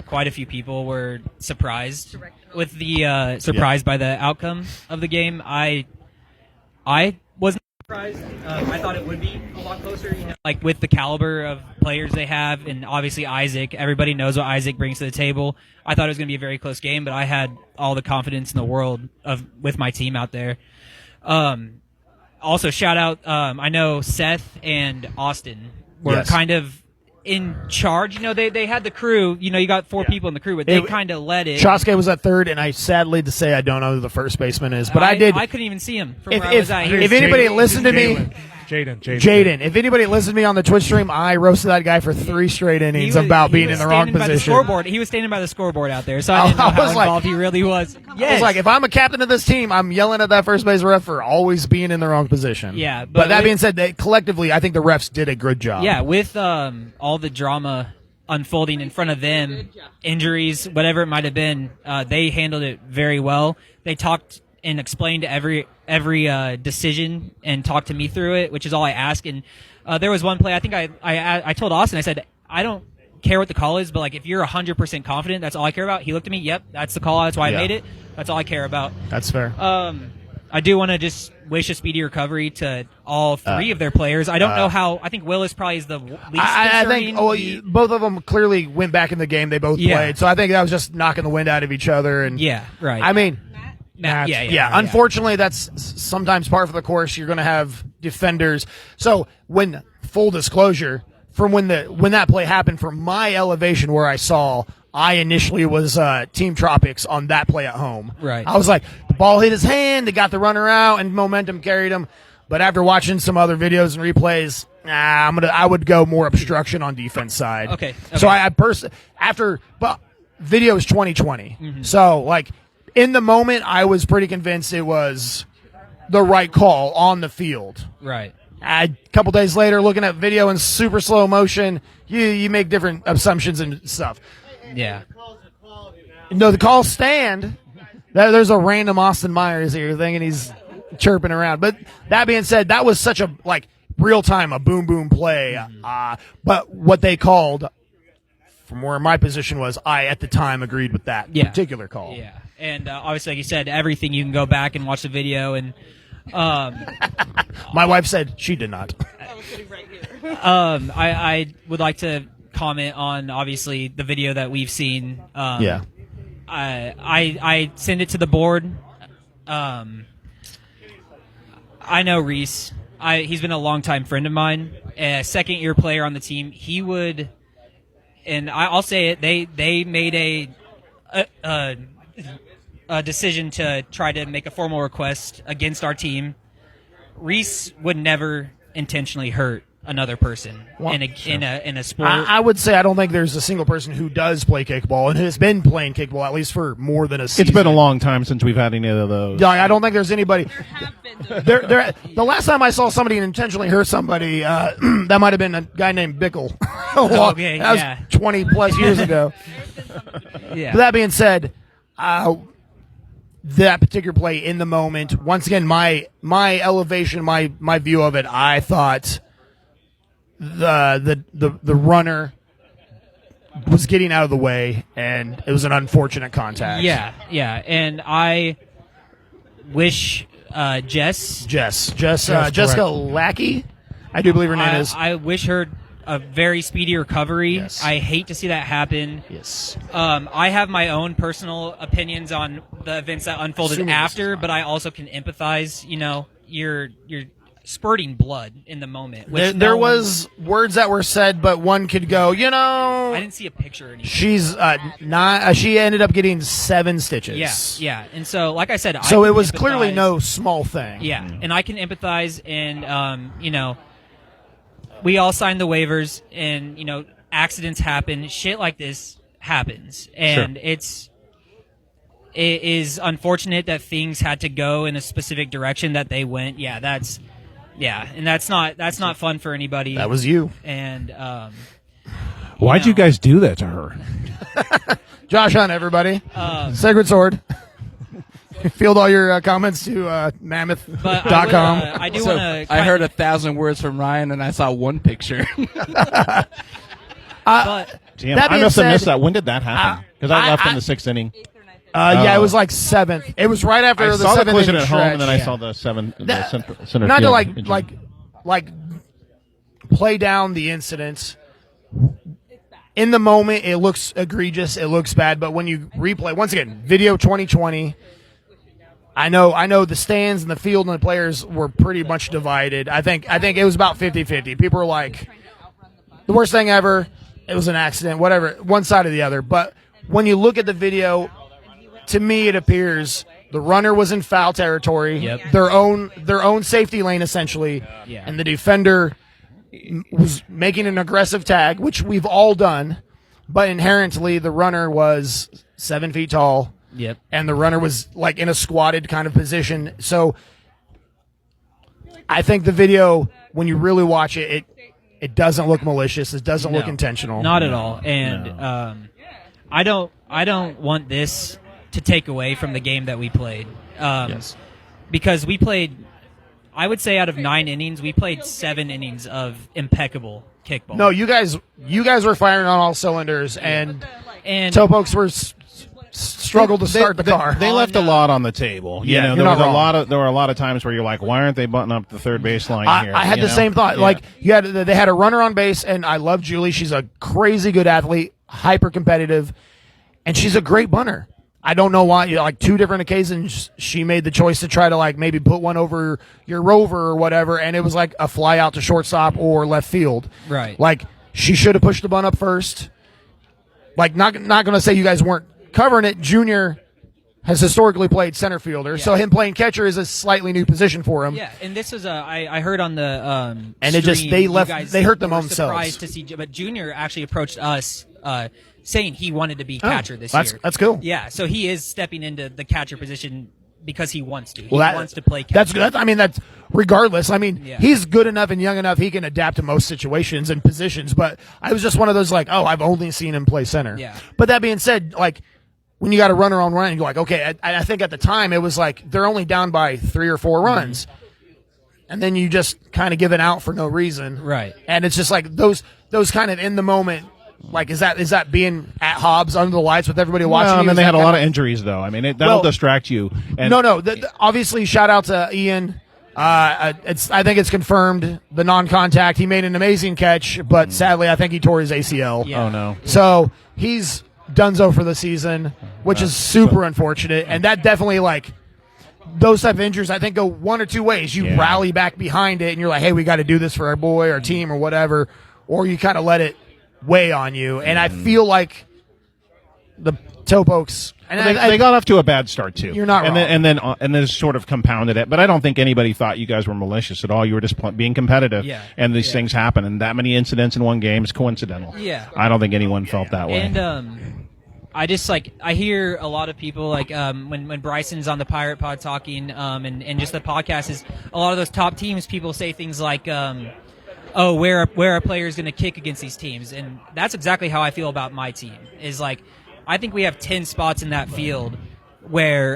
quite a few people were surprised with the surprised by the outcome of the game. I wasn't surprised. I thought it would be a lot closer. Like with the caliber of players they have, and obviously Isaac. Everybody knows what Isaac brings to the table. I thought it was going to be a very close game, but I had all the confidence in the world with my team out there. Also, shout out. I know Seth and Austin were Yes. kind of in charge. They had the crew. You got four people in the crew, but they kind of led it. Shosuke was at third, and I sadly to say I don't know who the first baseman is, but I did. I couldn't even see him from If, where I was at. if anybody listened to me, Jaden. If anybody listened to me on the Twitch stream, I roasted that guy for 3 straight innings He was- about he being was in the wrong standing by position. scoreboard. He was standing by the scoreboard out there, so I didn't know I how was like- involved he really was. I was like, if I'm a captain of this team, I'm yelling at that first base ref for always being in the wrong position. Yeah, but but that with- being said, collectively, I think the refs did a good job. Yeah, with all the drama unfolding in front of them, injuries, whatever it might have been, they handled it very well. They talked and explained every decision and talked to me through it, which is all I ask. And there was one play, I think I told Austin, I said, I don't care what the call is, but like if you're 100% confident, that's all I care about. He looked at me, yep, that's the call, that's why I made it. That's all I care about. That's fair. I do want to just wish a speedy recovery to all 3 of their players. I don't know how. I think Willis probably is the least I concerning. think both of them clearly went back in the game. They both played, so I think that was just knocking the wind out of each other. And Yeah, right. I mean, Matt, yeah. unfortunately, that's sometimes par for the course. You're going to have defenders. So when full disclosure, from when that play happened, from my elevation where I saw, I initially was Team Tropics on that play at home. Right. I was like, the ball hit his hand, it got the runner out, and momentum carried him. But after watching some other videos and replays, I would go more obstruction on defense side. Okay. So but video is 2020. Mm-hmm. So like in the moment, I was pretty convinced it was the right call on the field. Right. A couple days later, looking at video in super slow motion, you make different assumptions and stuff. Yeah. No, the calls stand. There's a random Austin Myers here thing, and he's chirping around. But that being said, that was such a real time, a boom boom play. But what they called, from where my position was, I at the time agreed with that particular call. Yeah. And obviously, like you said, everything you can go back and watch the video. And my wife said she did not. I would like to comment on obviously the video that we've seen. I send it to the board. I know Reese. He's been a longtime friend of mine, a second-year player on the team. He would, and I'll say it. They made a decision to try to make a formal request against our team. Reese would never intentionally hurt another person in a sport. I would say I don't think there's a single person who does play kickball and has been playing kickball at least for more than a season. It's been a long time since we've had any of those. Yeah, I don't think there's anybody. The last time I saw somebody intentionally hurt somebody, that might have been a guy named Bickle. Okay, that was 20 plus years ago. Yeah. But that being said, that particular play in the moment, once again, my elevation, my view of it, I thought the runner was getting out of the way, and it was an unfortunate contact. Yeah, and I wish Jessica Lackey, I do believe her name is. I wish her a very speedy recovery. Yes. I hate to see that happen. Yes. I have my own personal opinions on the events that unfolded Assuming this is after, fine. but I also can empathize. You're spurting blood in the moment. Which There no one- was words that were said, but one could go, I didn't see a picture or anything. she's not. She ended up getting 7 stitches. Yeah. And so, like I said, So I it can was clearly empathize. no small thing. Yeah, and I can empathize, and we all signed the waivers, and accidents happen, shit like this happens, and it is unfortunate that things had to go in a specific direction that they went. And that's not fun for anybody. That was you. And Why'd you guys do that to her? Josh Hunt, everybody. Sacred Sword. Field all your comments to mammoth.com. But I do So, want to. I heard 1,000 words from Ryan, and I saw one picture. but Damn, That I being must have missed said, that. When did that happen? Because I left in I- the 6th inning. Yeah, it was like 7th. It was right after I the saw the 7th collision inning at home, stretch. and then I Yeah. saw the center Not field. to like play down the incidents. In the moment, it looks egregious. It looks bad. But when you replay, once again, video 2020. I know the stands and the field and the players were pretty much divided. I think it was about 50-50. People were like, the worst thing ever. It was an accident, whatever, one side or the other. But when you look at the video, to me it appears the runner was in foul territory, their own safety lane essentially, and the defender was making an aggressive tag, which we've all done, but inherently the runner was 7 feet tall, and the runner was like in a squatted kind of position. So I think the video, when you really watch it, it doesn't look malicious. It doesn't look intentional. Not at all. And I don't want this to take away from the game that we played. Because we played, I would say out of 9 innings, we played 7 innings of impeccable kickball. No, you guys were firing on all cylinders, and Topokes were struggled to start the car. They left a lot on the table. Yeah, there were a lot of times where you're like, why aren't they butting up the third baseline here? I had the same thought. Like they had a runner on base, and I love Julie. She's a crazy good athlete, hyper competitive, and she's a great bunter. I don't know why. Like 2 different occasions, she made the choice to try to like maybe put one over your rover or whatever, and it was like a fly out to shortstop or left field. Right. Like she should have pushed the bunt up first. Like not going to say you guys weren't covering it. Junior has historically played center fielder, so him playing catcher is a slightly new position for him. Yeah, and this is I heard on the and stream, it just they hurt them were themselves. Surprised to see, but Junior actually approached us saying he wanted to be catcher this year. That's cool. Yeah, so he is stepping into the catcher position because he wants to. He Well, wants to play catcher. That's I mean, that's regardless. I mean, he's good enough and young enough he can adapt to most situations and positions. But I was just one of those like, oh, I've only seen him play center. Yeah. But that being said, like when you got a runner on run, you're like, okay. I think at the time it was like they're only down by 3 or 4 runs, and then you just kind of give it out for no reason. Right. And it's just like those kind of in the moment. Like, is that being at Hobbs under the lights with everybody watching? No, you? and then Is they that had a kind lot of injuries, though. I mean, that'll distract you. And no. Obviously, shout out to Ian. I think it's confirmed the non-contact. He made an amazing catch, but sadly, I think he tore his ACL. Oh no! So he's donezo for the season, which is super unfortunate. And that definitely like those type of injuries, I think, go one or two ways. You rally back behind it, and you're like, hey, we got to do this for our boy, our team, or whatever, or you kind of let it weigh on you. And I feel like the Topokes, and they got off to a bad start too. You're not wrong. And then sort of compounded it. But I don't think anybody thought you guys were malicious at all. You were just being competitive. Yeah. And these things happen, and that many incidents in one game is coincidental. Yeah. I don't think anyone felt that way. And I just I hear a lot of people when Bryson's on the Pirate Pod talking and just the podcast is a lot of those top teams. People say things like. Where are players going to kick against these teams? And that's exactly how I feel about my team. Is like, I think we have 10 spots in that field where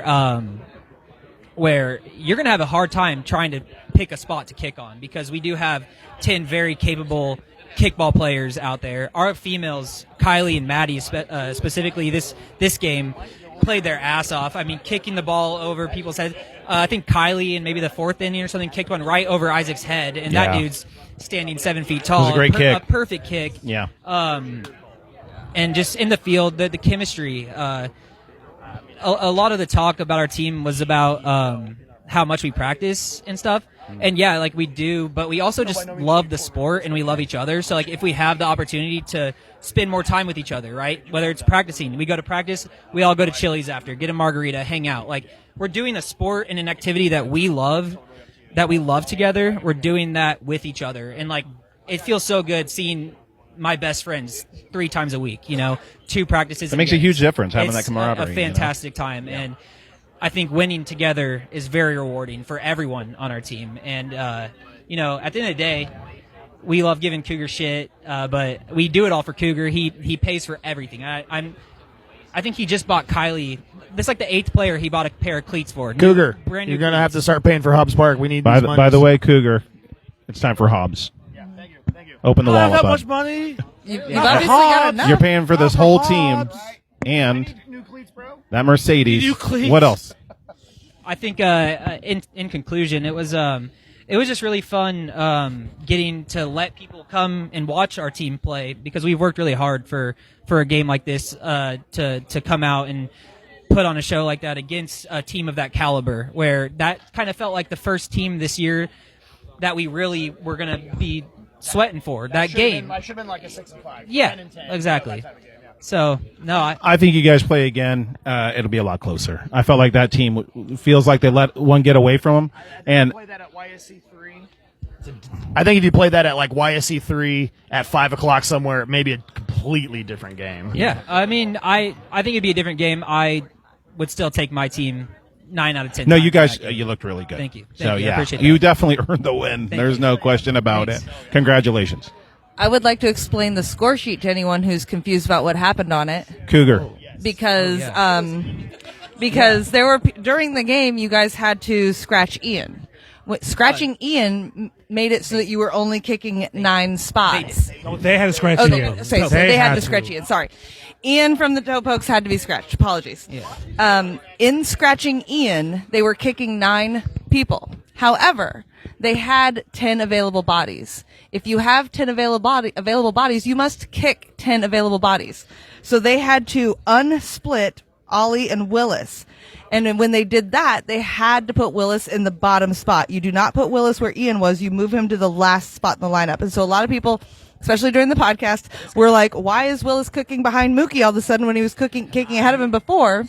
you're going to have a hard time trying to pick a spot to kick on because we do have 10 very capable kickball players out there. Our females, Kylie and Maddie specifically this game, played their ass off. I mean, kicking the ball over people's heads. I think Kylie in maybe the 4th inning or something kicked one right over Isaac's head, and that dude's standing 7 feet tall. It was a great kick. A perfect kick. Yeah. And just in the field, the chemistry. A lot of the talk about our team was about how much we practice and stuff. And yeah, like we do, but we also just love the sport and we love each other. So like if we have the opportunity to spend more time with each other, right? Whether it's practicing, we go to practice, we all go to Chili's after, get a margarita, hang out. Like we're doing a sport and an activity that we love together. We're doing that with each other. And like it feels so good seeing my best friends 3 times a week, 2 practices. It makes a huge difference having that It's camaraderie. a fantastic time. And I think winning together is very rewarding for everyone on our team. And, at the end of the day, we love giving Cougar shit, but we do it all for Cougar. He pays for everything. I think he just bought Kylie. This is like the 8th player he bought a pair of cleats for. Cougar, Brand new you're going to have cleats. to start paying for Hobbs Park. We need By these the monies. way, Cougar, it's time for Hobbs. Yeah, thank you. Open the I don't wallet, have that much bud. money. You've obviously got enough. You're paying for this whole team and New cleats, bro. that Mercedes. New cleats. What else? I think in conclusion, it was just really fun getting to let people come and watch our team play because we've worked really hard for a game like this to come out and put on a show like that against a team of that caliber. Where that kind of felt like the first team this year that we really were going to be sweating for that game. I should have been like a 6 and 5. Yeah, 10 and 10, exactly. that type of game, yeah. So no, I think you guys play again. It'll be a lot closer. I felt like that team feels like they let one get away from them. And Play that at YSC 3. I think if you play that at like YSC 3 at 5 o'clock somewhere, it may be a completely different game. yeah. I mean, I think it'd be a different game. I would still take my team 9 out of 10. no, times you in guys, that game. you looked really good. Thank you. So Thank you. I yeah, appreciate you that. definitely earned the win. There's you. no question about Thanks. it. Congratulations, I would like to explain the score sheet to anyone who's confused about what happened on it. Cougar. Because there were during the game you guys had to scratch Ian. Scratching Ian made it so that you were only kicking 9 spots. They had to scratch Oh, Ian. so they had to scratch Ian. Sorry, Ian from the Toe Pokes had to be scratched. Apologies. Yeah. In scratching Ian, they were kicking 9 people. However, they had 10 available bodies. If you have 10 available bodies, you must kick 10 available bodies. So they had to unsplit Ollie and Willis. And then when they did that, they had to put Willis in the bottom spot. You do not put Willis where Ian was. You move him to the last spot in the lineup. And so a lot of people, especially during the podcast, were like, why is Willis cooking behind Mookie all of a sudden when he was kicking ahead of him before?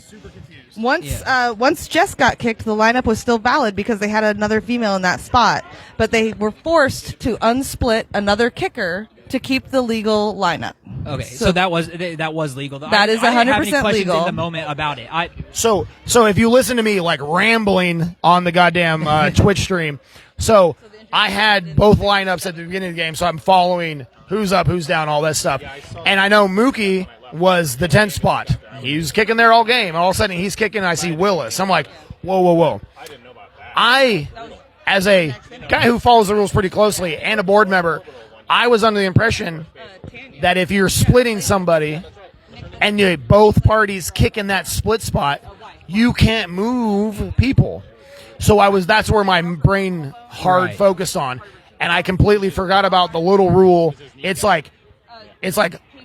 Once Jess got kicked, the lineup was still valid because they had another female in that spot. But they were forced to unsplit another kicker to keep the legal lineup. Okay, so that was legal. That is I didn't have 100% any questions legal. in the moment about it. So if you listen to me like rambling on the goddamn Twitch stream, so I had both lineups at the beginning of the game, so I'm following who's up, who's down, all that stuff. And I know Mookie was the 10th spot. He was kicking there all game. All of a sudden he's kicking, and I see Willis. I'm like, whoa. I, as a guy who follows the rules pretty closely and a board member, I was under the impression that if you're splitting somebody and both parties kick in that split spot, you can't move people. So that's where my brain hard focused on, and I completely forgot about the little rule. It's like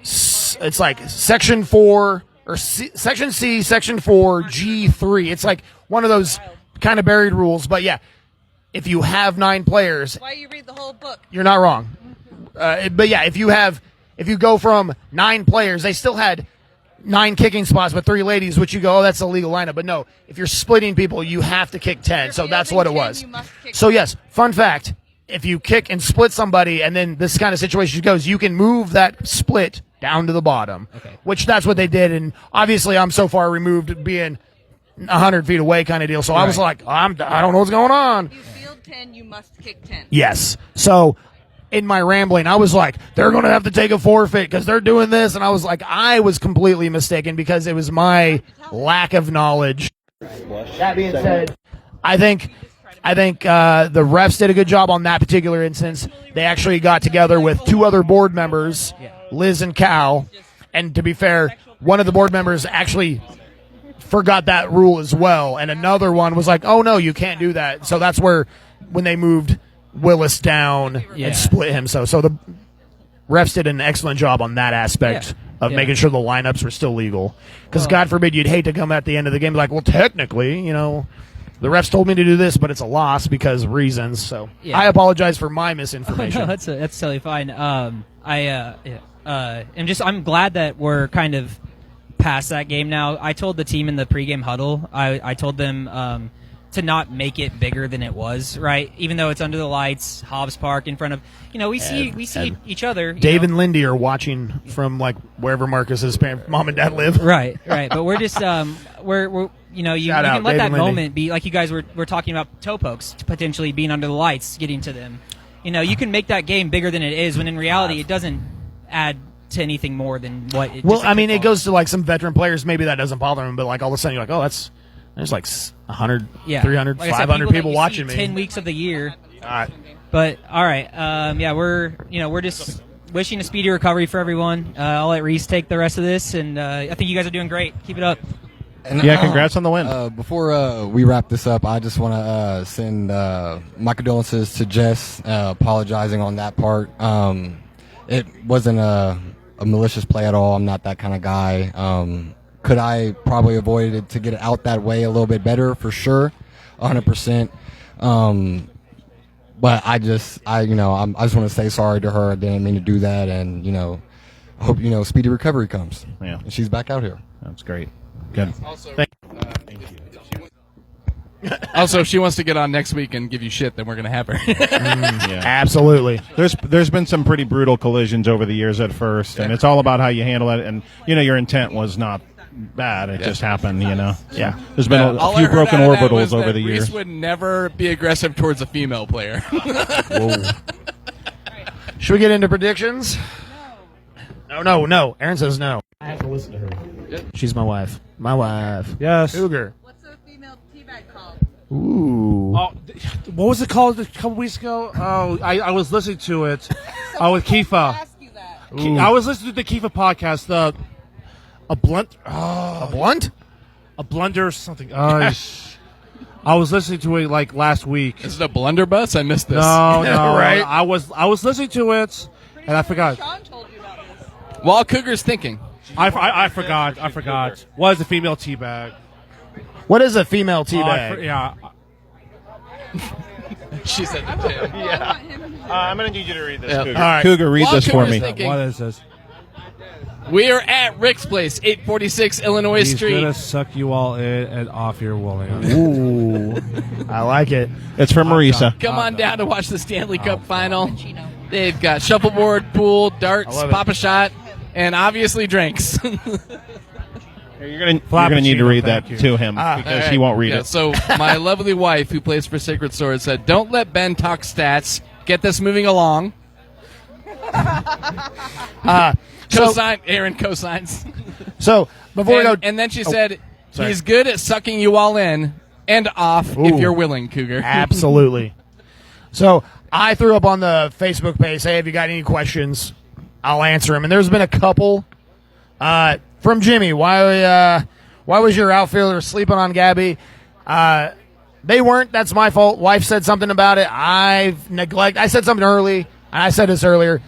section 4 or section C, section 4, G3. It's like one of those kind of buried rules. But yeah, if you have 9 players, Why you read the whole book? you're not wrong. But yeah, if you go from 9 players, they still had 9 kicking spots, but 3 ladies, which you go, oh, that's a legal lineup. But no, if you're splitting people, you have to kick 10. So that's what it was. So yes, fun fact, if you kick and split somebody, and then this kind of situation goes, you can move that split down to the bottom, which that's what they did. And obviously I'm so far removed being 100 feet away kind of deal. So I was like, I don't know what's going on. If you field 10, you must kick 10. Yes. So in my rambling, I was like, they're going to have to take a forfeit because they're doing this. And I was like, I was completely mistaken because it was my lack of knowledge. That being said, I think the refs did a good job on that particular instance. They actually got together with 2 other board members, Liz and Cal. And to be fair, one of the board members actually forgot that rule as well. And another one was like, oh, no, you can't do that. So that's where when they moved Willis down and split him. So the refs did an excellent job on that aspect of making sure the lineups were still legal. Because God forbid you'd hate to come at the end of the game and be like, well, technically, the refs told me to do this, but it's a loss because of reasons. So I apologize for my misinformation. No, that's totally fine. I'm glad that we're kind of past that game now. I told the team in the pregame huddle, I told them to not make it bigger than it was, right? Even though it's under the lights, Hobbs Park, in front of, we see each other. Dave and Lindy are watching from like wherever Marcus's mom and dad live. Right. But we're just we're you can let that moment be like you guys were talking about toe pokes potentially being under the lights, getting to them. You can make that game bigger than it is when in reality it doesn't add to anything more than what it. Well, I mean, it goes to like some veteran players. Maybe that doesn't bother them, but like all of a sudden you're like, oh, there's like 100, 300, like 500 people watching me. 10 weeks of the year. But all right, we're just wishing a speedy recovery for everyone. I'll let Reese take the rest of this, and I think you guys are doing great. Keep it up. And, congrats on the win. Before we wrap this up, I just want to send my condolences to Jess, apologizing on that part. It wasn't a malicious play at all. I'm not that kind of guy. Could I probably avoid it to get it out that way a little bit better? For sure, 100%. but I just want to say sorry to her. I didn't mean to do that, and I hope speedy recovery comes. Yeah. And she's back out here. That's great. Good. Also, if she wants to get on next week and give you shit, then we're going to have her. Yeah. Absolutely. There's been some pretty brutal collisions over the years at first, and it's all about how you handle it. And your intent was not bad; it just happened. Yeah. There's been All a I few heard broken out of that orbitals was over that the years. Reese would never be aggressive towards a female player. Should we get into predictions? No. Aaron says no. I have to listen to her. She's my wife. My wife. Yes. Cougar. What's the female teabag called? Ooh. Oh, what was it called a couple weeks ago? Oh, I was listening to it. With Kifa. I was listening to the Kifa podcast. A blunt. A blunt? A blunder something. I was listening to it like last week. Is it a blunderbuss? I missed this. No, Right? I was listening to it, and I forgot. Sean told you about this. While Cougar's thinking. I forgot. What is a female teabag? What is a female teabag? Yeah. She said that to him. I'm going to need you to read this. Yeah. Cougar. All right. Cougar, read While this for Cougar's me. thinking- What is this? We are at Rick's Place, 846 Illinois He's Street. gonna suck you all in and off your willing. Ooh. I like it. It's from Marisa. Come on down to watch the Stanley Cup final. They've got shuffleboard, pool, darts, love it. pop a shot, and obviously drinks. You're gonna need to read that Thank you. to him because All right. he won't read Yeah, it. So my lovely wife, who plays for Sacred Sword, said, "Don't let Ben talk stats. Get this moving along." Cosign. Aaron cosigns. So, before we go... And then she said, sorry. "He's good at sucking you all in and off if Ooh. you're willing, Cougar." Absolutely. So I threw up on the Facebook page, hey, have you got any questions? I'll answer them. And there's been a couple. From Jimmy, why was your outfielder sleeping on Gabby? They weren't. That's my fault. Wife said something about it. I said something early. I said this earlier.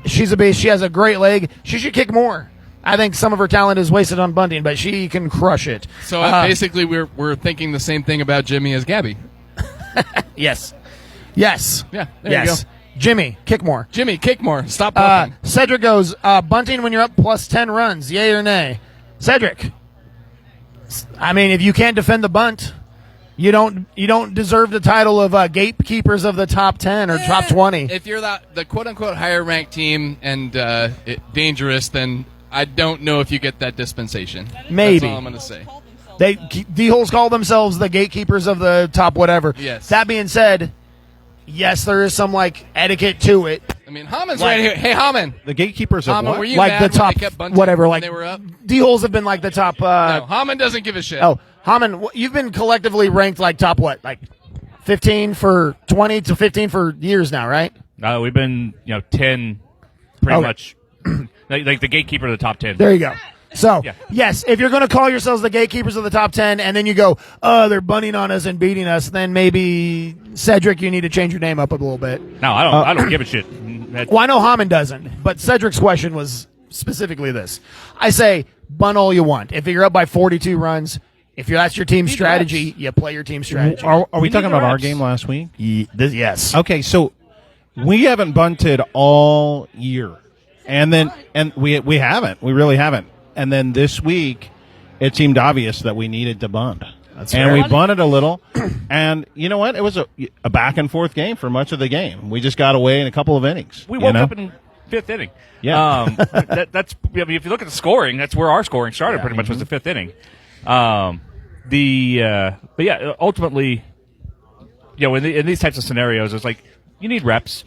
She's a beast. She has a great leg. She should kick more. I think some of her talent is wasted on bunting, but she can crush it. So basically, we're thinking the same thing about Jimmy as Gabby. Yes. Yeah, there you go. Jimmy, kick more. Jimmy, kick more. Stop bunting. Cedric goes, bunting when you're up plus 10 runs, yay or nay? Cedric, I mean, if you can't defend the bunt, you don't deserve the title of gatekeepers of the top 10 or top 20. If you're the quote-unquote higher-ranked team and dangerous, then I don't know if you get that dispensation. Maybe. That's all I'm going to say. D-holes call themselves the gatekeepers of the top whatever. Yes. That being said, yes, there is some etiquette to it. I mean, Haman's right here. Hey, Haman. The gatekeepers of Haman, what? were you Like mad the when top they kept bunting whatever. when Like they were up? D-holes have been like the top. No, Haman doesn't give a shit. Oh, Haman, you've been collectively ranked top what? 15 for 20 to 15 for years now, right? We've been 10 pretty Okay. much like the gatekeeper of the top 10. There you go. So, Yeah. yes, if you're going to call yourselves the gatekeepers of the top 10 and then you go, oh, they're bunting on us and beating us, then maybe, Cedric, you need to change your name up a little bit. No, I don't give a shit. Well, I know Haman doesn't, but Cedric's question was specifically this. I say, bunt all you want. If you're up by 42 runs, if that's your team strategy, you play your team strategy. Are we need talking the about our reps. game last week? Yes. Okay, so we haven't bunted all year, and we haven't. We really haven't. And then this week, it seemed obvious that we needed to bunt. That's and fair. we bunted a little, and you know what? It was a back and forth game for much of the game. We just got away in a couple of innings. We woke up in fifth inning. Yeah. That's. I mean, if you look at the scoring, that's where our scoring started. Pretty much was the fifth inning. But yeah, ultimately, in these types of scenarios, it's like you need reps,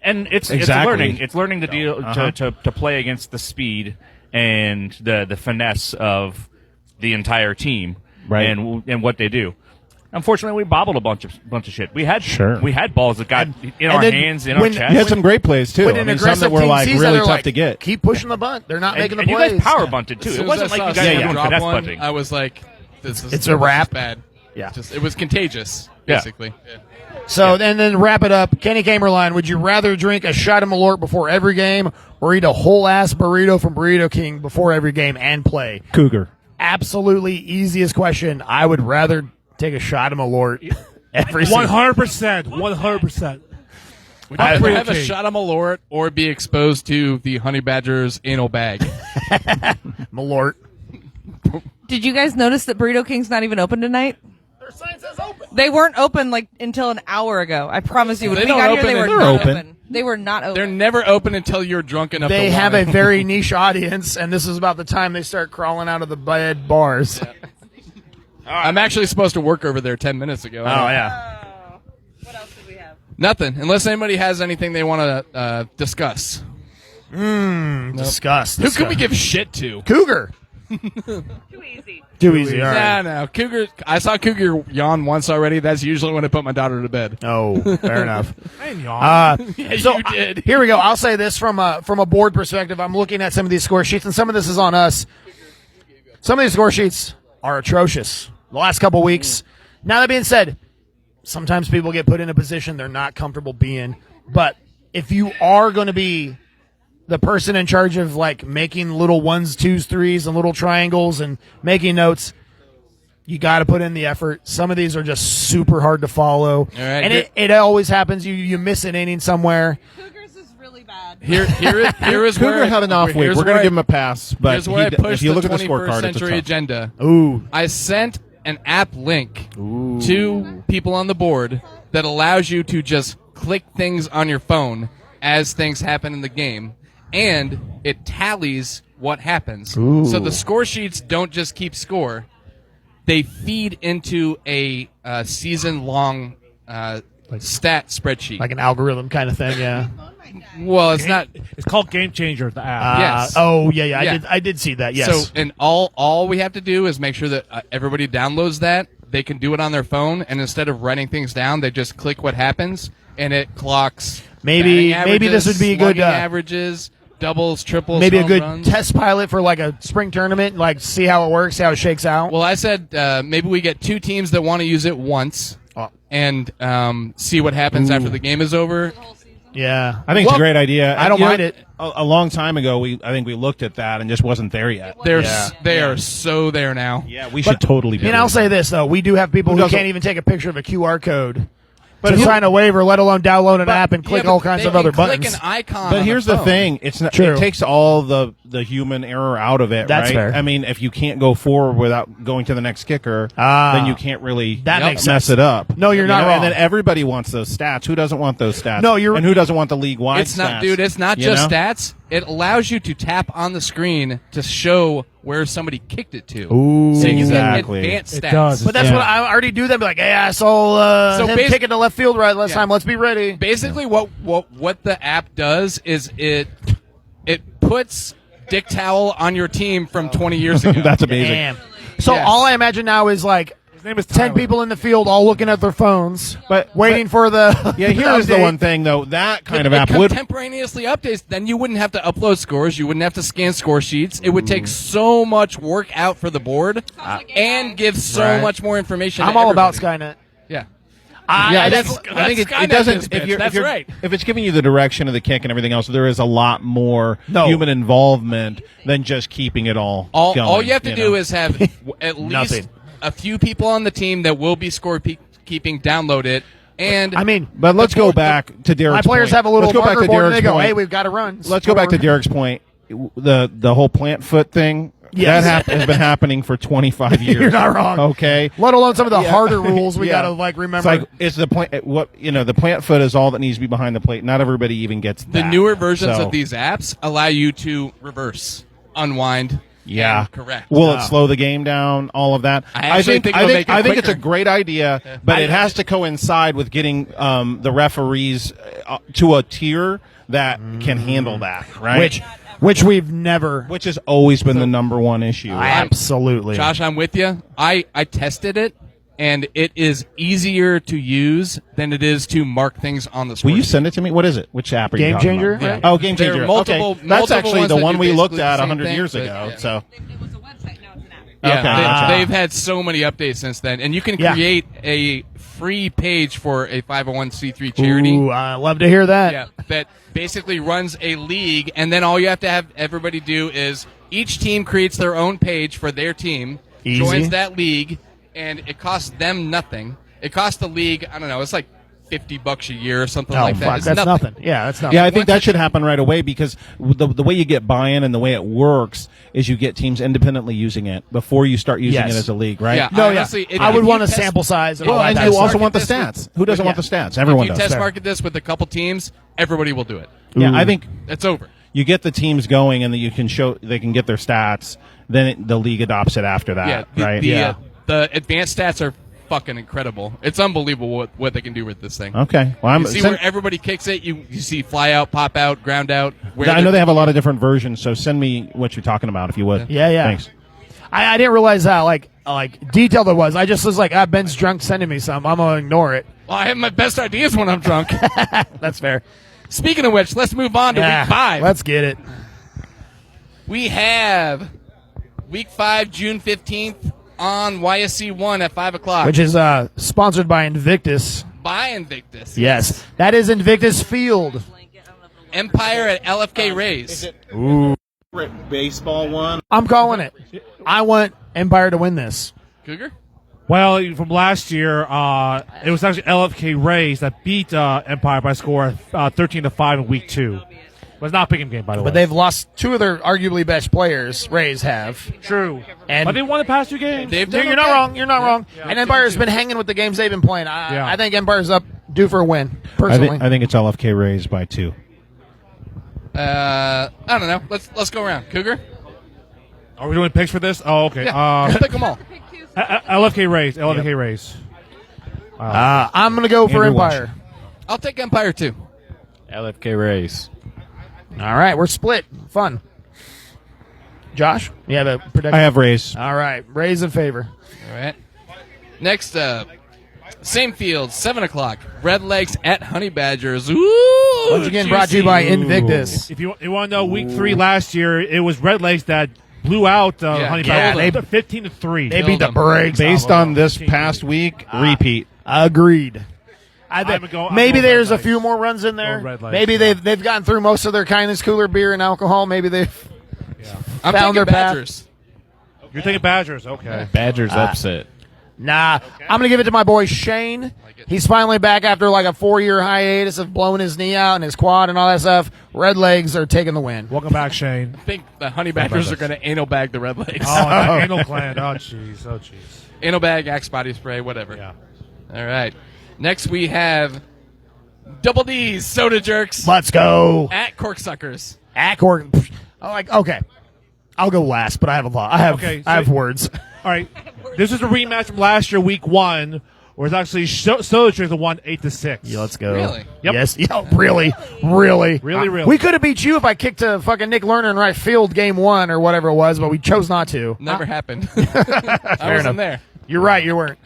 and it's learning. It's learning to deal to play against the speed and the finesse of the entire team, Right. and what they do. Unfortunately, we bobbled a bunch of shit. We had balls that got in our then hands, in our when- chest. You had some great plays too. When I an mean, some that aggressive were team sees that, really they're tough to get. Keep pushing the bunt. They're not making the and plays. you guys power bunted too. As It soon as wasn't I like you saw guys were Sam doing drop finesse one, bunting. I was like, "This is It's a wrap. bad." Yeah. It was contagious, Yeah. basically. Yeah. So then wrap it up. Kenny Kamerline, would you rather drink a shot of Malort before every game or eat a whole-ass burrito from Burrito King before every game and play? Cougar. Absolutely easiest question. I would rather take a shot of Malort. Every season. 100%. 100%. Would you rather have a shot of Malort or be exposed to the honey badger's anal bag? Malort. Did you guys notice that Burrito King's not even open tonight? Their sign says open. They weren't open until an hour ago. I promise you. When They we don't got here, open they were until- not They're open. They were not open. They're never open until you're drunk enough They to have want a it. very niche audience, and this is about the time they start crawling out of the bed bars. I'm actually supposed to work over there 10 minutes ago. yeah. What else did we have? Nothing, unless anybody has anything they want to discuss. Disgust. Who can we give shit to? Cougar. Too easy. Too easy. All right. No. Cougar. I saw Cougar yawn once already. That's usually when I put my daughter to bed. Oh, fair enough. I didn't yawn. So you did. here we go. I'll say this from a board perspective. I'm looking at some of these score sheets, and some of this is on us. Some of these score sheets are atrocious. The last couple weeks. Now that being said, sometimes people get put in a position they're not comfortable being. But if you are going to be the person in charge of like making little 1s, 2s, 3s, and little triangles and making notes, you got to put in the effort. Some of these are just super hard to follow, right, and it always happens. You miss an inning somewhere. Cougars is really bad. Here is Cougar where had an off week. here's We're where going to I- give him a pass, but Here's where I if pushed you the look at the 21st scorecard, it's a century tough. agenda. Ooh, I sent an app link to people on the board that allows you to just click things on your phone as things happen in the game, and it tallies what happens. So the score sheets don't just keep score; they feed into a season-long stat spreadsheet. like an algorithm kind of thing. Yeah. Well, it's not. It's called Game Changer, the app. Yes. Oh yeah. Yeah. I did see that. Yes. So, and all we have to do is make sure that everybody downloads that. They can do it on their phone, and instead of writing things down, they just click what happens, and it clocks. Maybe batting this would be a averages, good, slugging averages, doubles, triples, maybe a home good runs. test pilot for like a spring tournament. Like see how it works, see how it shakes out. Well, I said maybe we get 2 teams that want to use it once, and see what happens after the game is over. Yeah. I think it's a great idea. I don't You know, mind it. A long time ago, I think we looked at that and just wasn't there yet. They are so there now. Yeah, we should totally be And there. I'll say this though, we do have people Who who doesn't- can't even take a picture of a QR code But to who- sign a waiver, let alone download an app and click Yeah, all but kinds they of other can click buttons. an icon. But on here's the the phone. thing: it's not. True. It takes all the human error out of it. That's right? fair. I mean, if you can't go forward without going to the next kicker, Ah. then you can't really That makes mess sense. it up. No, you're You not know? wrong. And then everybody wants those stats. Who doesn't want those stats? No, you're- and who doesn't want the league wide? It's not, dude. It's not just stats. It allows you to tap on the screen to show where somebody kicked it to. Ooh. So you Exactly. get advanced It stats. does. But that's Yeah. what I already do. That be like, hey, I saw So him basi- kick it to left field right last Yeah. time. Let's be ready. Basically, what the app does is it puts Dick Towel on your team from 20 years ago. That's amazing. Damn. So Yes. all I imagine now is like His name is 10 Tyler. people in the field all looking at their phones, But waiting for the Yeah, here's the update. one thing though. That kind of It app would. contemporaneously updates. Then you wouldn't have to upload scores. You wouldn't have to scan score sheets. It would take so much work out for the board and give so Right. much more information. I'm to all about everybody. Skynet. Yeah. Yeah, I that's think it Skynet doesn't. this bitch. If you're, That's if you're, right. If it's giving you the direction of the kick and everything else, there is a lot more No. human involvement than just keeping it all. All going, you have to do know? is have at least Nothing. a few people on the team that will be keeping download it. And I mean, But let's go back to Derek's my players point. have a little Let's go back marker to board and they Derek's go, point. hey, we've got to run. Let's go back to Derek's point. The whole plant foot thing. Yes. That has been happening for 25 years. You're not wrong. Okay. Let alone some of the harder rules we Yeah. got to like It's remember. like it's the plant. The plant foot is all that needs to be behind the plate. Not everybody even gets the that. newer versions So, of these apps allow you to reverse, unwind, Yeah. and correct. Will it slow the game down? All of that. I actually think I it'll think, make it I think it's a quicker. great idea, but it has to coincide with getting the referees to a tier that can handle that, right? which we've never. Which has always been the number one issue. Absolutely. Josh, I'm with you. I tested it, and it is easier to use than it is to mark things on the score. Will you send it to me? What is it? Which app are you Game talking Changer, about? right? Oh, Game There are Changer. multiple- Okay. That's multiple actually ones the that one do we looked basically at the same 100 thing, years but, ago. yeah. So It was a website, now it's an app. Yeah, Okay, gotcha. they've had so many updates since then, and you can Yeah. create a free page for a 501c3 charity. Ooh, I love to hear that. Yeah, that basically runs a league, and then all you have to have everybody do is each team creates their own page for their team, Easy. joins that league, and it costs them nothing. It costs the league, I don't know, it's like $50 a year or something Oh, like that. fuck, It's that's nothing. Yeah, that's nothing. Yeah, I think that should happen right away because the way you get buy-in and the way it works is you get teams independently using it before you start using Yes. it as a league, right? Yeah, No, honestly, if I would you want a test- sample size. Well, all that and type you of also stuff. want the Market this stats. Who doesn't want the stats? Everyone if you does. test Fair. market this with a couple teams, everybody will do it. Yeah, I think It's over. you get the teams going and that you can show they can get their stats. Then the league adopts it after that, right? The advanced stats are fucking incredible. It's unbelievable what they can do with this thing. Okay. Well, You see where everybody kicks it. You see fly out, pop out, ground out. Where I know they have a lot of different versions, so send me what you're talking about if you would. Yeah. Thanks. I didn't realize how like detailed it was. I just was like, Ben's drunk sending me some. I'm gonna ignore it. Well, I have my best ideas when I'm drunk. That's fair. Speaking of which, let's move on to Yeah, week 5. Let's get it. We have week 5, June 15th on YSC 1 at 5 o'clock. Which is sponsored by Invictus. by Invictus. Yes, that is Invictus Field. Empire at LFK Rays. Ooh. Baseball one. I'm calling it. I want Empire to win this. Cougar? Well, from last year, it was actually LFK Rays that beat Empire by a score of 13-5 in week 2. But it's not a pick-em game, by the way. But they've lost 2 of their arguably best players. Rays have. True. And But they won the past 2 games. They've done You're not okay. wrong. You're not wrong. And Empire's been hanging with the games they've been playing. I think Empire's up due for a win. Personally, I think it's LFK Rays by 2. I don't know. Let's go around. Cougar? Are we doing picks for this? Oh, okay. Yeah. Pick them all. LFK Rays. LFK Rays. I'm gonna go for Andrew Empire. I'll take Empire too. LFK Rays. All right, we're split. Fun. Josh, you have a prediction? I have Rays. All right, Rays in favor. All right. Next up, same field, 7 o'clock. Red Legs at Honey Badgers. Ooh, Once again, brought to you by Invictus. If you want to know, week 3 last year, it was Red Legs that blew out Honey yeah, Badgers. 15-3. They beat the brakes. Based on this past week, repeat. Agreed. I I'm think going maybe Red there's a Legs. few more runs in there. Go Red Legs, Maybe yeah. they've gotten through most of their kindness cooler beer and alcohol. Maybe they've I'm found taking their path. Badgers. You're taking Badgers. Okay. Badgers upset. Nah, I'm gonna give it to my boy Shane. He's finally back after like a 4-year hiatus of blowing his knee out and his quad and all that stuff. Red Legs are taking the win. Welcome back, Shane. I think the Honey Badgers are going to anal bag the Red Legs. Oh, that anal gland. Oh, jeez. Oh, jeez. Anal bag, Axe body spray, whatever. Yeah. All right. Next we have Double D's Soda Jerks Let's go. at Corksuckers. Accord. Okay. I'll go last, but I have a lot. I have words. All right. This is a rematch from last year, week 1, where it's actually Soda Jerks that won 8-6. Yeah, let's go. Really? Yep. Yes. Yeah, really. Really. Really. We could have beat you if I kicked a fucking Nick Lerner in right field game 1 or whatever it was, but we chose not to. Never happened. I wasn't enough. there. You're right. You weren't.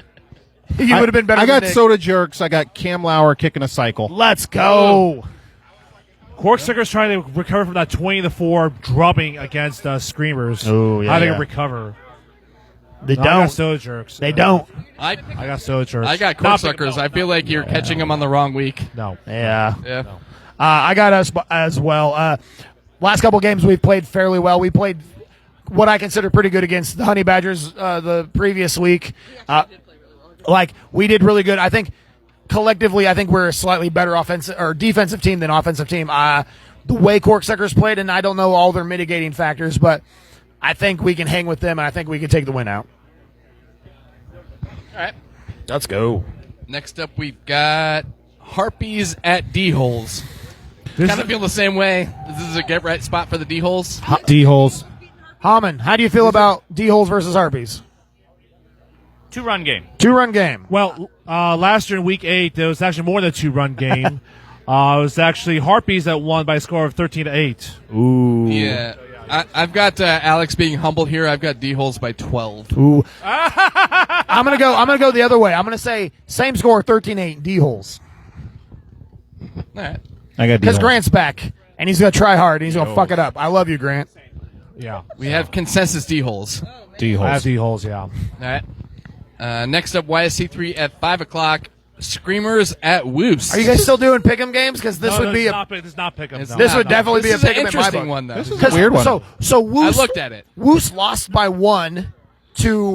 You would have been better. I got than Nick. Soda Jerks. I got Cam Lauer kicking a cycle. Let's go. Corksuckers trying to recover from that 20-4 drubbing against Screamers. Oh, yeah, How they yeah. gonna recover? They No, I got don't. Soda Jerks. They don't. I got Soda Jerks. I got Not- Corksuckers. I feel like you're catching them on the wrong week. No. Yeah. Yeah. I got us as well. Last couple games we've played fairly well. We played what I consider pretty good against the Honey Badgers the previous week. We did really good. I think collectively, we're a slightly better offensive or defensive team than offensive team. The way Corksuckers played, and I don't know all their mitigating factors, but I think we can hang with them, and I think we can take the win out. All right. Let's go. Next up, we've got Harpies at D-Holes. This Kind of feel the same way. This is a get-right spot for the D-Holes. D-holes. Haman, how do you feel about D-Holes versus Harpies? 2-run game. 2-run game. Well, last year in week 8, there was actually more than a 2-run game. It was actually Harpies that won by a score of 13-8. Ooh. Yeah. I've got Alex being humble here. I've got D-Holes by 12. Ooh. I'm gonna go the other way. I'm gonna say same score, 13-8, D-Holes. All right. I got Because D-holes. Grant's back, and he's gonna try hard, and he's gonna fuck it up. I love you, Grant. Yeah. We have consensus D-Holes. All D-holes. I have D-holes, yeah. right. Next up, YSC3 at 5 o'clock. Screamers at Woos. Are you guys still doing pick'em games? Because this would be This is not pick 'em. It's No. this not. would definitely This be a is an pick'em in my interesting book. one, though. This is a weird one. So Woos, I looked at it. Woos lost by 1 to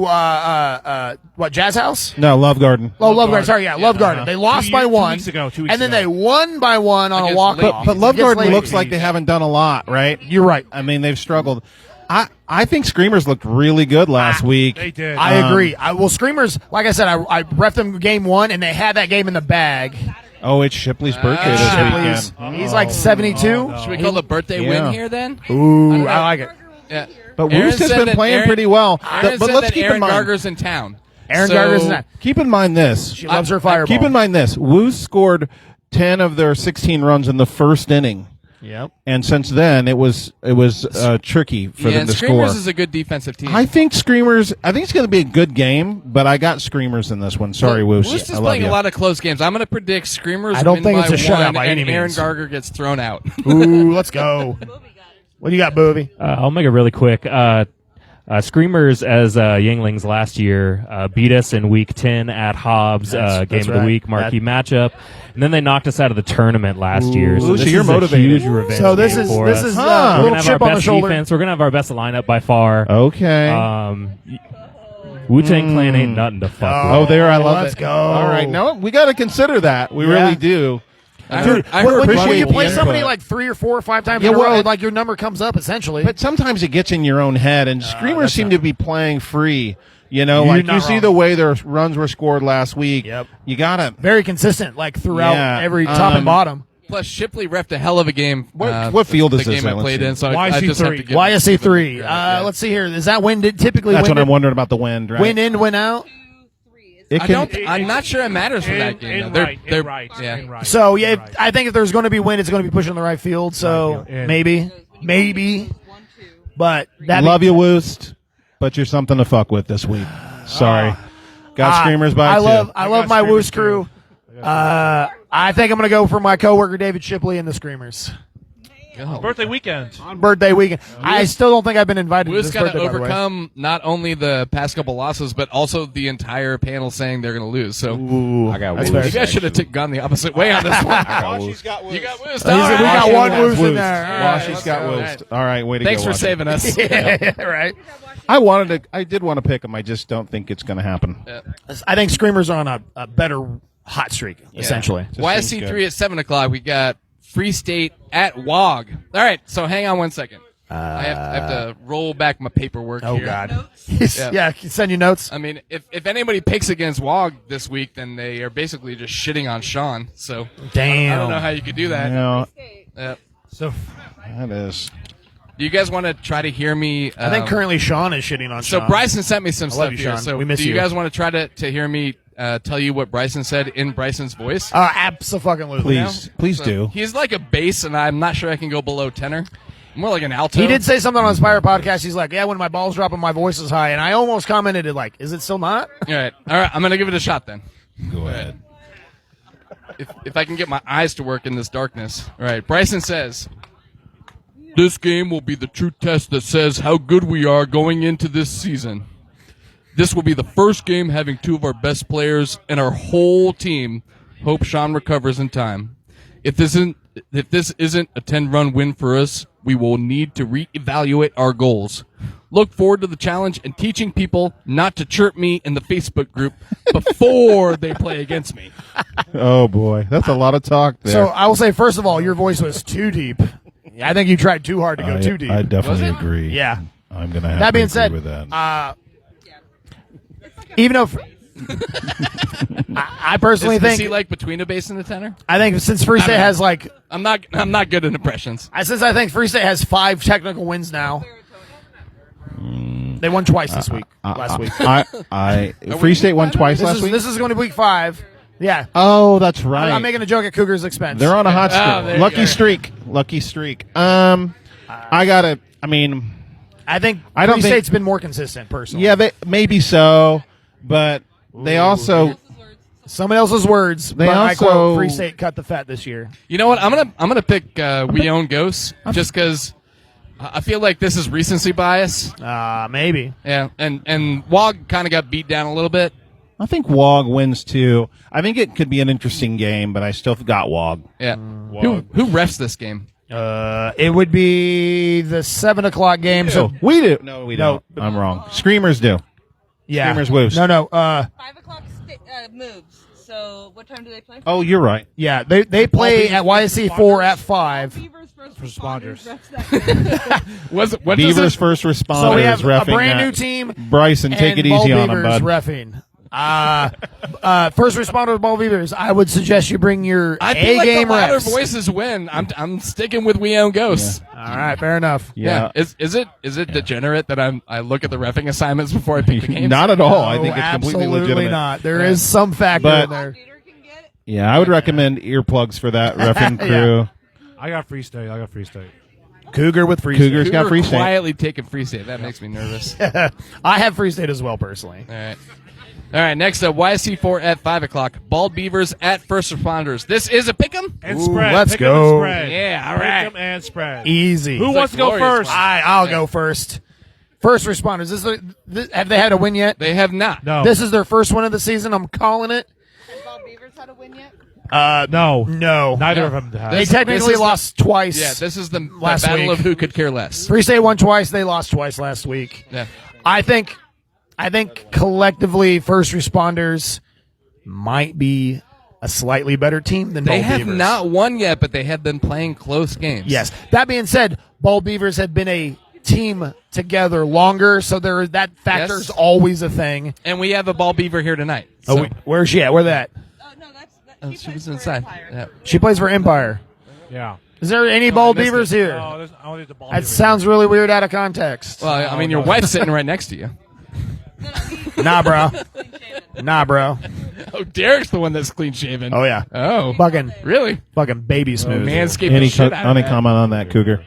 what, Jazz House? No, Love Garden. Oh, Love Garden. Sorry, Love Garden. They lost by 1. 2 weeks ago. 2 weeks and then ago. they won by 1 on a Against walk off. But Love Garden looks like they haven't done a lot, right? You're right. I mean, they've struggled. I think Screamers looked really good last week. They did. I agree. Well, Screamers, like I said, I reffed them game 1, and they had that game in the bag. Oh, it's Shipley's birthday this Shipley's. weekend. He's like 72. Should we call the birthday Yeah. win here then? Ooh, I like it. Yeah. But Aaron Woost has said been that playing pretty well. Aaron But said let's that keep Aaron in mind. Garger's in town. Aaron So- Garger's in that. Keep in mind this. She loves her fireball. Keep in mind this. Woost scored 10 of their 16 runs in the first inning. Yep. And since then, it was tricky for them and to Screamers score. is a good defensive team. I think it's going to be a good game, but I got Screamers in this one. Sorry, Woost. Woost is I love playing you. a lot of close games. I'm going to predict Screamers I don't win think by it's a shutout 1 by and any Aaron means. Garger gets thrown out. Ooh, let's go. What do you got, Boobie? I'll make it really quick. Screamers as Yinglings last year beat us in Week 10 at Hobbs, game that's of right. the week, marquee matchup, and then they knocked us out of the tournament last year. So Ooh, this so you're is motivated. a huge revenge So this game is for this us. is Huh. a We're little gonna have chip our on the best shoulder. defense. We're gonna have our best lineup by far. Okay. Wu-Tang Clan ain't nothing to fuck with. Oh, there, I love let's it. go. All right. No, we got to consider that. We Yeah. really do. I Dude, heard when appreciate you the play input. somebody like 3 or 4 or 5 times Yeah, in a well, row, like your number comes up essentially. But sometimes it gets in your own head, and Screamers seem to be playing free. You know, You're like not you see wrong. the way their runs were scored last week. Yep. You got to. Very consistent, like throughout Yeah, every top and bottom. Plus, Shipley reffed a hell of a game. What field is the this game I at? played Let's in? So see. I just have to YSC3. give YSC 3. Yeah. Let's see here. Is that win typically That's win, what I'm wondering about the wind, right? win in, win out? It I can, don't. I'm not sure it matters for that game. though. They're- yeah. So yeah, I think if there's going to be win, it's going to be pushing the right field. So Right field. maybe. But that love you, Woost, but you're something to fuck with this week. Sorry. Got Screamers by I two. love I my got Woos Screamers, crew. I think I'm going to go for my coworker David Shipley and the Screamers Birthday weekend. on birthday weekend. I still don't think I've been invited to Woo's this got to birthday, by the way. overcome not only the past couple losses, but also the entire panel saying they're going to lose. So Ooh, I got that's Woos. fair. maybe I should have gone the opposite way on this one. Washy's got Woost. You got Woo's. We got one Woos in Woost. there. All right, Washy's let's got go. Woost. All right, way to Thanks go. for Washy. saving us. Yeah, right. I did want to pick them. I just don't think it's going to happen. I think Screamers are on a better hot streak, essentially. Just seems YSC3 at 7 o'clock. We got Free State at WOG. All right, so hang on 1 second. I have to roll back my paperwork Oh here. God. Yeah. Yeah, can you send you notes. I mean, if anybody picks against WOG this week, then they are basically just shitting on Sean. So Damn. I don't know how you could do that. You know, So that is. Do you guys want to try to hear me? I think currently Sean is shitting on So Sean. Bryson sent me some I stuff love you, here. Sean. So We miss do you you. guys want to try to hear me tell you what Bryson said in Bryson's voice? Abso-fucking-lutely. Please do. He's like a bass, and I'm not sure I can go below tenor. More like an alto. He did say something on his Spire podcast. He's like, yeah, when my balls drop and my voice is high. And I almost commented, like, is it still not? All right. I'm going to give it a shot then. Go ahead. If I can get my eyes to work in this darkness. All right. Bryson says, this game will be the true test that says how good we are going into this season. This will be the first game having 2 of our best players and our whole team. Hope Sean recovers in time. If this isn't a 10-run win for us, we will need to reevaluate our goals. Look forward to the challenge and teaching people not to chirp me in the Facebook group before they play against me. Oh boy, that's a lot of talk there. So I will say, first of all, your voice was too deep. I think you tried too hard to go too deep. I definitely Was it? agree. Yeah. I'm gonna have That to being agree said, with that. Even though I personally Is think he like between a bass and a tenor? I think since Free State has like I'm not good at impressions. I think Free State has 5 technical wins now. They won twice this week. Last week. Free State won twice last week. This is going to be week 5. Yeah. Oh, that's right. I'm making a joke at Cougars' expense. They're on a hot streak. there you Lucky go. streak. Lucky streak. I gotta. I mean, I think I don't Free think- State's been more consistent, personally. yeah, maybe so, but they also. Someone else's words, They but I also- quote, Free State cut the fat this year. You know what? I'm gonna pick We Own Ghosts just because I feel like this is recency bias. Maybe. Yeah, and WOG kind of got beat down a little bit. I think WOG wins too. I think it could be an interesting game, but I still got WOG. Yeah. Who refs this game? It would be the 7 o'clock game. So We do. No, we don't. I'm wrong. Screamers do. Yeah. Screamers Woos. No. 5 o'clock moves. So what time do they play? Oh, you're right. Yeah, they play at YSC 4 at 5. Beavers first Responders. What Beavers does first responders. So we have a reffing brand that. new team. Bryson, take and it easy Ball on them, Beavers bud. reffing. First responders, Ball Beavers. I would suggest you bring your I feel like A-game the louder reps. voices win. I'm sticking with We Own Ghosts. All right, fair enough. Yeah. Is it degenerate that I look at the reffing assignments before I pick the games? Not at all. I No, think it's completely absolutely legitimate. not. There is some factor But- in there. Yeah, I would recommend earplugs for that reffing crew. I got free state. Cougar with free Cougars state. got free state. Quietly taking free state. That makes me nervous. I have free state as well, personally. All right. Next up, YSC4 at 5 o'clock. Bald Beavers at First Responders. This is a pick'em. And Ooh, spread. let's Pick 'em and go. spread. Yeah, all right. Pick 'em and spread. Easy. Who wants to go glorious first? one. I'll go first. First responders. Have they had a win yet? They have not. No. This is their first win of the season. I'm calling it. Has Ball Beavers had a win yet? No. No. Neither No. of them have. They This technically is the- lost twice. Yeah, this is the Last battle week. of who could care less. Free State won twice. They lost twice last week. Yeah. I think collectively, first responders might be a slightly better team than They Ball have Beavers. not won yet, but they have been playing close games. Yes. That being said, Ball Beavers have been a team together longer, so that factor's Yes. always a thing. And we have a Ball Beaver here tonight. Oh, So- where's she at? Where that? Oh no, that's Oh, she was inside. Yeah. She plays for Empire. Yeah. Is there any I Ball missed Beavers it. here? Oh, there's only the ball. That sounds really weird out of context. Well, I mean, your wife's sitting right next to you. Nah, bro. Nah, bro. Oh, Derek's the one that's clean shaven. Oh, yeah. Oh, Fucking really? baby smooth. Manscaped Any, the shit out of any that. comment on that, Cougar?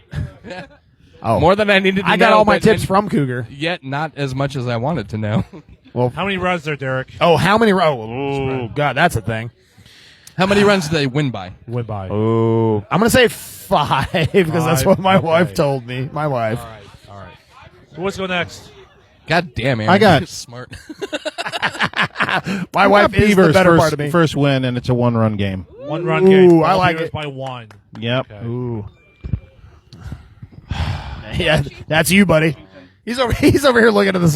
Oh. More than I needed to know. I got all my but- tips from Cougar. Yet not as much as I wanted to know. How many runs there, Derek? Oh, how many? Oh, God, that's a thing. How many runs do they win by? Went by. Oh, I'm going to say 5 because that's what my Okay. wife told me. My wife. All right. So let's go next. God damn, Aaron. I got- You're smart. My wife is the Beavers better first, part of me. first win, and it's a one-run game. One run game. Ooh, I Ball like Beavers it. by 1. Yep. Okay. Ooh. Yeah, that's you, buddy. He's over here looking at the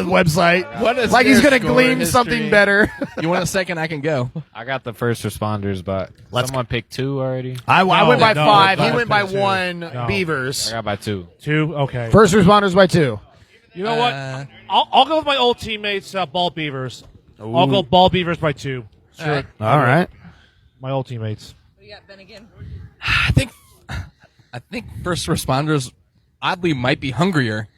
website. What is like he's their going to score glean history? something better. You want a second? I can go. I got the first responders, but someone picked 2 already. I went by No, 5. He no, went by two. 1 No. Beavers. I got by 2. 2. Okay. First responders by 2. You know what? I'll go with my old teammates, Ball Beavers. I'll go Ball Beavers by 2. Sure. All right. My old teammates. We got Ben again. I think first responders oddly might be hungrier.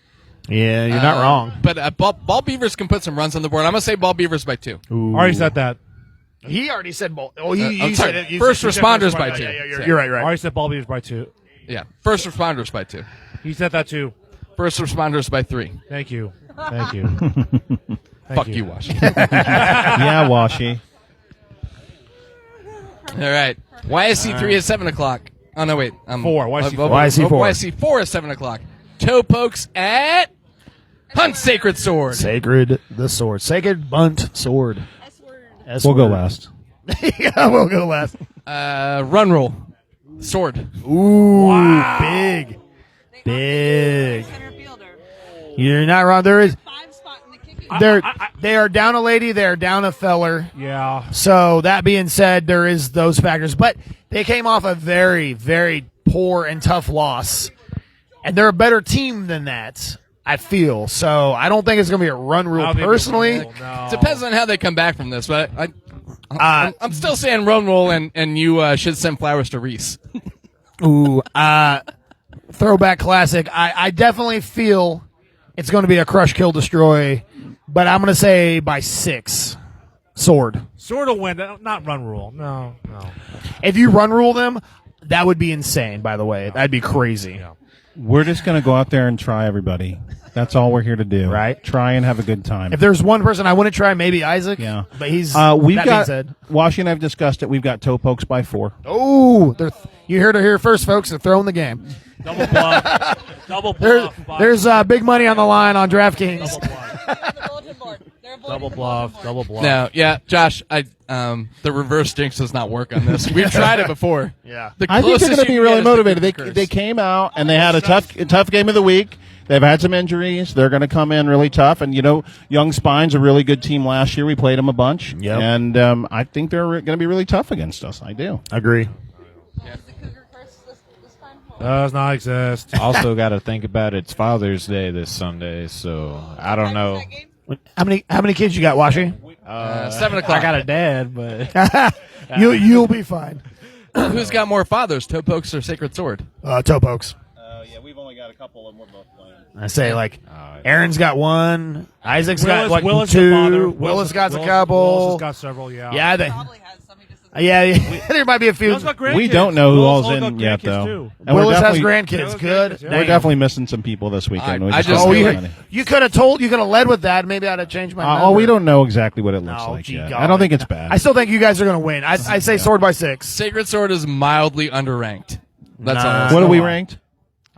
Yeah, you're not wrong. But Ball Beavers can put some runs on the board. I'm going to say Ball Beavers by 2. Already said that. He already said ball. Oh, you I'm said sorry. it. You First said- responders yeah, by yeah, 2. yeah, you're right, right. Already said Ball Beavers by 2. Yeah. First responders by 2. He said that too. First responders by 3. Thank you. Thank you. Fuck you, Wash. Yeah, Washy. All right. YSC3 is 7 o'clock. Oh, no, wait. 4. YSC4. YSC4. YSC4 is 7 o'clock. Toe pokes at Hunt Sacred Sword. Sacred the sword. Sacred bunt sword. S-word. We'll go last. Yeah, we'll go last. Run roll. Sword. Ooh, big. Big. Center fielder. You're not wrong. There is. 5 spot in the kicking. They are down a lady. They are down a feller. Yeah. So that being said, there is those factors, but they came off a very, very poor and tough loss, and they're a better team than that. I feel so. I don't think it's going to be a run rule personally. No. Depends on how they come back from this, but I'm still saying run roll, and you should send flowers to Reese. Ooh, throwback classic. I definitely feel it's going to be a crush, kill, destroy, but I'm going to say by 6. Sword. Sort of win. Not run rule. No. If you run rule them, that would be insane, by the way. That'd be crazy. Yeah. We're just going to go out there and try, everybody. That's all we're here to do. Right. Try and have a good time. If there's one person I want to try, maybe Isaac. Yeah. But he's We've that being got, said. Washi and I have discussed it. We've got toe pokes by 4. Oh, you heard it here first, folks. They're throwing the game. Double bluff. Double bluff. There's big money on the line on DraftKings. Double bluff. Double bluff. No, yeah, Josh, the reverse jinx does not work on this. We've tried it before. Yeah. The I think they're closest going to you be can really get is the motivated. curse. They came out and they had a tough game of the week. They've had some injuries. They're going to come in really tough. And, Young Spine's a really good team last year. We played them a bunch. Yep. And I think they're going to be really tough against us. I do. Agree. Does not exist. Also, got to think about it's Father's Day this Sunday, so I don't know. How many kids you got, Washi? 7 o'clock. I got a dad, but You'll be fine. Who's got more fathers, toe pokes or sacred sword? Toe pokes. Yeah, we've only got a couple of them. We're both playing. I say Aaron's got one. Isaac's got like Willis two. the father. Willis got a couple. Willis has got several. Yeah. Yeah, I think. Yeah, there might be a few. Willis got grandkids. We don't know who Willis all's got in yet, grandkids, though. too. And Willis has definitely- grandkids. Good. grandkids, yeah. We're definitely missing some people this weekend. I We just don't feel have like- any. You could have led with that. Maybe I'd have changed my mind. Oh, we don't know exactly what it looks No, like gee, yet. golly. I don't think it's bad. I still think you guys are going to win. I say sword by 6. Sacred sword is mildly underranked. That's Nah. all. What are we ranked?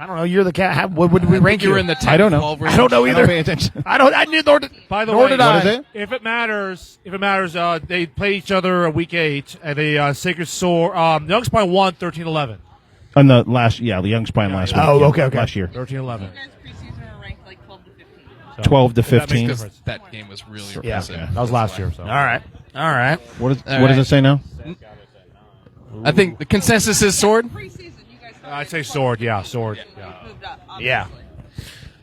I don't know. You're the cat. What would we rank You you? were in the 10, I don't know. 12 range. I don't know I either. don't pay attention. I knew nor did. By the nor way, did What I. is it? If it matters, they play each other a week 8 at a Sacred Sword. Young Spine won 13-11. On the Young Spine last week. Oh, yeah, okay. Last year. 13-11. 12 to That makes 15. difference. That game was really Yeah. impressive. That was last year. So. All right. What All does right. it say now? I think the consensus is sword. I'd say sword. Yeah, sword. Yeah. Yeah.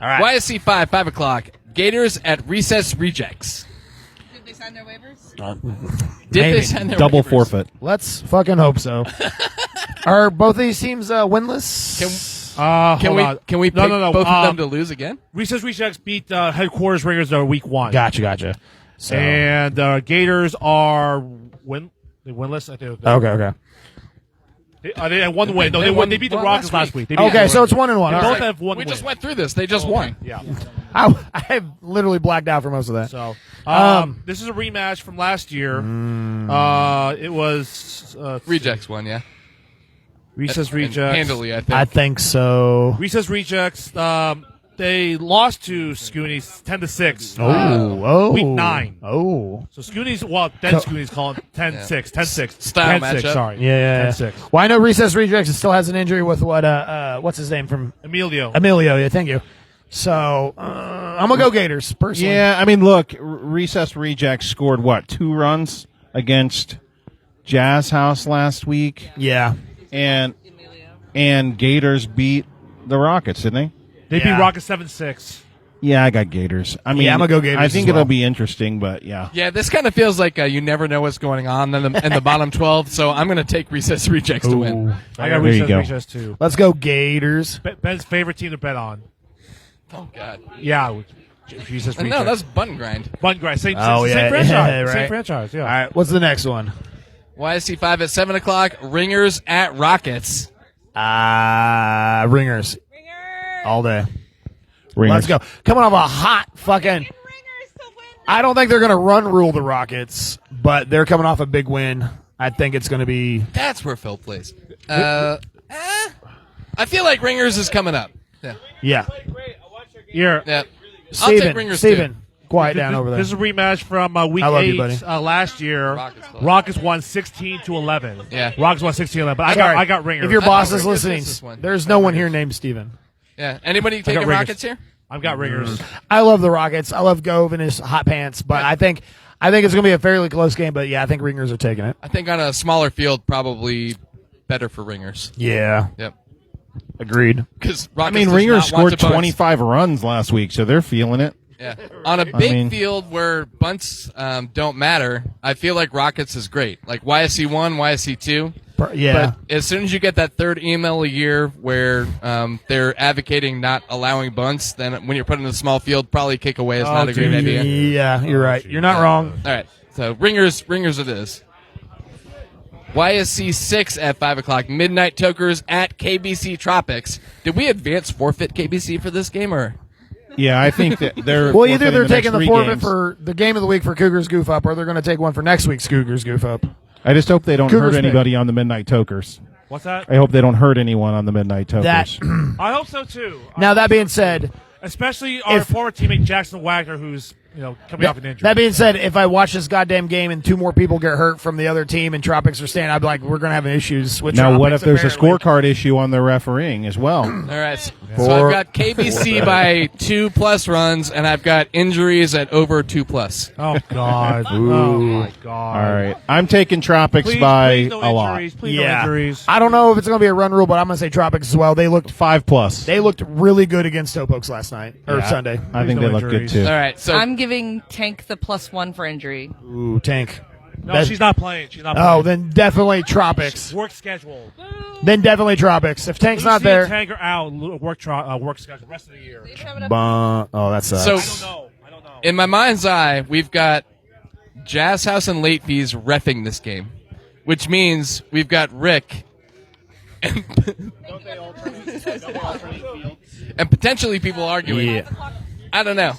All right. YSC 5 o'clock. Gators at Recess Rejects. Did they sign their waivers? Did Maybe. they sign their Double waivers? forfeit. Let's fucking hope so. Are both of these teams winless? Can we pick No. both of them to lose again? Recess Rejects beat Headquarters Ringers week 1. Gotcha. So. And Gators are winless. I think. Okay. They had one win. No, they won. They beat the won Rockets last week. They beat Okay, the so it's 1-1. They All both right. have one We win. just went through this. They just won. Yeah. I have literally blacked out for most of that. So this is a rematch from last year. It was Rejects won, yeah. Recess And Rejects. handily, I think. I think so. Recess Rejects. They lost to Scoonies 10-6. Oh. Week 9. Oh. So Scoonies, Scoonies call it 10-6. 10-6. Style 10-6, matchup. sorry. Yeah. 10-6. Well, I know Recess Rejects still has an injury with what's his name from Emilio. Yeah, thank you. So I'm gonna go Gators personally. Yeah, I mean, look, Recess Rejects scored 2 runs against Jazz House last week, Yeah. and Gators beat the Rockets, didn't they? They beat Yeah. Rockets 7-6. Yeah, I got Gators. I mean, I'm gonna go Gators I think as well. it'll be interesting, but yeah. Yeah, this kind of feels like you never know what's going on in the bottom 12, so I'm going to take Recess Rejects to win. I got There you go. Recess too. Let's go Gators. Ben's favorite team to bet on. Oh, God. Yeah. Recess Rejects. No, that's Button Grind. Bun Grind. Same Oh, yeah. franchise. Yeah, right. Same franchise, yeah. All right. What's the next one? YSC 5 at 7 o'clock. Ringers at Rockets. Ringers. All day. Ringers. Let's go. Coming off a hot fucking. I don't think they're going to run rule the Rockets, but they're coming off a big win. I think it's going to be. That's where Phil plays. I feel like Ringers is coming up. Yeah. Yeah. Here. Yeah. I'll take Ringers too. Steven, quiet down over there. This is a rematch from week I love 8 you, buddy. last year. Rockets won 16-11. Yeah. Rockets won 16-11. But Sorry. I got Ringers. If your boss is Ringers listening, this one. there's no one here named Steven. Yeah. Anybody taking Ringers. Rockets here? I've got Ringers. I love the Rockets. I love Gove and his hot pants, but I think it's going to be a fairly close game. But yeah, I think Ringers are taking it. I think on a smaller field, probably better for Ringers. Yeah, Yep. agreed. Because I mean, Ringers scored 25 runs last week, so they're feeling it. Yeah. On a big mean- field where bunts don't matter, I feel like Rockets is great. Like YSC 1, YSC 2. Yeah, But as soon as you get that third email a year where they're advocating not allowing bunts, then when you're put in a small field, probably kick away is not a great idea. yeah, you're right. You're not wrong. All right. So Ringers it is. YSC 6 at 5 o'clock. Midnight Tokers at KBC Tropics. Did we advance forfeit KBC for this game or? Yeah, I think that they're. Well, either they're forfeiting taking next the 3 forfeit games. for the game of the week for Cougars Goof Up, or they're going to take one for next week's Cougars Goof Up. I just hope they don't Cougars hurt pick. anybody on the Midnight Tokers. What's that? I hope they don't hurt anyone on the Midnight Tokers. That I hope so too. now that being said, Especially our If- former teammate Jackson Wagner, who's coming off an injury. That being said, if I watch this goddamn game and 2 more people get hurt from the other team and Tropics are staying, I'd be like, we're going to have issues with Now, what if Tropics, there's apparently. a scorecard issue on the refereeing as well? All right. So I've got KBC by 2+ runs, and I've got injuries at over 2+. Oh God! Oh my God! All right. I'm taking Tropics Please, by please no a lot. injuries. Please Yeah. no injuries. I don't know if it's going to be a run rule, but I'm going to say Tropics as well. They looked 5+. They looked really good against Topokes last night or Yeah. Sunday. I think no they look good injuries. too. All right. So I'm giving Tank the +1 for injury. Ooh, Tank. No, she's not playing. She's not playing. Oh, then definitely Tropics. Work schedule. Then definitely Tropics. If Tank's not Lucy and there, Tank are out. Work schedule rest of the year. oh, that sucks. So I don't know. in my mind's eye, we've got Jazz House and late fees reffing this game, which means we've got Rick and, and potentially people arguing. Yeah. I don't know.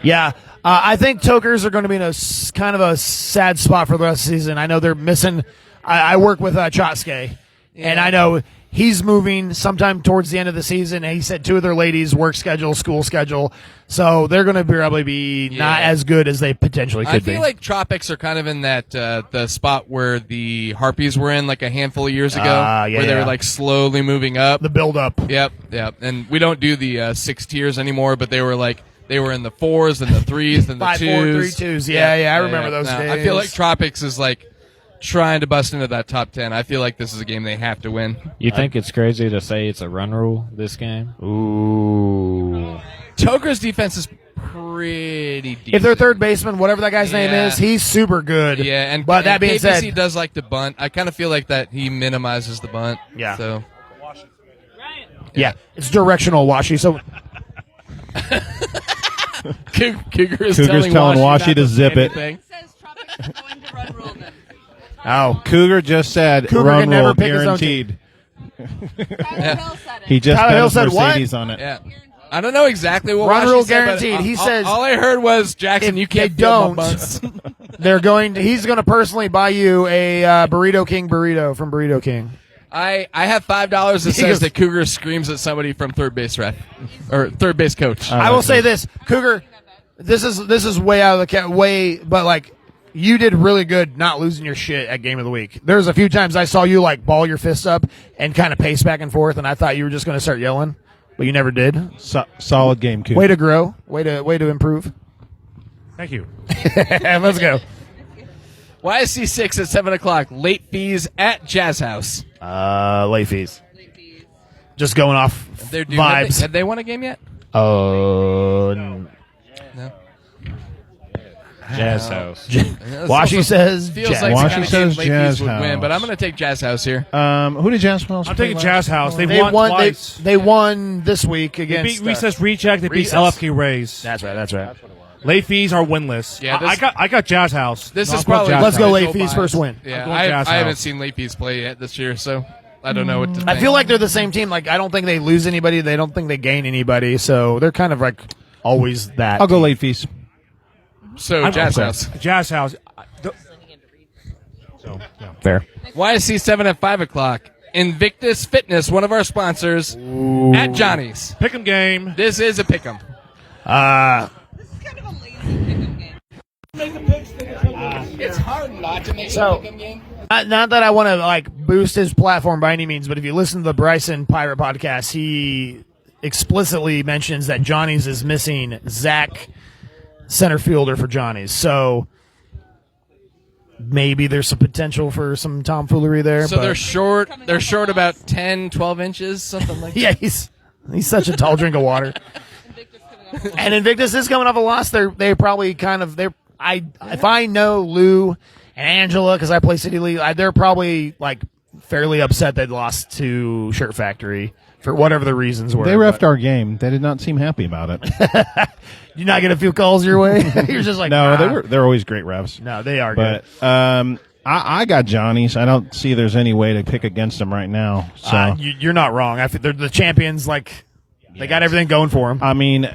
Yeah, I think Tokers are going to be in a kind of a sad spot for the rest of the season. I know they're missing. I work with Chotske, and I know he's moving sometime towards the end of the season. And he said 2 of their ladies' work schedule, school schedule, so they're going to probably be not as good as they potentially could I be. feel like Tropics are kind of in that the spot where the Harpies were in like a handful of years ago, Yeah, where they yeah. were like slowly moving up. The build up. Yep. And we don't do the 6 tiers anymore, but they were in the 4s and the 3s and the 5, 2s. 4, 3, 2s. Yeah, I remember those No, days. I feel like Tropics is like trying to bust into that top 10. I feel like this is a game they have to win. You think it's crazy to say it's a run rule this game? Ooh. Toker's defense is pretty decent. If their third baseman, whatever that guy's name Yeah. is, he's super good. Yeah, and but that being KBC said, does like to bunt. I kind of feel like that he minimizes the bunt. Yeah. So yeah, it's directional, Washi. So Cougar is Cougar's telling Washi to zip it. Says Tropics are going to run rule them. oh, Cougar just said Cougar run can never rule pick his own guaranteed. Tyler Hill said it. He just Tyler bet Hill his said what? Mercedes on it. Yeah. I don't know exactly what Run Washi rule said, but guaranteed. He all- says all I heard was Jackson, if you can't they field don't, my bunts. they're going. He's going to personally buy you a Burrito King burrito from Burrito King. I have $5 that says goes- that Cougar screams at somebody from third base ref or third base coach. I will say this, Cougar. This is way out of the but like you did really good not losing your shit at Game of the Week. There's a few times I saw you like ball your fists up and kind of pace back and forth, and I thought you were just going to start yelling, but you never did. Solid game, Cougar. Way to grow. Way to improve. Thank you. Let's go. YSC 6 at 7 o'clock. Late fees at Jazz House. Late fees. Just going off They're due. vibes. Have they won a game yet? No. Jazz House. Washi says Feels Jazz. like the Washi kind of says game late Jazz fees would win, House. but I'm going to take Jazz House here. Who did Jazz House? I'm play taking last Jazz time? House. They won won. twice. They won this week They against beat Recess Recheck. They beat Recess. LFK Rays. That's right. Late fees are winless. Yeah, I got Jazz House. This No, is I'm going probably Jazz Let's go House. late fees first win. Yeah, going I Jazz haven't House. seen late fees play yet this year, so I don't know what to think. I feel like they're the same team. Like I don't think they lose anybody. They don't think they gain anybody. So they're kind of like always that. I'll go late fees. So Jazz House. Jazz House. Fair. YSC 7 at 5 o'clock. Invictus Fitness, one of our sponsors, at Johnny's. Pick'em game. This is a pick'em. This is kind of a lazy pick'em game. It's hard not to make So- a pick'em game. Not that I want to like boost his platform by any means, but if you listen to the Bryson Pirate podcast, he explicitly mentions that Johnny's is missing Zach, center fielder for Johnny's. So maybe there's some potential for some tomfoolery there. So but they're short. They're short about 10, 12 inches, something like that. yeah, he's such a tall drink of water. And Invictus is coming off a loss. They probably kind of if I know Lou and Angela because I play City League, they're probably like fairly upset they lost to Shirt Factory for whatever the reasons were. They reffed our game. They did not seem happy about it. You not get a few calls your way. You're just like No, nah. they're always great refs. No, they are good. But I got Johnny's. I don't see there's any way to pick against them right now. So You're not wrong. They're the champions. Like they got everything going for them. I mean,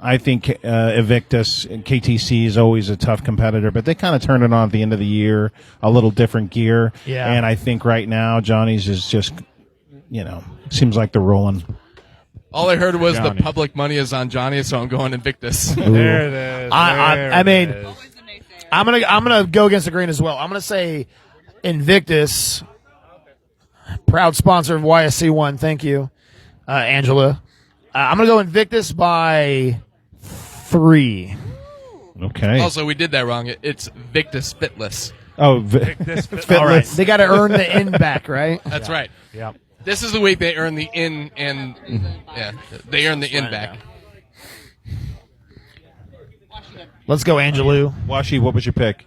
I think Invictus and KTC is always a tough competitor, but they kind of turn it on at the end of the year, a little different gear. Yeah. And I think right now Johnny's is just, seems like they're rolling. All I heard was Johnny. the public money is on Johnny, so I'm going Invictus. There it is. I mean, There it is. I'm gonna go against the grain as well. I'm gonna say Invictus, proud sponsor of YSC1. Thank you, Angela. I'm gonna go Invictus by 3. Okay. Also, we did that wrong. It's Victus Fitless. Oh, All right. They got to earn the in back, right? That's right. Yep. This is the week they earn the in and they earn the in back. Let's go, Angelou. Washi, what was your pick?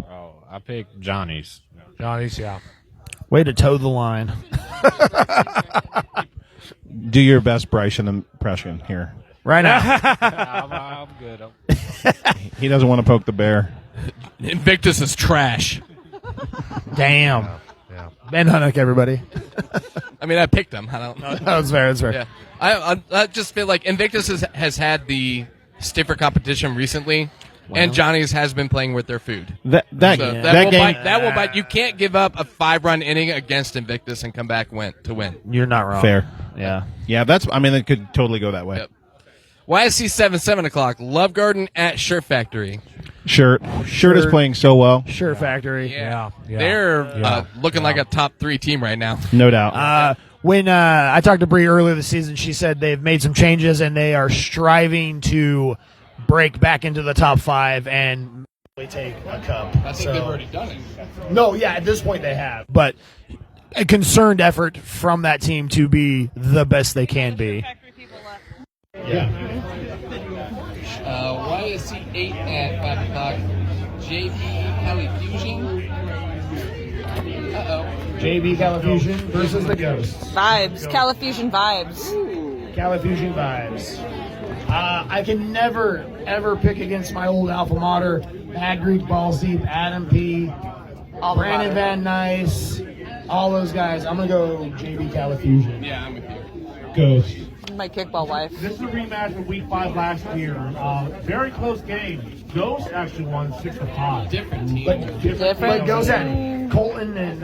Oh, I picked Johnny's. Johnny's, yeah. Way to toe the line. Do your best Bryson impression here. Right now. I'm good. He doesn't want to poke the bear. Invictus is trash. Damn. Yeah. Ben Hunnock, everybody. I mean, I picked them. I don't. That's fair. That's fair. Yeah, I just feel like Invictus has had the stiffer competition recently, and Johnny's has been playing with their food. That So game. that will bite. You can't give up a 5-run inning against Invictus and come back to win. You're not wrong. Fair. Yeah. Yeah, I mean, it could totally go that way. Yep. YSC 7 o'clock. Love Garden at Shirt Factory. Shirt is playing so well. Shirt Factory. Yeah. They're looking like a top 3 team right now. No doubt. When I talked to Bree earlier this season, she said they've made some changes and they are striving to break back into the top 5 and take a cup. I think they've already done it. No, yeah, at this point they have. But a concerned effort from that team to be the best they can be. Yeah. YSC 8 at 5 o'clock. JV Cali Fusion. JB Califusion versus the Ghosts. Vibes. Califusion vibes. Califusion vibes. I can never, ever pick against my old alma mater, Mad Greek Balls Deep, Adam P., Brandon Van Nice, all those guys. I'm going to go JB Califusion. Yeah, I'm with you. Ghost. My kickball wife. This is a rematch from Week 5 last year. Very close game. Ghost actually won 6-5. Different team. But Ghost had Colton and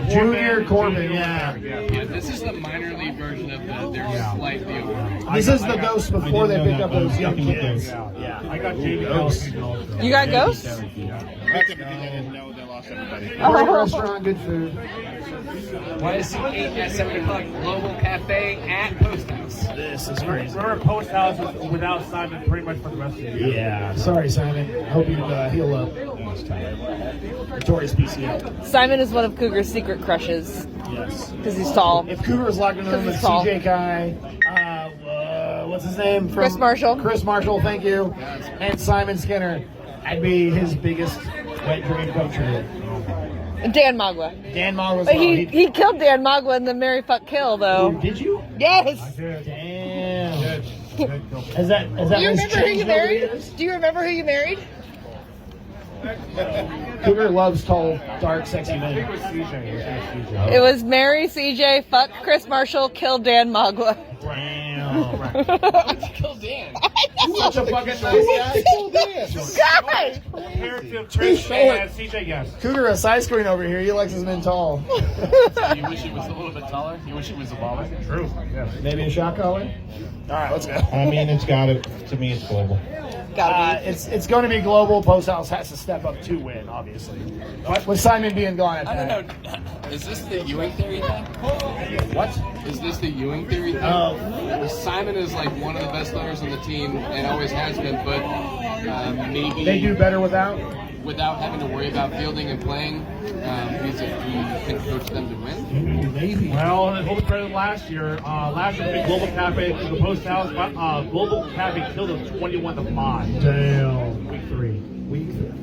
Junior Corbin, yeah. Yeah, this is the minor league version of they're slightly over. This is the Ghost before they picked up those young kids. Yeah. I got JV Ghost. You got ghosts? Great restaurant, good food. YSC 8 at 7 o'clock. Global Cafe at Post House. This is crazy. We're at Post House without Simon pretty much for the rest of the year. Yeah, sorry, Simon. Hope you heal up. Notorious PCL. Simon is one of Cougar's secret crushes Yes. because he's tall. If Cougar was locked in the room with Because he's tall. CJ Kai, what's his name? Chris Marshall. Chris Marshall, thank you. And Simon Skinner, I'd be his biggest wet dream come true. Dan Magua. Dan Mogg was But he killed Dan Magua in the Marry Fuck Kill though. Did you? Yes. Damn. Is that Do you what's remember who changed you over the married? years? Do you remember who you married? Cougar loves tall, dark, sexy I think it men. was CJ. It was marry CJ, fuck Chris Marshall, kill Dan Magua. Damn. Why'd you kill Dan? Such a fucking nice guy. God! Comparative Chris short. and CJ, yes. Cougar, a side screen over here. He likes his men tall. You wish he was a little bit taller? You wish he was a baller? True. Yes. Maybe a shot collar? All right, let's go. I mean, it's got to. To me, it's global. Gotta be. It's going to be global. Post House has to step up to win, obviously. With Simon being gone at I that. don't know. Is this the Ewing theory thing? What? Is this the Ewing theory thing? Simon is like one of the best players on the team and always has been, but maybe They do better without? without having to worry about fielding and playing, he can coach them to win. Maybe. Well, a little credit last year. Last year, the Global Cafe to the Post House. Global Cafe killed them 21-5. Damn. Week 3. Week 3.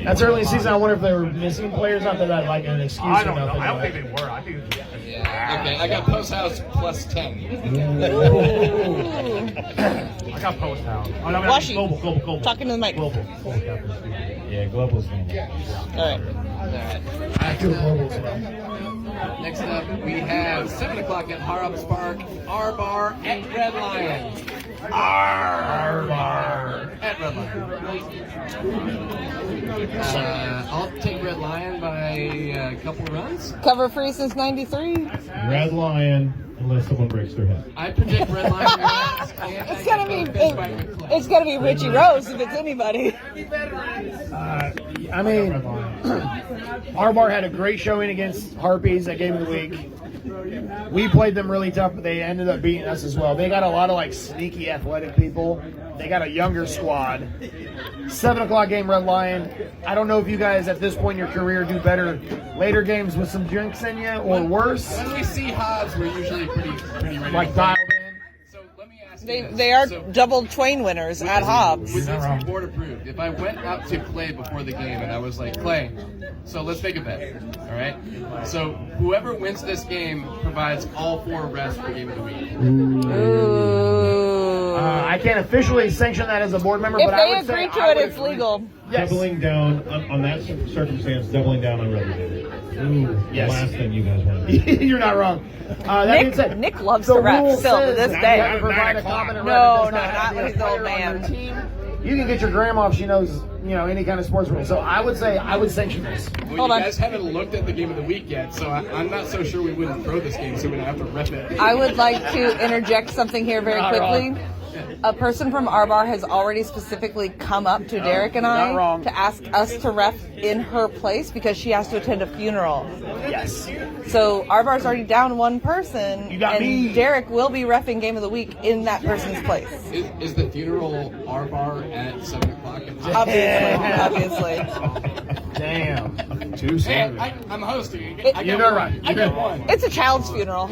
That's early season. I wonder if they were missing players. Not that I'd like an excuse I or don't know. nothing. I don't think they were. I think it's Okay, I got Post House plus 10. I got Post House. Oh, no, Washi. Global. Talking to the mic. Global Cafe. Yeah, global's going to Alright. I feel global today. Next up, we have 7 o'clock at Harrop Park, R-Bar at Red Lion. R-Bar at Red Lion. I'll take Red Lion by a couple runs. Cover free since '93. Red Lion unless someone breaks their head. I predict Red Line wins. It's gonna be Richie Rose if it's anybody. I mean, our bar had a great showing against Harpies at Game of the Week. We played them really tough, but they ended up beating us as well. They got a lot of like sneaky athletic people. They got a younger squad. 7 o'clock game, Red Lion. I don't know if you guys at this point in your career do better later games with some drinks in you or worse. When we see Hobbs, we're usually pretty ready. Like dialed in. So let me ask you this. They are So, double Twain winners at Hobbs. with this board approved, if I went up to Clay before the game and I was like, Clay, so let's make a bet, all right? So whoever wins this game provides all 4 refs for Game of the Week. Ooh. I can't officially sanction that as a board member, If but I they would say agree to I it, would it's agree. legal. Yes. Doubling down on that circumstance, doubling down on revenue. Yes. The last thing you guys want to do. You're not wrong. That being said, Nick loves the to ref rule still to says this that day. you have to provide a competent ref. No, It does not have to when be he's a an old player on your man. team. You can get your grandma if she knows, any kind of sports rule. So I would say I would sanction this. Well, Hold you on. guys haven't looked at the Game of the Week yet, so I'm not so sure we wouldn't throw this game, so we don't have to ref it. I would like to interject something here very Not quickly. wrong. A person from our bar has already specifically come up to Derek and not I wrong. to ask us to ref in her place because she has to attend a funeral. Yes. So our bar's already down one person, You got and me. Derek will be reffing Game of the Week in that person's place. Is the funeral our bar at 7 o'clock? Obviously. Damn. Too soon. I'm hosting. You're right. I got one. It's a child's funeral.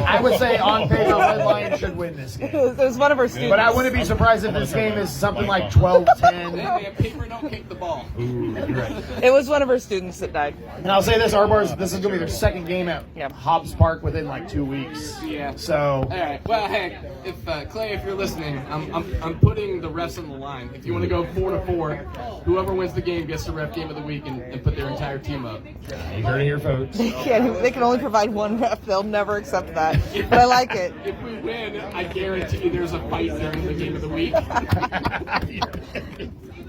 I would say on paper, Red Lion should win this game. It was one of her students. But I wouldn't be surprised if this game is something like 12-10. Hey, paper don't kick the ball. It was one of her students that died. And I'll say this, our bars, this is going to be their second game at Yep. Hobbs Park within like 2 weeks. Yeah. So, All right. Well, hey, if Clay, if you're listening, I'm putting the refs on the line. If you want to go 4-4, whoever wins the game gets to ref Game of the Week and put their entire team up. you heard it here, folks. They can only provide one ref. They'll never accept that. But I like it. If we win, I guarantee there's a fight during the Game of the Week.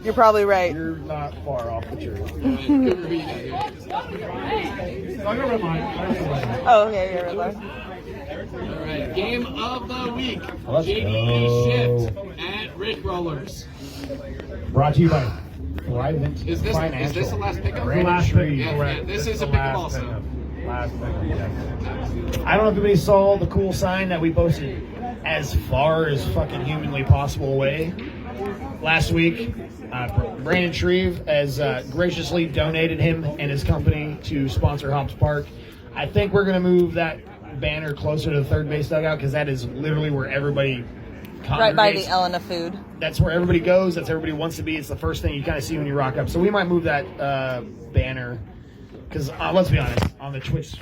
You're probably right. You're not far off the truth. Cougar beat that, dude. Oh, okay, you're right. All right, Game of the Week. Let's JDE go. Shift at Rick Rollers. Brought to you by Thrivent Is this Financial. the last pickup? Brandon Shreve. Yeah, this is a pickup also. I don't know if anybody saw the cool sign that we posted as far as fucking humanly possible away last week. Brandon Shreve has graciously donated him and his company to sponsor Hobbs Park. I think we're going to move that banner closer to the third base dugout because that is literally where everybody Right by the congregates. Elena food. That's where everybody goes. That's where everybody wants to be. It's the first thing you kind of see when you rock up. So we might move that banner because let's be honest, on the Twitch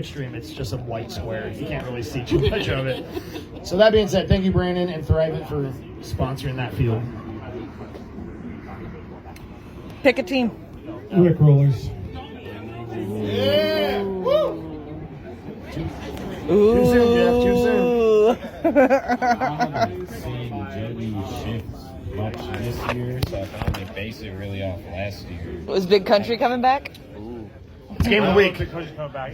stream, it's just a white square. You can't really see too much of it. So that being said, thank you, Brandon and Thrivent, for sponsoring that field. Pick a team. Rick Rollers. Yeah. Woo. Ooh. Too soon, Jeff. Too soon. I haven't seen JD shift much this year, so I can only base it really off last year. Was Big Country coming back? It's Game of the Week.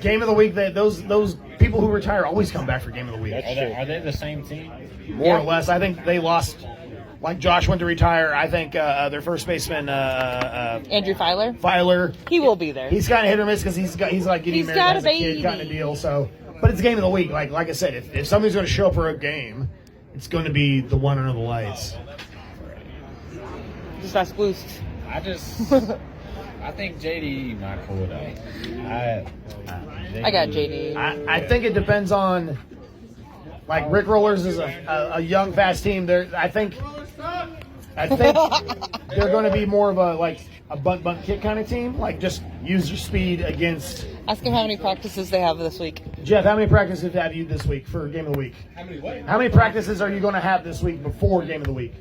Game of the Week. Those people who retire always come back for Game of the Week. Are they the same team? More or less. I think they lost. Like Josh went to retire. I think their first baseman, Andrew Filer? Filer. He will be there. He's kind of hit or miss because he's like getting He's married got as a a kid baby. kind of deal. So, but it's Game of the Week. Like I said, if somebody's going to show up for a game, it's going to be the one under the lights. Just fast boost. I think JD might pull it out. I got JD. I think it depends on. Like Rick Rollers is a young, fast team. I think they're going to be more of a bunt kick kind of team. Like just use your speed against. Ask him how many practices they have this week. Jeff, how many practices have you this week for Game of the Week? How many what? How many practices are you going to have this week before Game of the Week?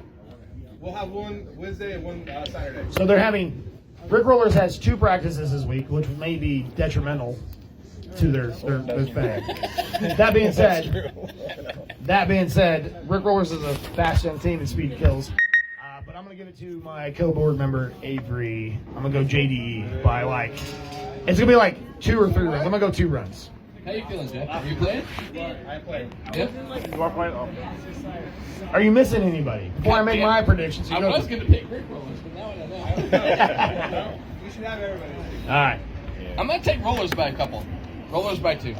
We'll have one Wednesday and one Saturday. So they're having. Rick Rollers has 2 practices this week, which may be detrimental to their thing. That being said, Rick Rollers is a fast young team and speed kills. But I'm going to give it to my co-board member, Avery. I'm going to go JDE by it's going to be like 2 or 3 runs. I'm going to go 2 runs. How you feeling, Jeff? Are you playing? I play. Yep. You are playing? Oh. Are you missing anybody? Before I make my predictions, you I go. was going to pick Rick Rollers, but now I don't know. We should have everybody. All right. I'm going to take Rollers by a couple. Rollers by 2.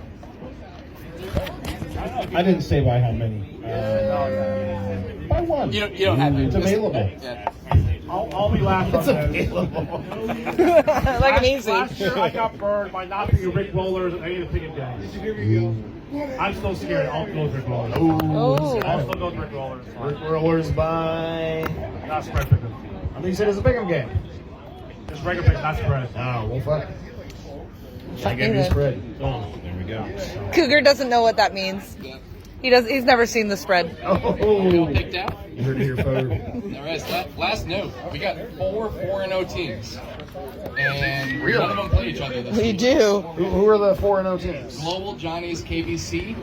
I didn't say by how many. By one. You don't have to. It's available. Yeah. I'll be last on this. Like an easy. Last year I got burned by not picking Rick Rollers and I need to pick it down. Here we go. I'm still scared. I'll go with Rick Rollers. Oh. I'll still go with Rick Rollers. Rick Rollers by. Not spread pick 'em. I think you said it's a pick'em game. Just regular pick, not spread. Oh, well, fuck. Fuck I got you you then. spread. Oh, there we go. Cougar doesn't know what that means. He's never seen the spread. Oh, Picked out? you heard it here, folks. All right, so last note. We got 4 4-0 teams. And none of them play each other this We week. do. Who are the 4-0 teams? Global Johnny's KBC.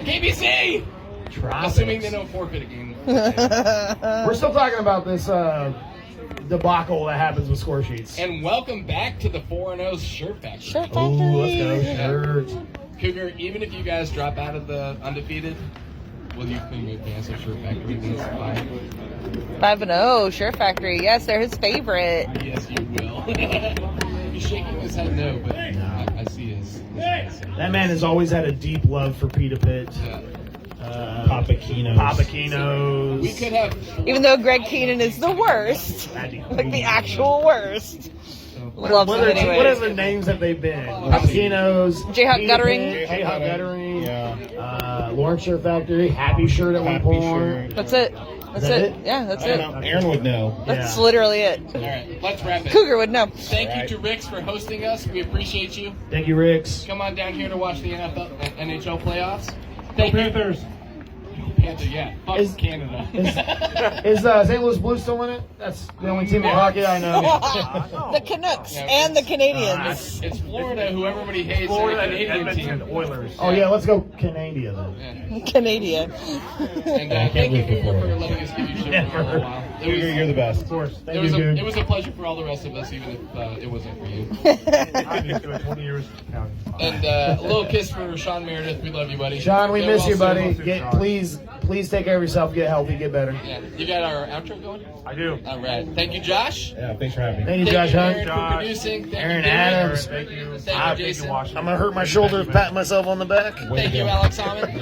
KBC! Assuming they don't forfeit a game. We're still talking about this debacle that happens with score sheets. And welcome back to the 4-0 Shirt Factory. Shirt Oh, let's go factory. shirts. Cougar, even if you guys drop out of the undefeated, will you cancel Shirt Factory when it's 5? 5-0, Shirt Factory. Yes, they're his favorite. Yes, you will. He's shaking his head no, but I see his eyes. That man has always had a deep love for Pita Pit. Yeah. Papaquinos. Papaquinos. We could have Even though Greg Keenan is the worst. Like the actual worst. Loves What them are anyway. the names have they been? Papaquinos. J-Hawk Pita Guttering. Pit, J-Hawk Guttering. Yeah. Lawrence Shirt Factory. Happy Shirt at one Happy point. Shirt. That's it. That's that it. it? Yeah, that's I it. don't know. Aaron would know. That's literally it. All right, let's wrap it. Cougar would know. Thank you to Ricks for hosting us. We appreciate you. Thank you, Ricks. Come on down here to watch the NFL and NHL playoffs. Thank you. Panthers. Panther, yeah. Fuck Is- Canada. Is St. Louis Blues still in it? That's the only team in hockey I know. The Canucks and the Canadians. It's Florida, who everybody hates, Florida and and the Canadian Edmonton team. Oilers. Oh yeah, let's go Canada then. Canadian. And thank you, Cougar, for letting us give you shit for a little while. Cougar, you're the best. Of course. Thank It you, dude. was a pleasure for all the rest of us, even if it wasn't for you. I've been doing 20 years counting. And a little kiss for Sean Meredith. We love you, buddy. Sean, we Get miss well you, buddy. soon. Please take care of yourself. Get healthy. Get better. Yeah. You got our outro going? I do. All right. Thank you, Josh. Yeah, thanks for having me. Thank you, Josh Aaron, Hunt. for producing. Thank Aaron you, Darren. Adams. Thank you. Thank you, Jason. I'm gonna hurt my shoulder patting myself on the back. Thank you, Alex Hammond.